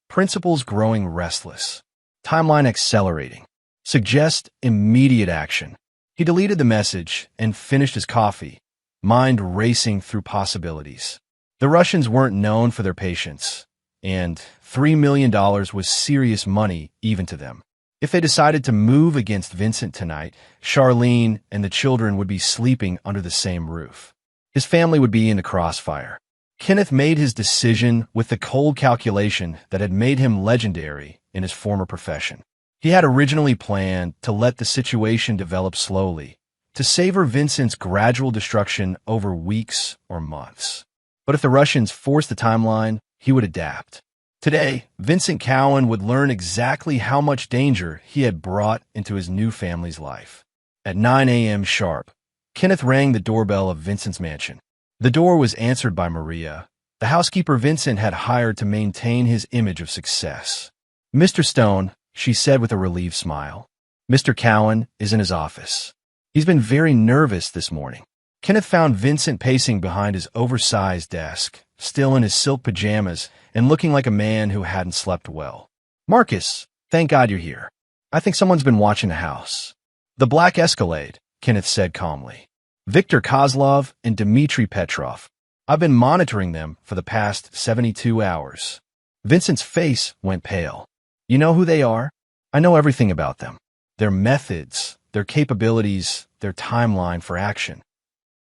Principals growing restless. Timeline accelerating. Suggest immediate action. He deleted the message and finished his coffee, mind racing through possibilities. The Russians weren't known for their patience, and $3 million was serious money even to them. If they decided to move against Vincent tonight, Charlene and the children would be sleeping under the same roof. His family would be in the crossfire. Kenneth made his decision with the cold calculation that had made him legendary in his former profession. He had originally planned to let the situation develop slowly, to savor Vincent's gradual destruction over weeks or months. But if the Russians forced the timeline, he would adapt. Today, Vincent Cowan would learn exactly how much danger he had brought into his new family's life. At 9 a.m. sharp, Kenneth rang the doorbell of Vincent's mansion. The door was answered by Maria, the housekeeper Vincent had hired to maintain his image of success. "Mr. Stone," she said with a relieved smile. "Mr. Cowan is in his office. He's been very nervous this morning." Kenneth found Vincent pacing behind his oversized desk, still in his silk pajamas and looking like a man who hadn't slept well. Marcus, thank God you're here. I think someone's been watching the house. The black Escalade, Kenneth said calmly. Viktor Kozlov and Dmitry Petrov. I've been monitoring them for the past 72 hours. Vincent's face went pale. You know who they are? I know everything about them. Their methods, their capabilities, their timeline for action.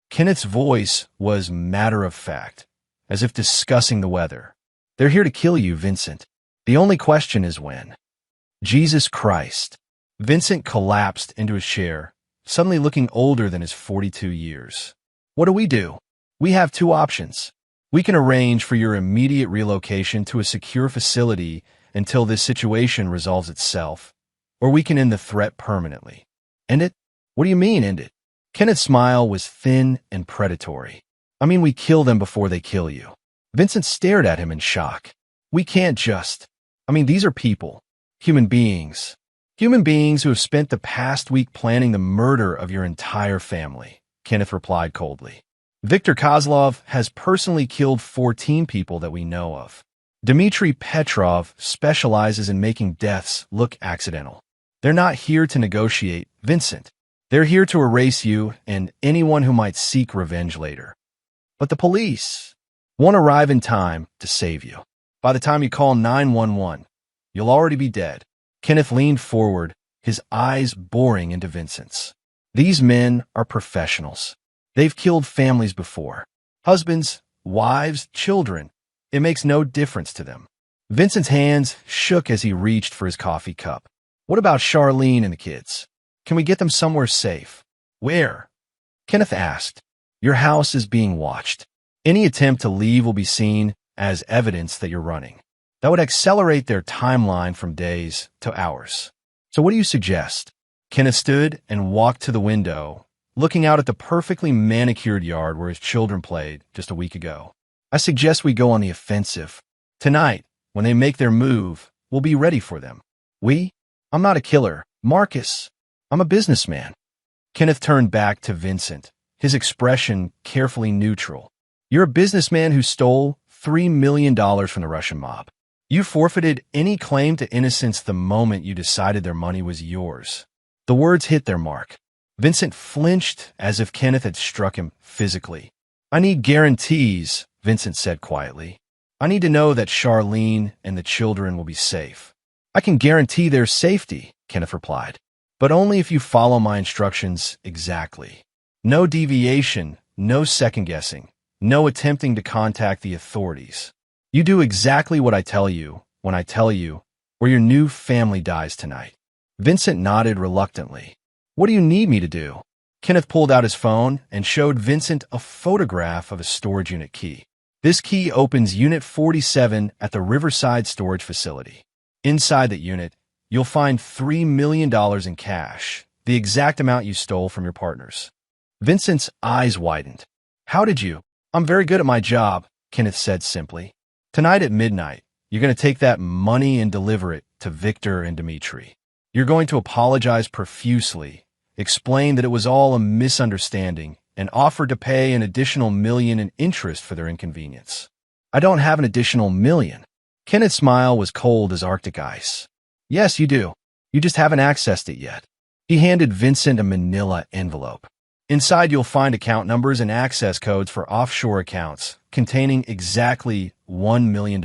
Kenneth's voice was matter-of-fact, as if discussing the weather. They're here to kill you, Vincent. The only question is when. Jesus Christ. Vincent collapsed into his chair, suddenly looking older than his 42 years. What do? We have two options. We can arrange for your immediate relocation to a secure facility until this situation resolves itself, or we can end the threat permanently. End it? What do you mean, end it? Kenneth's smile was thin and predatory. I mean, we kill them before they kill you. Vincent stared at him in shock. We can't just. These are people. Human beings. Human beings who have spent the past week planning the murder of your entire family, Kenneth replied coldly. Viktor Kozlov has personally killed 14 people that we know of. Dmitry Petrov specializes in making deaths look accidental. They're not here to negotiate, Vincent. They're here to erase you and anyone who might seek revenge later. But the police won't arrive in time to save you. By the time you call 911, you'll already be dead. Kenneth leaned forward, his eyes boring into Vincent's. These men are professionals. They've killed families before. Husbands, wives, children. It makes no difference to them. Vincent's hands shook as he reached for his coffee cup. What about Charlene and the kids? Can we get them somewhere safe? Where? Kenneth asked. Your house is being watched. Any attempt to leave will be seen as evidence that you're running. That would accelerate their timeline from days to hours. So what do you suggest? Kenneth stood and walked to the window, looking out at the perfectly manicured yard where his children played just a week ago. I suggest we go on the offensive. Tonight, when they make their move, we'll be ready for them. I'm not a killer. Marcus, I'm a businessman. Kenneth turned back to Vincent, his expression carefully neutral. You're a businessman who stole $3 million from the Russian mob. You forfeited any claim to innocence the moment you decided their money was yours. The words hit their mark. Vincent flinched as if Kenneth had struck him physically. I need guarantees, Vincent said quietly. I need to know that Charlene and the children will be safe. I can guarantee their safety, Kenneth replied, but only if you follow my instructions exactly. No deviation, no second-guessing, no attempting to contact the authorities. You do exactly what I tell you when I tell you, or your new family dies tonight. Vincent nodded reluctantly. What do you need me to do? Kenneth pulled out his phone and showed Vincent a photograph of a storage unit key. This key opens Unit 47 at the Riverside Storage Facility. Inside that unit, you'll find $3 million in cash, the exact amount you stole from your partners. Vincent's eyes widened. How did you? I'm very good at my job, Kenneth said simply. Tonight at midnight, you're going to take that money and deliver it to Viktor and Dmitry. You're going to apologize profusely, explain that it was all a misunderstanding, and offer to pay an additional $1 million in interest for their inconvenience. I don't have an additional $1 million. Kenneth's smile was cold as Arctic ice. Yes, you do. You just haven't accessed it yet. He handed Vincent a manila envelope. Inside you'll find account numbers and access codes for offshore accounts containing exactly $1 million.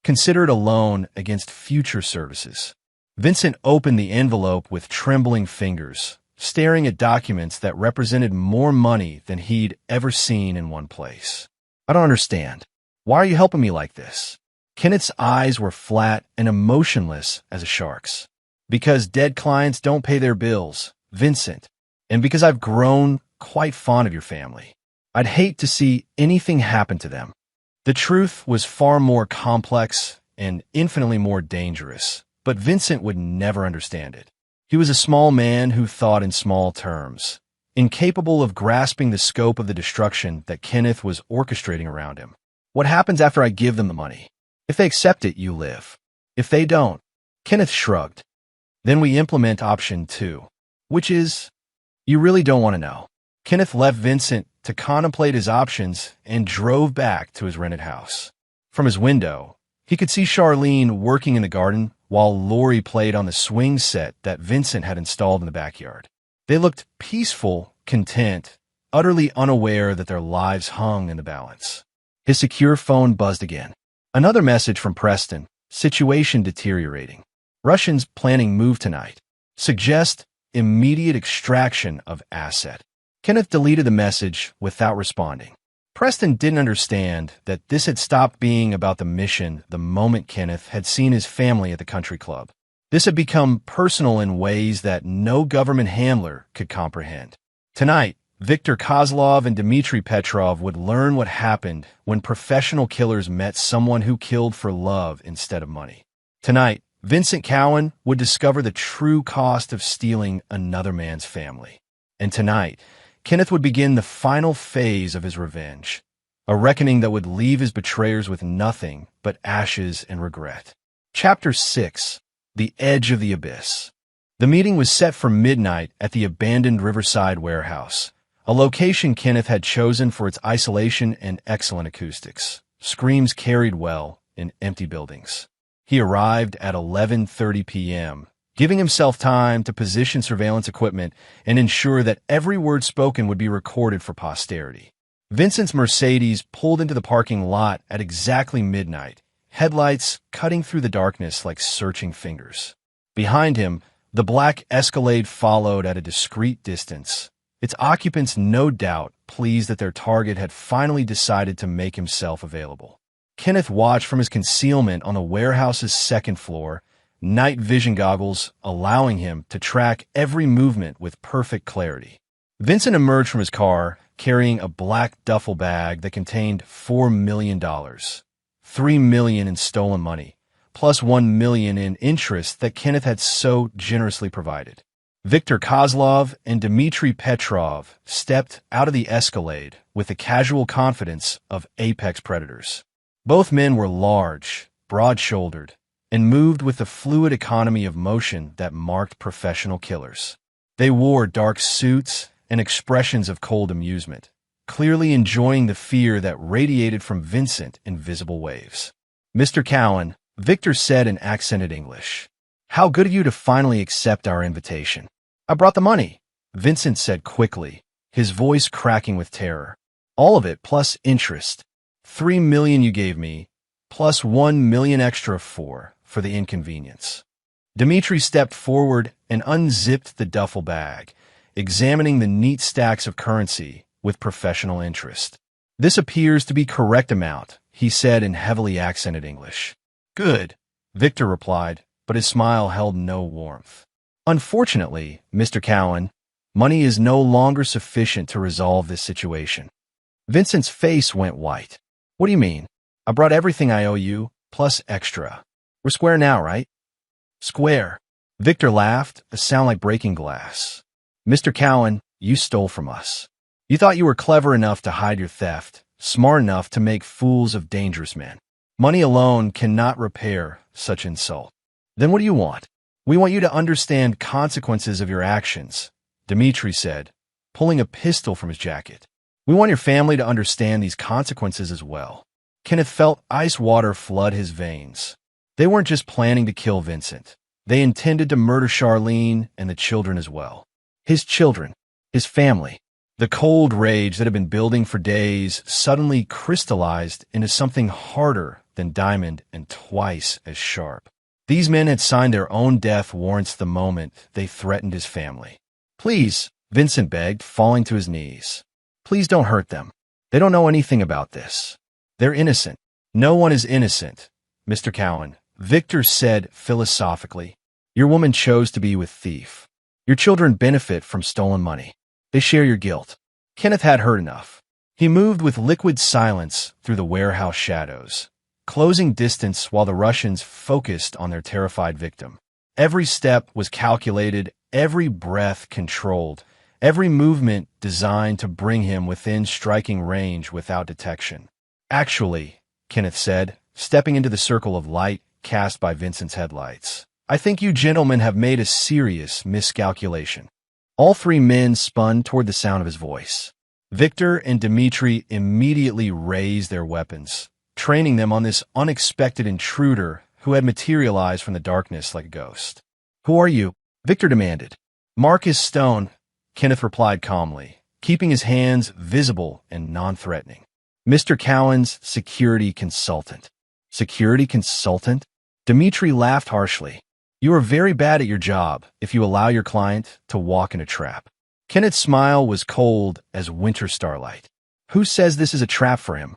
Consider it a loan against future services. Vincent opened the envelope with trembling fingers, staring at documents that represented more money than he'd ever seen in one place. I don't understand. Why are you helping me like this? Kenneth's eyes were flat and emotionless as a shark's. Because dead clients don't pay their bills, Vincent, and because I've grown quite fond of your family. I'd hate to see anything happen to them. The truth was far more complex and infinitely more dangerous, but Vincent would never understand it. He was a small man who thought in small terms, incapable of grasping the scope of the destruction that Kenneth was orchestrating around him. What happens after I give them the money? If they accept it, you live. If they don't, Kenneth shrugged. Then we implement option 2, which is, you really don't want to know. Kenneth left Vincent to contemplate his options and drove back to his rented house. From his window, he could see Charlene working in the garden, while Lori played on the swing set that Vincent had installed in the backyard. They looked peaceful, content, utterly unaware that their lives hung in the balance. His secure phone buzzed again. Another message from Preston. Situation deteriorating. Russians planning move tonight. Suggest immediate extraction of asset. Kenneth deleted the message without responding. Preston didn't understand that this had stopped being about the mission the moment Kenneth had seen his family at the country club. This had become personal in ways that no government handler could comprehend. Tonight, Viktor Kozlov and Dmitry Petrov would learn what happened when professional killers met someone who killed for love instead of money. Tonight, Vincent Cowan would discover the true cost of stealing another man's family. And tonight, Kenneth would begin the final phase of his revenge, a reckoning that would leave his betrayers with nothing but ashes and regret. Chapter 6. The Edge of the Abyss. The meeting was set for midnight at the abandoned Riverside warehouse, a location Kenneth had chosen for its isolation and excellent acoustics. Screams carried well in empty buildings. He arrived at 11:30 p.m., giving himself time to position surveillance equipment and ensure that every word spoken would be recorded for posterity. Vincent's Mercedes pulled into the parking lot at exactly midnight, headlights cutting through the darkness like searching fingers. Behind him, the black Escalade followed at a discreet distance, its occupants no doubt pleased that their target had finally decided to make himself available. Kenneth watched from his concealment on the warehouse's second floor, night vision goggles allowing him to track every movement with perfect clarity. Vincent emerged from his car carrying a black duffel bag that contained $4 million, $3 million in stolen money, plus $1 million in interest that Kenneth had so generously provided. Viktor Kozlov and Dmitry Petrov stepped out of the Escalade with the casual confidence of apex predators. Both men were large, broad-shouldered, and moved with the fluid economy of motion that marked professional killers. They wore dark suits and expressions of cold amusement, clearly enjoying the fear that radiated from Vincent in visible waves. "Mr. Cowan," Victor said in accented English, "how good of you to finally accept our invitation." "I brought the money," Vincent said quickly, his voice cracking with terror. "All of it plus interest. $3 million you gave me, plus $1 million extra for the inconvenience." Dmitry stepped forward and unzipped the duffel bag, examining the neat stacks of currency with professional interest. "This appears to be correct amount," he said in heavily accented English. "Good," Victor replied, but his smile held no warmth. "Unfortunately, Mr. Cowan, money is no longer sufficient to resolve this situation." Vincent's face went white. "What do you mean? I brought everything I owe you, plus extra. We're square now, right?" "Square." Victor laughed, a sound like breaking glass. "Mr. Cowan, you stole from us. You thought you were clever enough to hide your theft, smart enough to make fools of dangerous men. Money alone cannot repair such insult. Then what do you want?" "We want you to understand consequences of your actions," Dmitry said, pulling a pistol from his jacket. "We want your family to understand these consequences as well." Kenneth felt ice water flood his veins. They weren't just planning to kill Vincent. They intended to murder Charlene and the children as well. His children, his family. The cold rage that had been building for days suddenly crystallized into something harder than diamond and twice as sharp. These men had signed their own death warrants the moment they threatened his family. "Please," Vincent begged, falling to his knees. "Please don't hurt them. They don't know anything about this. They're innocent." "No one is innocent, Mr. Cowan," Victor said philosophically. "Your woman chose to be with thief. Your children benefit from stolen money. They share your guilt." Kenneth had heard enough. He moved with liquid silence through the warehouse shadows, closing distance while the Russians focused on their terrified victim. Every step was calculated, every breath controlled, every movement designed to bring him within striking range without detection. "Actually," Kenneth said, stepping into the circle of light cast by Vincent's headlights, "I think you gentlemen have made a serious miscalculation." All three men spun toward the sound of his voice. Victor and Dmitry immediately raised their weapons, training them on this unexpected intruder who had materialized from the darkness like a ghost. "Who are you?" Victor demanded. "Marcus Stone," Kenneth replied calmly, keeping his hands visible and non-threatening. "Mr. Cowan's security consultant." "Security consultant?" Dimitri laughed harshly. "You are very bad at your job if you allow your client to walk in a trap." Kenneth's smile was cold as winter starlight. "Who says this is a trap for him?"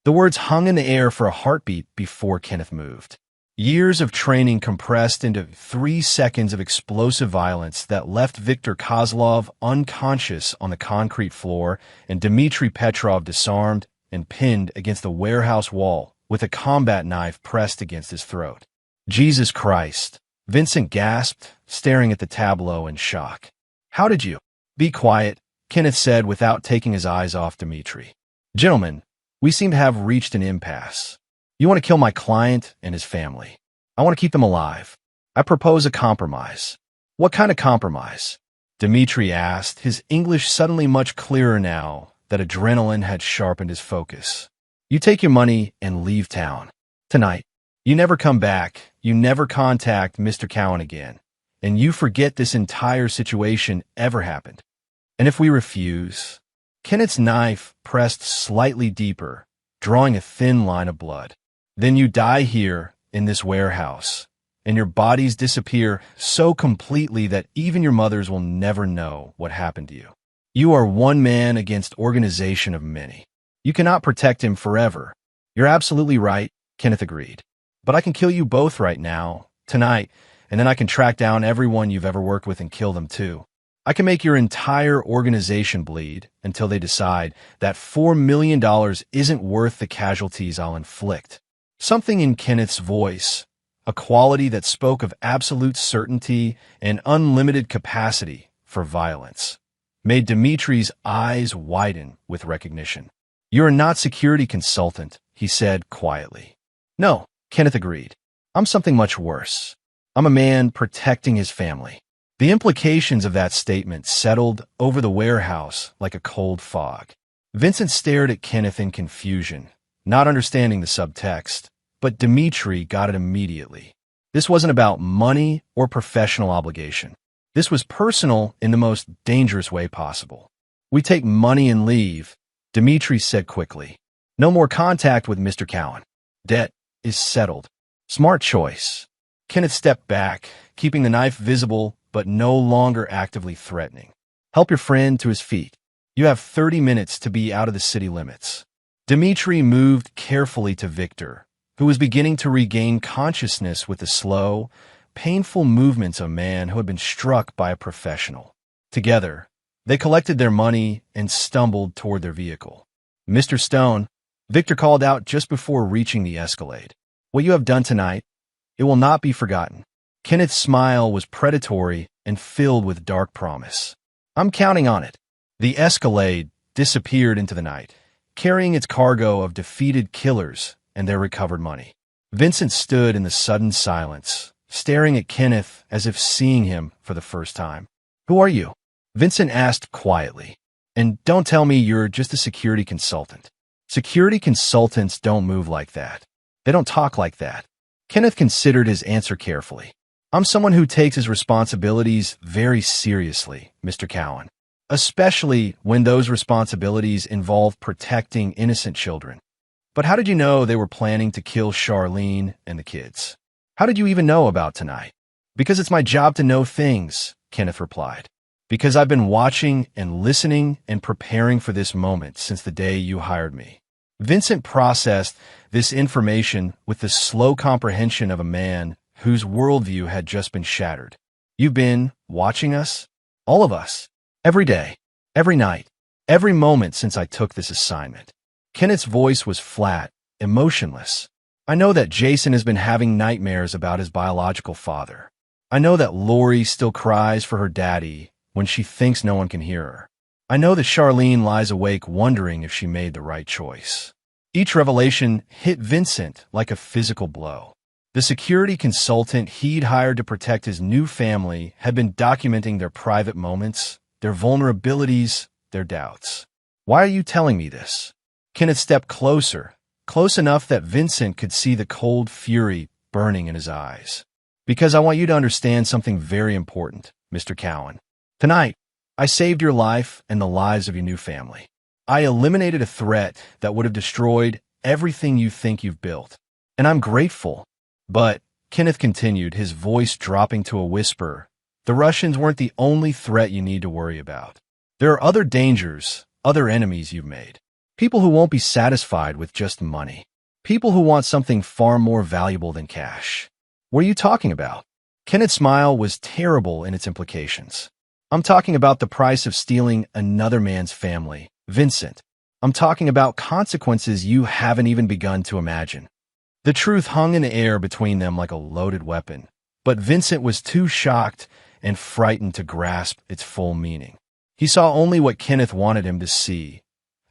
The words hung in the air for a heartbeat before Kenneth moved. Years of training compressed into 3 seconds of explosive violence that left Viktor Kozlov unconscious on the concrete floor and Dmitry Petrov disarmed and pinned against the warehouse wall with a combat knife pressed against his throat. "Jesus Christ," Vincent gasped, staring at the tableau in shock. "How did you—" "Be quiet," Kenneth said without taking his eyes off Dmitry. "Gentlemen, we seem to have reached an impasse. You want to kill my client and his family. I want to keep them alive. I propose a compromise." "What kind of compromise?" Dmitry asked, his English suddenly much clearer now that adrenaline had sharpened his focus. "You take your money and leave town. Tonight. You never come back, you never contact Mr. Cowan again, and you forget this entire situation ever happened. And if we refuse—" Kenneth's knife pressed slightly deeper, drawing a thin line of blood. "Then you die here in this warehouse, and your bodies disappear so completely that even your mothers will never know what happened to you. You are one man against organization of many. You cannot protect him forever." "You're absolutely right," Kenneth agreed. "But I can kill you both right now, tonight, and then I can track down everyone you've ever worked with and kill them too. I can make your entire organization bleed until they decide that $4 million isn't worth the casualties I'll inflict." Something in Kenneth's voice, a quality that spoke of absolute certainty and unlimited capacity for violence, made Dimitri's eyes widen with recognition. "You're not security consultant," he said quietly. "No," Kenneth agreed. "I'm something much worse. I'm a man protecting his family." The implications of that statement settled over the warehouse like a cold fog. Vincent stared at Kenneth in confusion, not understanding the subtext, but Dmitri got it immediately. This wasn't about money or professional obligation. This was personal in the most dangerous way possible. "We take money and leave," Dmitri said quickly. "No more contact with Mr. Cowan. Debt is settled." "Smart choice." Kenneth stepped back, keeping the knife visible but no longer actively threatening. "Help your friend to his feet. You have 30 minutes to be out of the city limits." Dmitri moved carefully to Victor, who was beginning to regain consciousness with the slow, painful movements of a man who had been struck by a professional. Together, they collected their money and stumbled toward their vehicle. "Mr. Stone," Victor called out just before reaching the Escalade. "What you have done tonight, it will not be forgotten." Kenneth's smile was predatory and filled with dark promise. "I'm counting on it." The Escalade disappeared into the night, carrying its cargo of defeated killers and their recovered money. Vincent stood in the sudden silence, staring at Kenneth as if seeing him for the first time. "Who are you?" Vincent asked quietly. "And don't tell me you're just a security consultant." "Security consultants don't move like that. They don't talk like that." Kenneth considered his answer carefully. "I'm someone who takes his responsibilities very seriously, Mr. Cowan, especially when those responsibilities involve protecting innocent children." "But how did you know they were planning to kill Charlene and the kids? How did you even know about tonight?" "Because it's my job to know things," Kenneth replied. "Because I've been watching and listening and preparing for this moment since the day you hired me." Vincent processed this information with the slow comprehension of a man whose worldview had just been shattered. "You've been watching us? All of us? Every day, every night, every moment since I took this assignment." Kenneth's voice was flat, emotionless. "I know that Jason has been having nightmares about his biological father. I know that Lori still cries for her daddy when she thinks no one can hear her. I know that Charlene lies awake wondering if she made the right choice." Each revelation hit Vincent like a physical blow. The security consultant he'd hired to protect his new family had been documenting their private moments, their vulnerabilities, their doubts. "Why are you telling me this?" Kenneth stepped closer, close enough that Vincent could see the cold fury burning in his eyes. Because I want you to understand something very important, Mr. Cowan. Tonight, I saved your life and the lives of your new family. I eliminated a threat that would have destroyed everything you think you've built. And I'm grateful. But, Kenneth continued, his voice dropping to a whisper, the Russians weren't the only threat you need to worry about. There are other dangers, other enemies you've made. People who won't be satisfied with just money. People who want something far more valuable than cash. What are you talking about? Kenneth's smile was terrible in its implications. I'm talking about the price of stealing another man's family, Vincent. I'm talking about consequences you haven't even begun to imagine. The truth hung in the air between them like a loaded weapon, but Vincent was too shocked and frightened to grasp its full meaning. He saw only what Kenneth wanted him to see,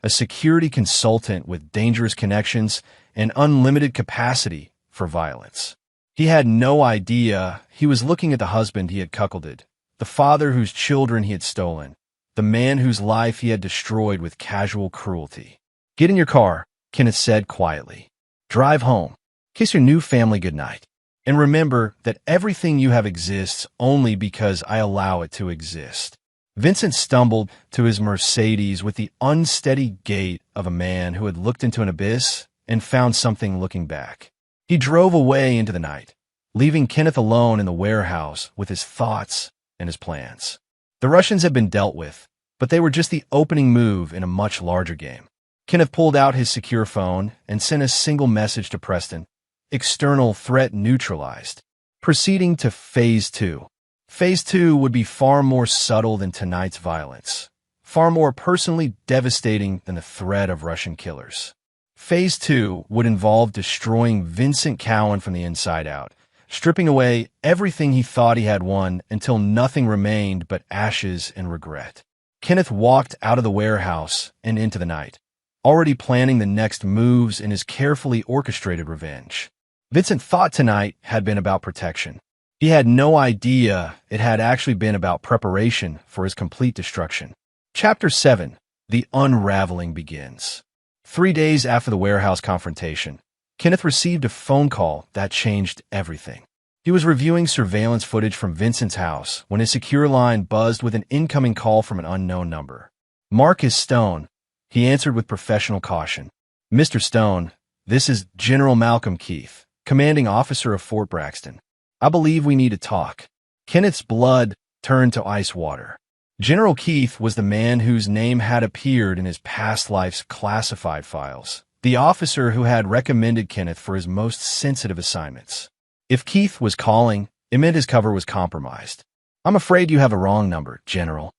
a security consultant with dangerous connections and unlimited capacity for violence. He had no idea he was looking at the husband he had cuckolded, the father whose children he had stolen, the man whose life he had destroyed with casual cruelty. Get in your car, Kenneth said quietly. Drive home. Kiss your new family goodnight. And remember that everything you have exists only because I allow it to exist. Vincent stumbled to his Mercedes with the unsteady gait of a man who had looked into an abyss and found something looking back. He drove away into the night, leaving Kenneth alone in the warehouse with his thoughts and his plans. The Russians had been dealt with, but they were just the opening move in a much larger game. Kenneth pulled out his secure phone and sent a single message to Preston. External threat neutralized. Proceeding to Phase 2. Phase 2 would be far more subtle than tonight's violence, far more personally devastating than the threat of Russian killers. Phase 2 would involve destroying Vincent Cowan from the inside out, stripping away everything he thought he had won until nothing remained but ashes and regret. Kenneth walked out of the warehouse and into the night, already planning the next moves in his carefully orchestrated revenge. Vincent thought tonight had been about protection. He had no idea it had actually been about preparation for his complete destruction. Chapter 7. The Unraveling begins. 3 days after the warehouse confrontation, Kenneth received a phone call that changed everything. He was reviewing surveillance footage from Vincent's house when his secure line buzzed with an incoming call from an unknown number. Marcus Stone, he answered with professional caution. Mr. Stone, this is General Malcolm Keith, commanding officer of Fort Braxton. I believe we need to talk. Kenneth's blood turned to ice water. General Keith was the man whose name had appeared in his past life's classified files, the officer who had recommended Kenneth for his most sensitive assignments. If Keith was calling, it meant his cover was compromised. I'm afraid you have a wrong number, General.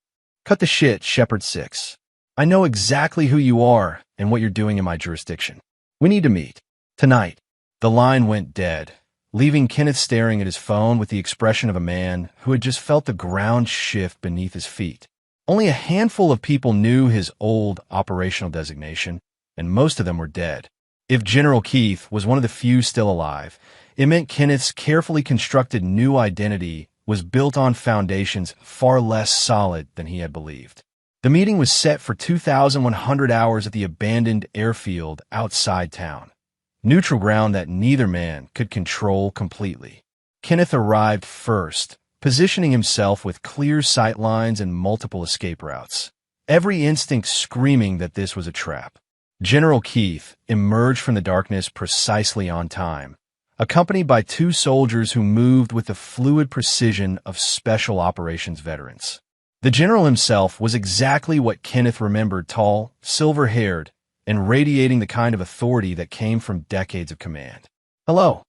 Cut the shit, Shepard 6. I know exactly who you are and what you're doing in my jurisdiction. We need to meet. Tonight. The line went dead, leaving Kenneth staring at his phone with the expression of a man who had just felt the ground shift beneath his feet. Only a handful of people knew his old operational designation, and most of them were dead. If General Keith was one of the few still alive, it meant Kenneth's carefully constructed new identity was built on foundations far less solid than he had believed. The meeting was set for 2,100 hours at the abandoned airfield outside town. Neutral ground that neither man could control completely. Kenneth arrived first, positioning himself with clear sight lines and multiple escape routes, every instinct screaming that this was a trap. General Keith emerged from the darkness precisely on time, accompanied by 2 soldiers who moved with the fluid precision of special operations veterans. The general himself was exactly what Kenneth remembered: tall, silver-haired, and radiating the kind of authority that came from decades of command. Hello,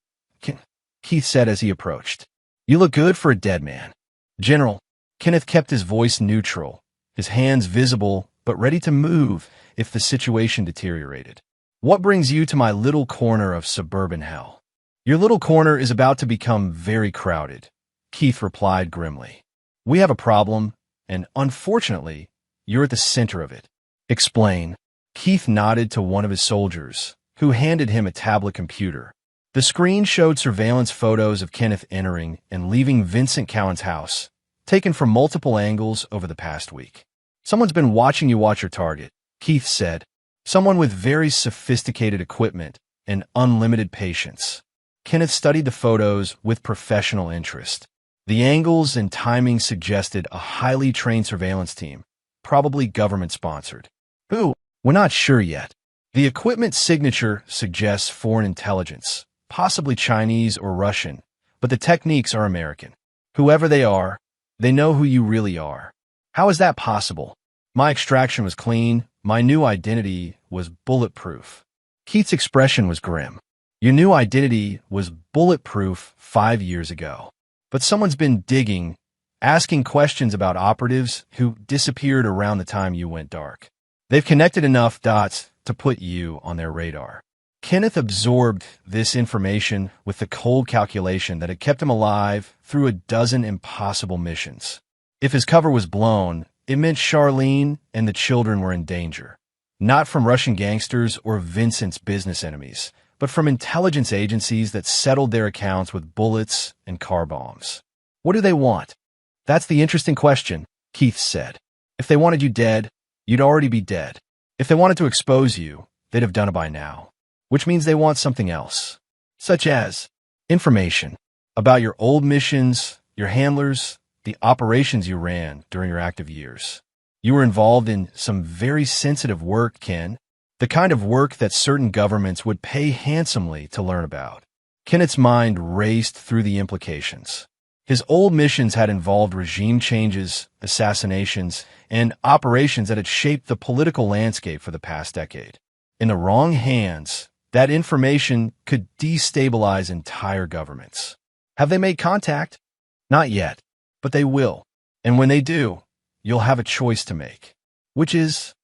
Keith said as he approached. You look good for a dead man. General, Kenneth kept his voice neutral, his hands visible but ready to move if the situation deteriorated. What brings you to my little corner of suburban hell? Your little corner is about to become very crowded, Keith replied grimly. We have a problem, and unfortunately, you're at the center of it. Explain. Keith nodded to one of his soldiers, who handed him a tablet computer. The screen showed surveillance photos of Kenneth entering and leaving Vincent Cowan's house, taken from multiple angles over the past week. Someone's been watching you watch your target, Keith said. Someone with very sophisticated equipment and unlimited patience. Kenneth studied the photos with professional interest. The angles and timing suggested a highly trained surveillance team, probably government-sponsored. Who? We're not sure yet. The equipment signature suggests foreign intelligence, possibly Chinese or Russian, but the techniques are American. Whoever they are, they know who you really are. How is that possible? My extraction was clean. My new identity was bulletproof. Keith's expression was grim. Your new identity was bulletproof 5 years ago. But someone's been digging, asking questions about operatives who disappeared around the time you went dark. They've connected enough dots to put you on their radar. Kenneth absorbed this information with the cold calculation that had kept him alive through a dozen impossible missions. If his cover was blown, it meant Charlene and the children were in danger. Not from Russian gangsters or Vincent's business enemies, but from intelligence agencies that settled their accounts with bullets and car bombs. What do they want? That's the interesting question, Keith said. If they wanted you dead, you'd already be dead. If they wanted to expose you, they'd have done it by now. Which means they want something else, such as information about your old missions, your handlers, the operations you ran during your active years. You were involved in some very sensitive work, Ken. The kind of work that certain governments would pay handsomely to learn about. Kenneth's mind raced through the implications. His old missions had involved regime changes, assassinations, and operations that had shaped the political landscape for the past decade. In the wrong hands, that information could destabilize entire governments. Have they made contact? Not yet, but they will. And when they do, you'll have a choice to make. Which is...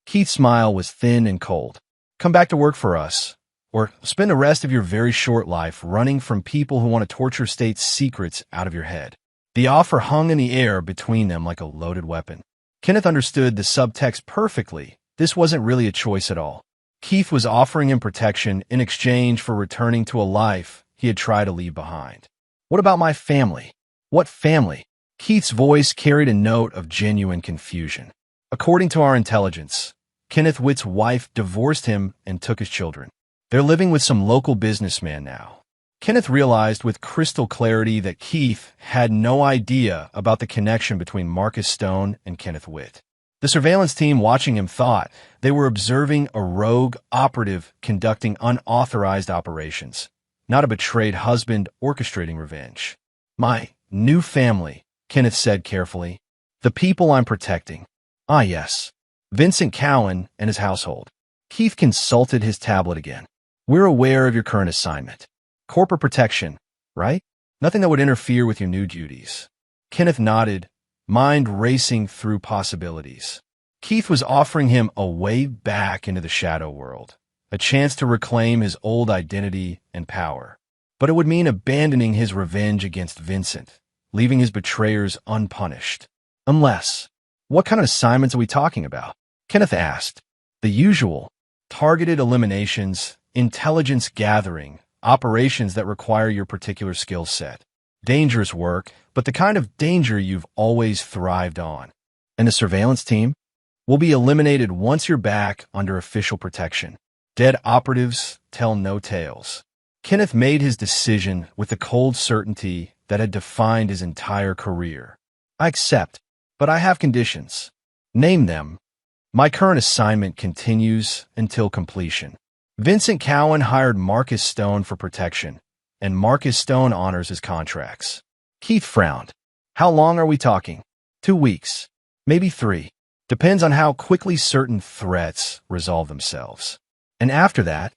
Keith's smile was thin and cold. Come back to work for us, or spend the rest of your very short life running from people who want to torture state's secrets out of your head. The offer hung in the air between them like a loaded weapon. Kenneth understood the subtext perfectly. This wasn't really a choice at all. Keith was offering him protection in exchange for returning to a life he had tried to leave behind. What about my family? What family? Keith's voice carried a note of genuine confusion. According to our intelligence, Kenneth Witt's wife divorced him and took his children. They're living with some local businessman now. Kenneth realized with crystal clarity that Keith had no idea about the connection between Marcus Stone and Kenneth Witt. The surveillance team watching him thought they were observing a rogue operative conducting unauthorized operations, not a betrayed husband orchestrating revenge. My new family, Kenneth said carefully. The people I'm protecting. Ah, yes. Vincent Cowan and his household. Keith consulted his tablet again. We're aware of your current assignment. Corporate protection, right? Nothing that would interfere with your new duties. Kenneth nodded, mind racing through possibilities. Keith was offering him a way back into the shadow world, a chance to reclaim his old identity and power. But it would mean abandoning his revenge against Vincent, leaving his betrayers unpunished. Unless... What kind of assignments are we talking about? Kenneth asked. The usual. Targeted eliminations, intelligence gathering, operations that require your particular skill set. Dangerous work, but the kind of danger you've always thrived on. And the surveillance team will be eliminated once you're back under official protection. Dead operatives tell no tales. Kenneth made his decision with the cold certainty that had defined his entire career. I accept. But I have conditions. Name them. My current assignment continues until completion. Vincent Cowan hired Marcus Stone for protection, and Marcus Stone honors his contracts. Keith frowned. How long are we talking? 2 weeks. Maybe 3. Depends on how quickly certain threats resolve themselves. And after that,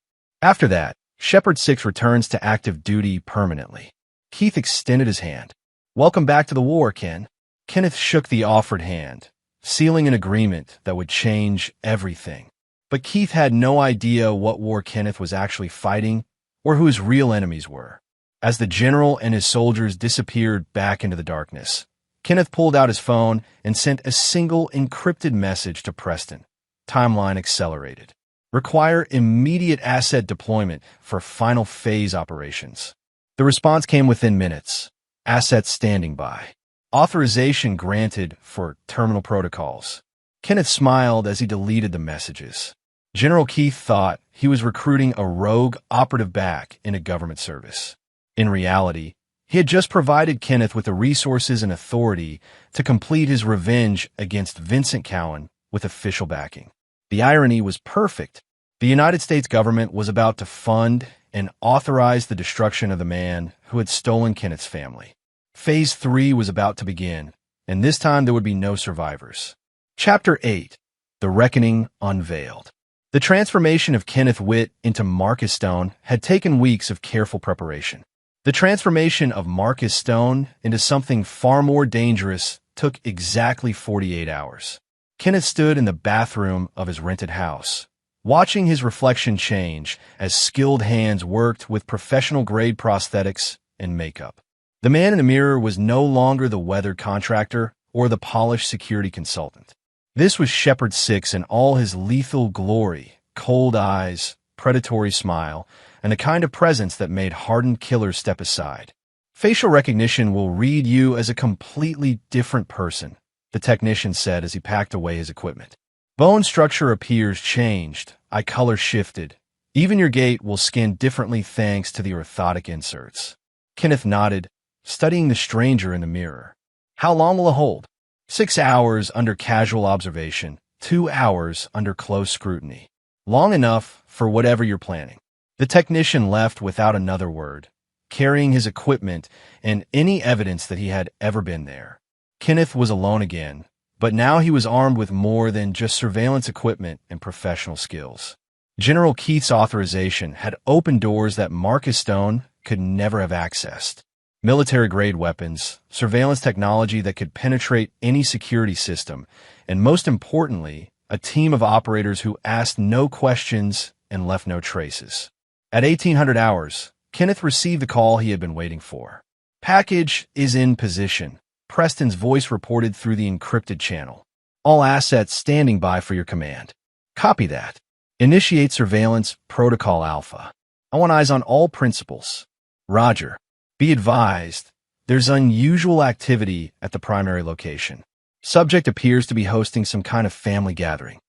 Shepard 6 returns to active duty permanently. Keith extended his hand. Welcome back to the war, Ken. Kenneth shook the offered hand, sealing an agreement that would change everything. But Keith had no idea what war Kenneth was actually fighting or who his real enemies were. As the general and his soldiers disappeared back into the darkness, Kenneth pulled out his phone and sent a single encrypted message to Preston. Timeline accelerated. Require immediate asset deployment for final phase operations. The response came within minutes. Assets standing by. Authorization granted for terminal protocols. Kenneth smiled as he deleted the messages. General Keith thought he was recruiting a rogue operative back into government service. In reality, he had just provided Kenneth with the resources and authority to complete his revenge against Vincent Cowan with official backing. The irony was perfect. The United States government was about to fund and authorize the destruction of the man who had stolen Kenneth's family. Phase 3 was about to begin, and this time there would be no survivors. Chapter 8. The Reckoning Unveiled. The transformation of Kenneth Witt into Marcus Stone had taken weeks of careful preparation. The transformation of Marcus Stone into something far more dangerous took exactly 48 hours. Kenneth stood in the bathroom of his rented house, watching his reflection change as skilled hands worked with professional-grade prosthetics and makeup. The man in the mirror was no longer the weather contractor or the polished security consultant. This was Shepherd Six in all his lethal glory, cold eyes, predatory smile, and the kind of presence that made hardened killers step aside. Facial recognition will read you as a completely different person, the technician said as he packed away his equipment. Bone structure appears changed, eye color shifted. Even your gait will scan differently thanks to the orthotic inserts. Kenneth nodded, studying the stranger in the mirror. How long will it hold? 6 hours under casual observation, 2 hours under close scrutiny. Long enough for whatever you're planning. The technician left without another word, carrying his equipment and any evidence that he had ever been there. Kenneth was alone again, but now he was armed with more than just surveillance equipment and professional skills. General Keith's authorization had opened doors that Marcus Stone could never have accessed. Military-grade weapons, surveillance technology that could penetrate any security system, and most importantly, a team of operators who asked no questions and left no traces. At 1800 hours, Kenneth received the call he had been waiting for. Package is in position, Preston's voice reported through the encrypted channel. All assets standing by for your command. Copy that. Initiate surveillance protocol alpha. I want eyes on all principals. Roger. Be advised, there's unusual activity at the primary location. Subject appears to be hosting some kind of family gathering.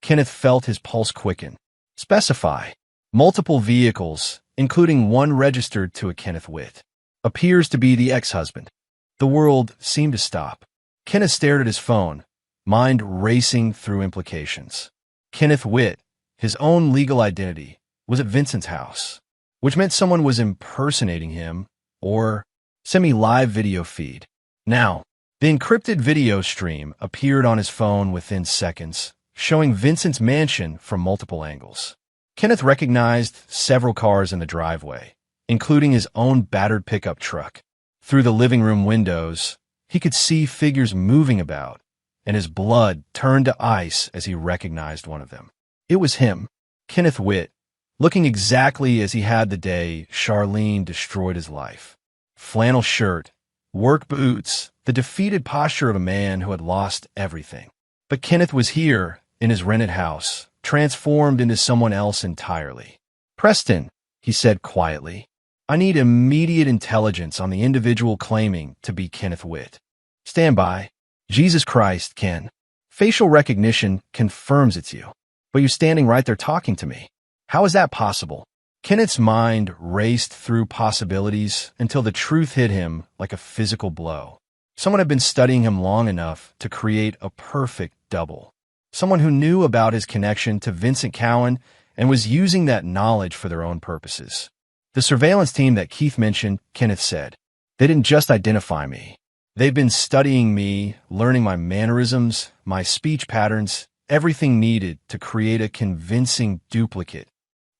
Kenneth felt his pulse quicken. Specify. Multiple vehicles, including one registered to a Kenneth Witt. Appears to be the ex-husband. The world seemed to stop. Kenneth stared at his phone, mind racing through implications. Kenneth Witt, his own legal identity, was at Vincent's house, which meant someone was impersonating him or semi-live video feed. Now, the encrypted video stream appeared on his phone within seconds, showing Vincent's mansion from multiple angles. Kenneth recognized several cars in the driveway, including his own battered pickup truck. Through the living room windows, he could see figures moving about, and his blood turned to ice as he recognized one of them. It was him, Kenneth Witt, looking exactly as he had the day Charlene destroyed his life. Flannel shirt, work boots, the defeated posture of a man who had lost everything. But Kenneth was here, in his rented house, transformed into someone else entirely. Preston, he said quietly, I need immediate intelligence on the individual claiming to be Kenneth Witt. Stand by. Jesus Christ, Ken. Facial recognition confirms it's you. But you're standing right there talking to me. How is that possible? Kenneth's mind raced through possibilities until the truth hit him like a physical blow. Someone had been studying him long enough to create a perfect double. Someone who knew about his connection to Vincent Cowan and was using that knowledge for their own purposes. The surveillance team that Keith mentioned, Kenneth said, they didn't just identify me. They've been studying me, learning my mannerisms, my speech patterns, everything needed to create a convincing duplicate.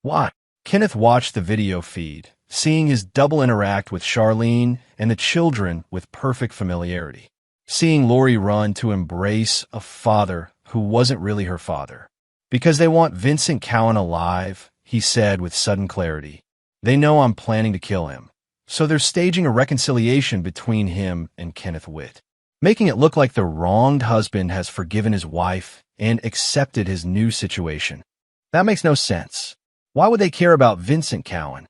Why? Kenneth watched the video feed, seeing his double interact with Charlene and the children with perfect familiarity. Seeing Lori run to embrace a father who wasn't really her father. Because they want Vincent Cowan alive, he said with sudden clarity. They know I'm planning to kill him, so they're staging a reconciliation between him and Kenneth Witt, making it look like the wronged husband has forgiven his wife and accepted his new situation. That makes no sense. Why would they care about Vincent Cowan?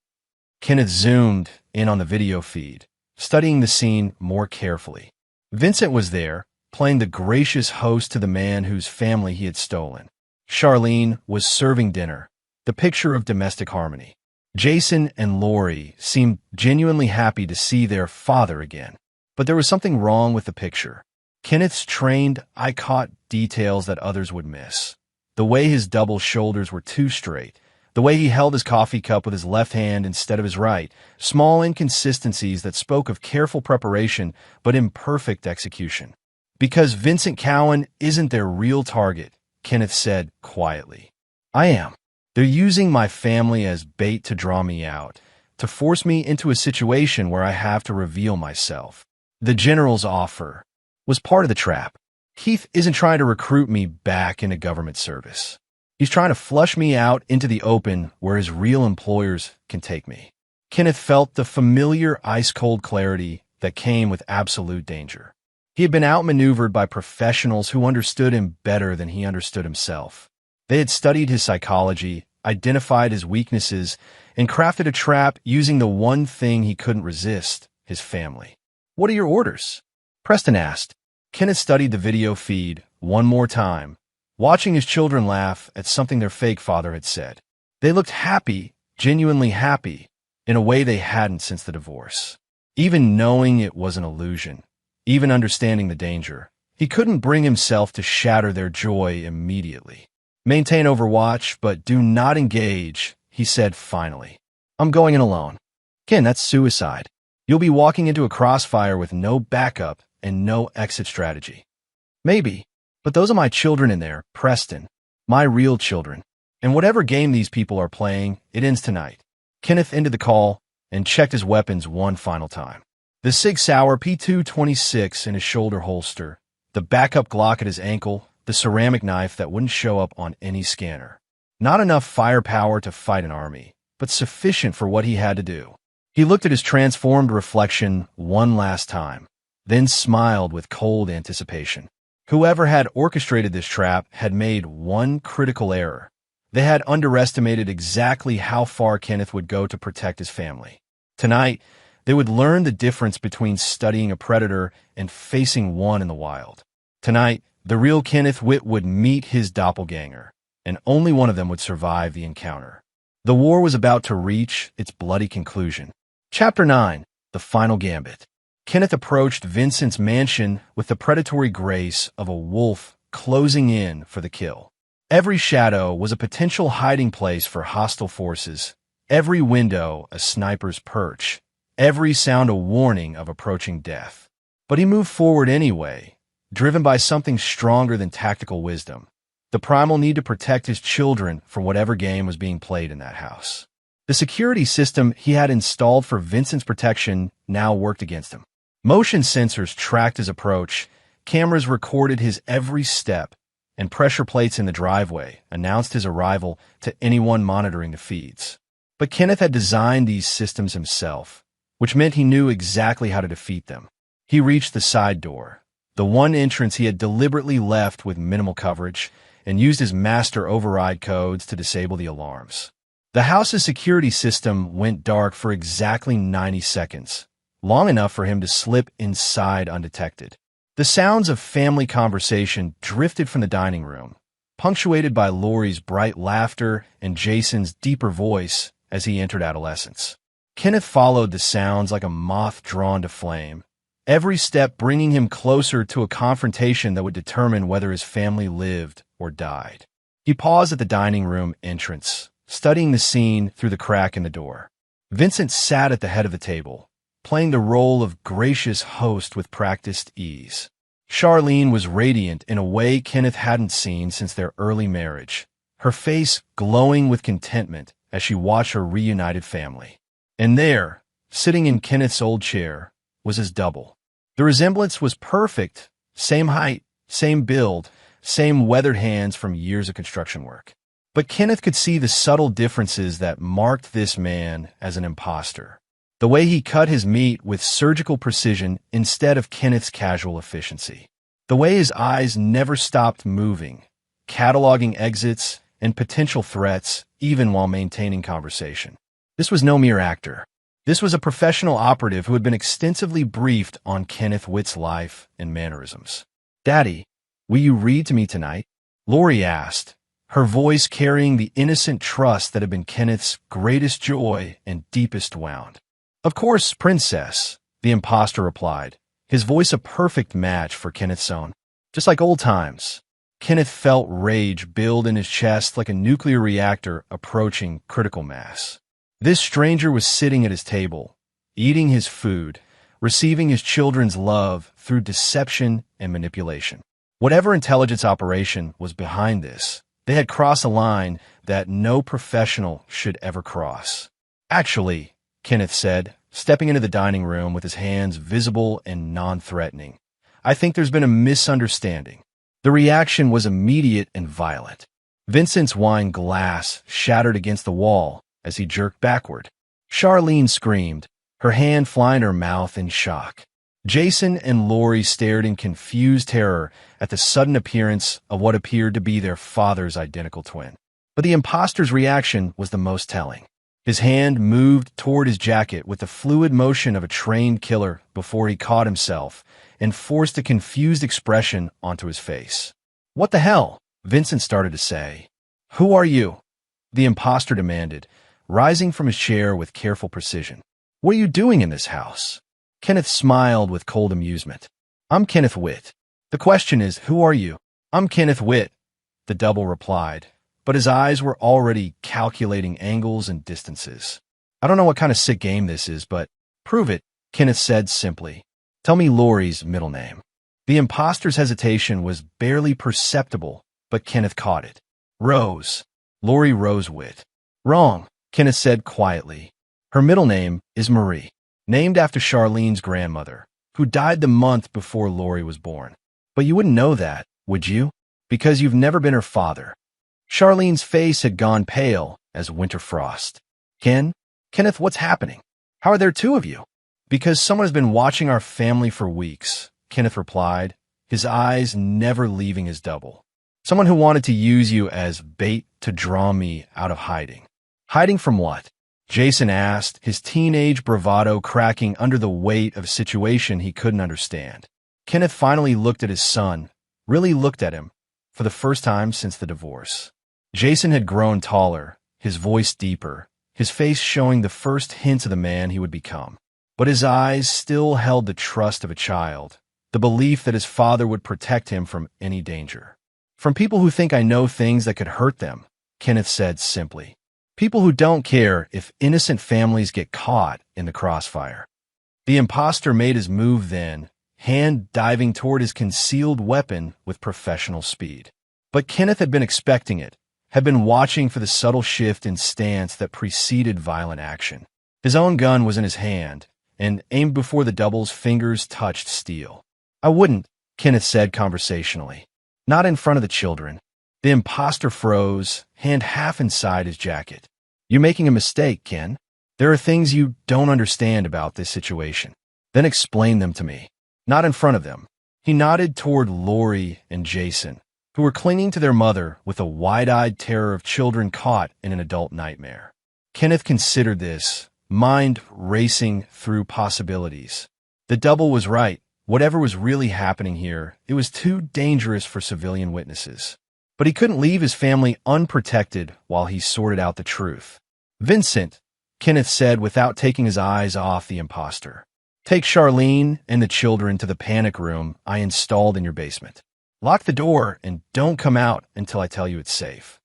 Kenneth zoomed in on the video feed, studying the scene more carefully. Vincent was there, playing the gracious host to the man whose family he had stolen. Charlene was serving dinner, the picture of domestic harmony. Jason and Lori seemed genuinely happy to see their father again. But there was something wrong with the picture. Kenneth's trained eye caught details that others would miss. The way his double shoulders were too straight, the way he held his coffee cup with his left hand instead of his right, small inconsistencies that spoke of careful preparation but imperfect execution. Because Vincent Cowan isn't their real target, Kenneth said quietly. I am. They're using my family as bait to draw me out, to force me into a situation where I have to reveal myself. The general's offer was part of the trap. Keith isn't trying to recruit me back into government service. He's trying to flush me out into the open where his real employers can take me. Kenneth felt the familiar ice-cold clarity that came with absolute danger. He had been outmaneuvered by professionals who understood him better than he understood himself. They had studied his psychology, identified his weaknesses, and crafted a trap using the one thing he couldn't resist, his family. What are your orders? Preston asked. Kenneth studied the video feed one more time, watching his children laugh at something their fake father had said. They looked happy, genuinely happy, in a way they hadn't since the divorce. Even knowing it was an illusion, even understanding the danger, he couldn't bring himself to shatter their joy immediately. Maintain Overwatch, but do not engage, he said finally. I'm going in alone. Ken, that's suicide. You'll be walking into a crossfire with no backup and no exit strategy. Maybe, but those are my children in there, Preston. My real children. And whatever game these people are playing, it ends tonight. Kenneth ended the call and checked his weapons one final time. The Sig Sauer P226 in his shoulder holster, the backup Glock at his ankle, the ceramic knife that wouldn't show up on any scanner. Not enough firepower to fight an army, but sufficient for what he had to do. He looked at his transformed reflection one last time, then smiled with cold anticipation. Whoever had orchestrated this trap had made one critical error. They had underestimated exactly how far Kenneth would go to protect his family. Tonight, they would learn the difference between studying a predator and facing one in the wild. Tonight, the real Kenneth Witt would meet his doppelganger, and only one of them would survive the encounter. The war was about to reach its bloody conclusion. Chapter 9, The Final Gambit. Kenneth approached Vincent's mansion with the predatory grace of a wolf closing in for the kill. Every shadow was a potential hiding place for hostile forces, every window a sniper's perch, every sound a warning of approaching death. But he moved forward anyway, driven by something stronger than tactical wisdom, the primal need to protect his children from whatever game was being played in that house. The security system he had installed for Vincent's protection now worked against him. Motion sensors tracked his approach, cameras recorded his every step, and pressure plates in the driveway announced his arrival to anyone monitoring the feeds. But Kenneth had designed these systems himself, which meant he knew exactly how to defeat them. He reached the side door, the one entrance he had deliberately left with minimal coverage, and used his master override codes to disable the alarms. The house's security system went dark for exactly 90 seconds, long enough for him to slip inside undetected. The sounds of family conversation drifted from the dining room, punctuated by Lori's bright laughter and Jason's deeper voice as he entered adolescence. Kenneth followed the sounds like a moth drawn to flame, every step bringing him closer to a confrontation that would determine whether his family lived or died. He paused at the dining room entrance, studying the scene through the crack in the door. Vincent sat at the head of the table, playing the role of gracious host with practiced ease. Charlene was radiant in a way Kenneth hadn't seen since their early marriage, her face glowing with contentment as she watched her reunited family. And there, sitting in Kenneth's old chair, was his double. The resemblance was perfect, same height, same build, same weathered hands from years of construction work. But Kenneth could see the subtle differences that marked this man as an imposter. The way he cut his meat with surgical precision instead of Kenneth's casual efficiency. The way his eyes never stopped moving, cataloging exits and potential threats even while maintaining conversation. This was no mere actor. This was a professional operative who had been extensively briefed on Kenneth Witt's life and mannerisms. "Daddy, will you read to me tonight?" Lori asked, her voice carrying the innocent trust that had been Kenneth's greatest joy and deepest wound. "Of course, Princess," the impostor replied, his voice a perfect match for Kenneth's own. Just like old times. Kenneth felt rage build in his chest like a nuclear reactor approaching critical mass. This stranger was sitting at his table, eating his food, receiving his children's love through deception and manipulation. Whatever intelligence operation was behind this, they had crossed a line that no professional should ever cross. "Actually," Kenneth said, stepping into the dining room with his hands visible and non-threatening, "I think there's been a misunderstanding." The reaction was immediate and violent. Vincent's wine glass shattered against the wall as he jerked backward. Charlene screamed, her hand flying to her mouth in shock. Jason and Lori stared in confused terror at the sudden appearance of what appeared to be their father's identical twin. But the imposter's reaction was the most telling. His hand moved toward his jacket with the fluid motion of a trained killer before he caught himself and forced a confused expression onto his face. "What the hell?" Vincent started to say. "Who are you?" the imposter demanded, rising from his chair with careful precision. "What are you doing in this house?" Kenneth smiled with cold amusement. "I'm Kenneth Witt. The question is, who are you?" "I'm Kenneth Witt," the double replied, but his eyes were already calculating angles and distances. "I don't know what kind of sick game this is, but prove it," Kenneth said simply. "Tell me Lori's middle name." The imposter's hesitation was barely perceptible, but Kenneth caught it. "Rose. Lori Rose Witt." "Wrong," Kenneth said quietly. "Her middle name is Marie, named after Charlene's grandmother, who died the month before Lori was born. But you wouldn't know that, would you? Because you've never been her father." Charlene's face had gone pale as winter frost. Kenneth, what's happening? How are there two of you?" "Because someone has been watching our family for weeks," Kenneth replied, his eyes never leaving his double. "Someone who wanted to use you as bait to draw me out of hiding." "Hiding from what?" Jason asked, his teenage bravado cracking under the weight of a situation he couldn't understand. Kenneth finally looked at his son, really looked at him, for the first time since the divorce. Jason had grown taller, his voice deeper, his face showing the first hints of the man he would become. But his eyes still held the trust of a child, the belief that his father would protect him from any danger. "From people who think I know things that could hurt them," Kenneth said simply. "People who don't care if innocent families get caught in the crossfire." The imposter made his move then, hand diving toward his concealed weapon with professional speed. But Kenneth had been expecting it, had been watching for the subtle shift in stance that preceded violent action. His own gun was in his hand, and aimed before the double's fingers touched steel. "I wouldn't," Kenneth said conversationally. "Not in front of the children." The imposter froze, hand half inside his jacket. "You're making a mistake, Ken. There are things you don't understand about this situation. Then explain them to me. Not in front of them." He nodded toward Lori and Jason, who were clinging to their mother with a wide-eyed terror of children caught in an adult nightmare. Kenneth considered this, mind racing through possibilities. The double was right. Whatever was really happening here, it was too dangerous for civilian witnesses. But he couldn't leave his family unprotected while he sorted out the truth. "Vincent," Kenneth said without taking his eyes off the imposter, "take Charlene and the children to the panic room I installed in your basement. Lock the door and don't come out until I tell you it's safe."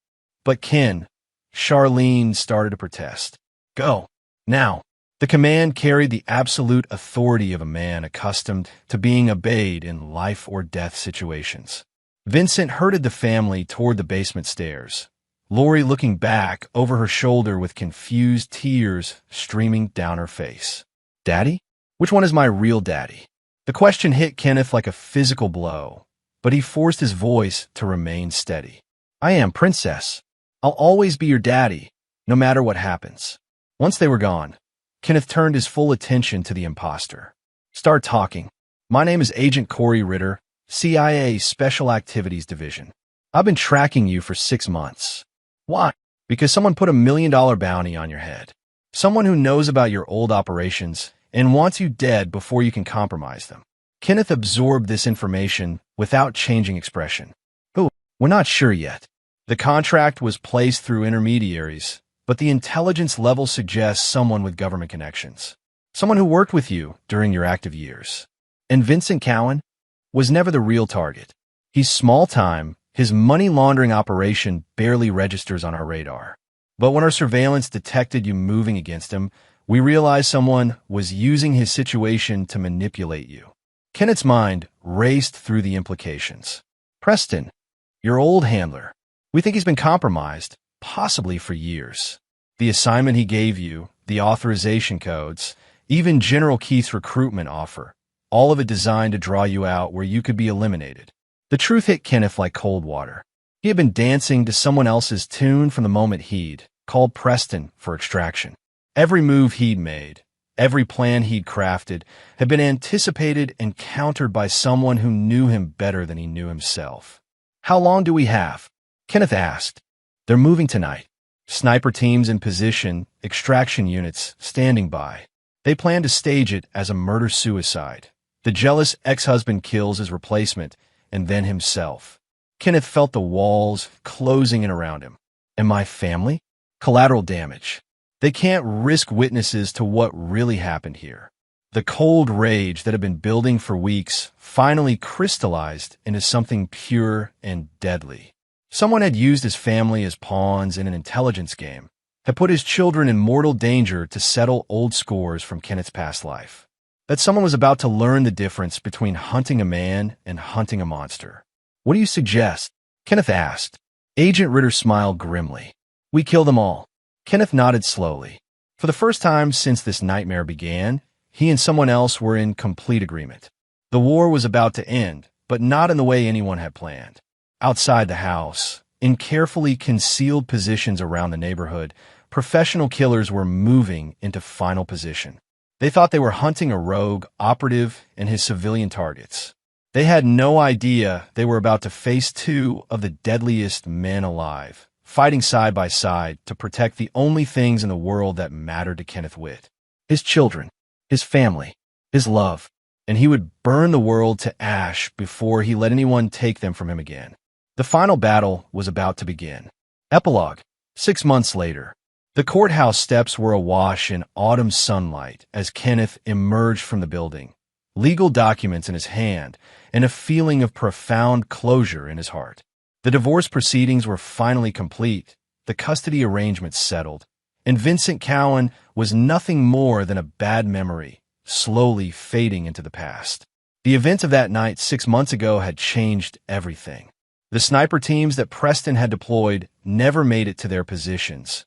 "But Ken," Charlene started to protest. "Go. Now." The command carried the absolute authority of a man accustomed to being obeyed in life-or-death situations. Vincent herded the family toward the basement stairs, Lori looking back over her shoulder with confused tears streaming down her face. "Daddy? Which one is my real daddy?" The question hit Kenneth like a physical blow, but he forced his voice to remain steady. "I am, Princess. I'll always be your daddy, no matter what happens." Once they were gone, Kenneth turned his full attention to the imposter. "Start talking. My name is Agent Corey Ritter, CIA Special Activities Division. I've been tracking you for 6 months. Why? Because someone put $1 million bounty on your head. Someone who knows about your old operations and wants you dead before you can compromise them." Kenneth absorbed this information without changing expression. "Who? We're not sure yet." The contract was placed through intermediaries, but the intelligence level suggests someone with government connections. Someone who worked with you during your active years. And Vincent Cowan was never the real target. He's small-time. His money laundering operation barely registers on our radar. But when our surveillance detected you moving against him, we realized someone was using his situation to manipulate you. Kenneth's mind raced through the implications. Preston, your old handler. We think he's been compromised, possibly for years. The assignment he gave you, the authorization codes, even General Keith's recruitment offer, all of it designed to draw you out where you could be eliminated. The truth hit Kenneth like cold water. He had been dancing to someone else's tune from the moment he'd called Preston for extraction. Every move he'd made, every plan he'd crafted, had been anticipated and countered by someone who knew him better than he knew himself. How long do we have? Kenneth asked. They're moving tonight. Sniper teams in position, extraction units standing by. They plan to stage it as a murder-suicide. The jealous ex-husband kills his replacement, and then himself. Kenneth felt the walls closing in around him. And my family? Collateral damage. They can't risk witnesses to what really happened here. The cold rage that had been building for weeks finally crystallized into something pure and deadly. Someone had used his family as pawns in an intelligence game, had put his children in mortal danger to settle old scores from Kenneth's past life. That someone was about to learn the difference between hunting a man and hunting a monster. What do you suggest? Kenneth asked. Agent Ritter smiled grimly. We kill them all. Kenneth nodded slowly. For the first time since this nightmare began, he and someone else were in complete agreement. The war was about to end, but not in the way anyone had planned. Outside the house, in carefully concealed positions around the neighborhood, professional killers were moving into final position. They thought they were hunting a rogue operative and his civilian targets. They had no idea they were about to face two of the deadliest men alive, fighting side by side to protect the only things in the world that mattered to Kenneth Witt. His children, his family, his love, and he would burn the world to ash before he let anyone take them from him again. The final battle was about to begin. Epilogue. 6 months later. The courthouse steps were awash in autumn sunlight as Kenneth emerged from the building, legal documents in his hand and a feeling of profound closure in his heart. The divorce proceedings were finally complete, the custody arrangements settled, and Vincent Cowan was nothing more than a bad memory, slowly fading into the past. The events of that night 6 months ago had changed everything. The sniper teams that Preston had deployed never made it to their positions.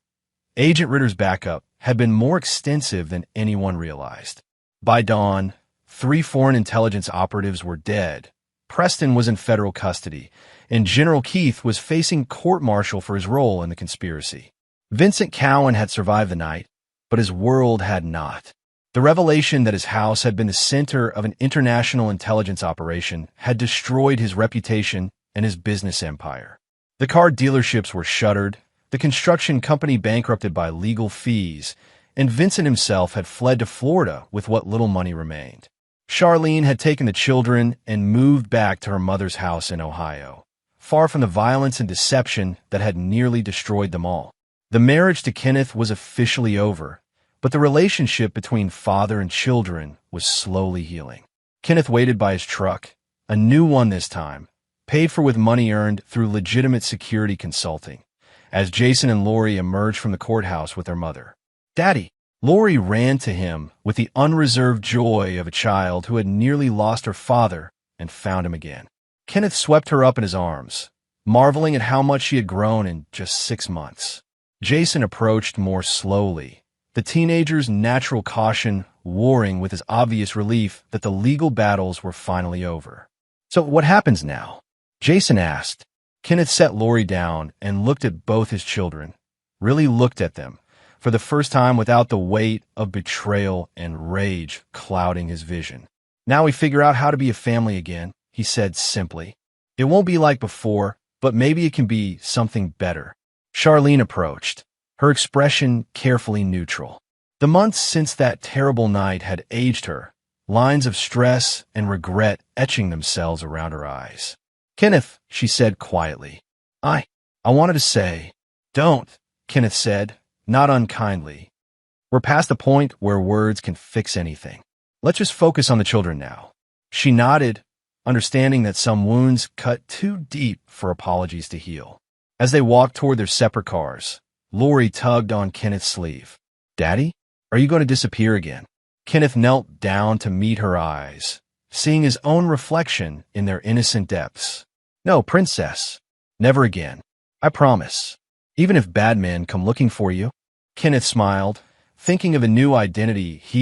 Agent Ritter's backup had been more extensive than anyone realized. By dawn, 3 foreign intelligence operatives were dead. Preston was in federal custody, and General Keith was facing court-martial for his role in the conspiracy. Vincent Cowan had survived the night, but his world had not. The revelation that his house had been the center of an international intelligence operation had destroyed his reputation and his business empire. The car dealerships were shuttered, the construction company bankrupted by legal fees, and Vincent himself had fled to Florida with what little money remained. Charlene had taken the children and moved back to her mother's house in Ohio, far from the violence and deception that had nearly destroyed them all. The marriage to Kenneth was officially over, but the relationship between father and children was slowly healing. Kenneth waited by his truck, a new one this time, paid for with money earned through legitimate security consulting, as Jason and Lori emerged from the courthouse with their mother. Daddy! Lori ran to him with the unreserved joy of a child who had nearly lost her father and found him again. Kenneth swept her up in his arms, marveling at how much she had grown in just 6 months. Jason approached more slowly, the teenager's natural caution warring with his obvious relief that the legal battles were finally over. So what happens now? Jason asked. Kenneth set Lori down and looked at both his children, really looked at them, for the first time without the weight of betrayal and rage clouding his vision. Now we figure out how to be a family again, he said simply. It won't be like before, but maybe it can be something better. Charlene approached, her expression carefully neutral. The months since that terrible night had aged her, lines of stress and regret etching themselves around her eyes. Kenneth, she said quietly, I wanted to say, "Don't," Kenneth said, not unkindly. "We're past the point where words can fix anything. Let's just focus on the children now." She nodded, understanding that some wounds cut too deep for apologies to heal. As they walked toward their separate cars, Lori tugged on Kenneth's sleeve. "Daddy, are you going to disappear again?" Kenneth knelt down to meet her eyes, seeing his own reflection in their innocent depths. "No, princess. Never again. I promise. Even if bad men come looking for you." Kenneth smiled, thinking of a new identity he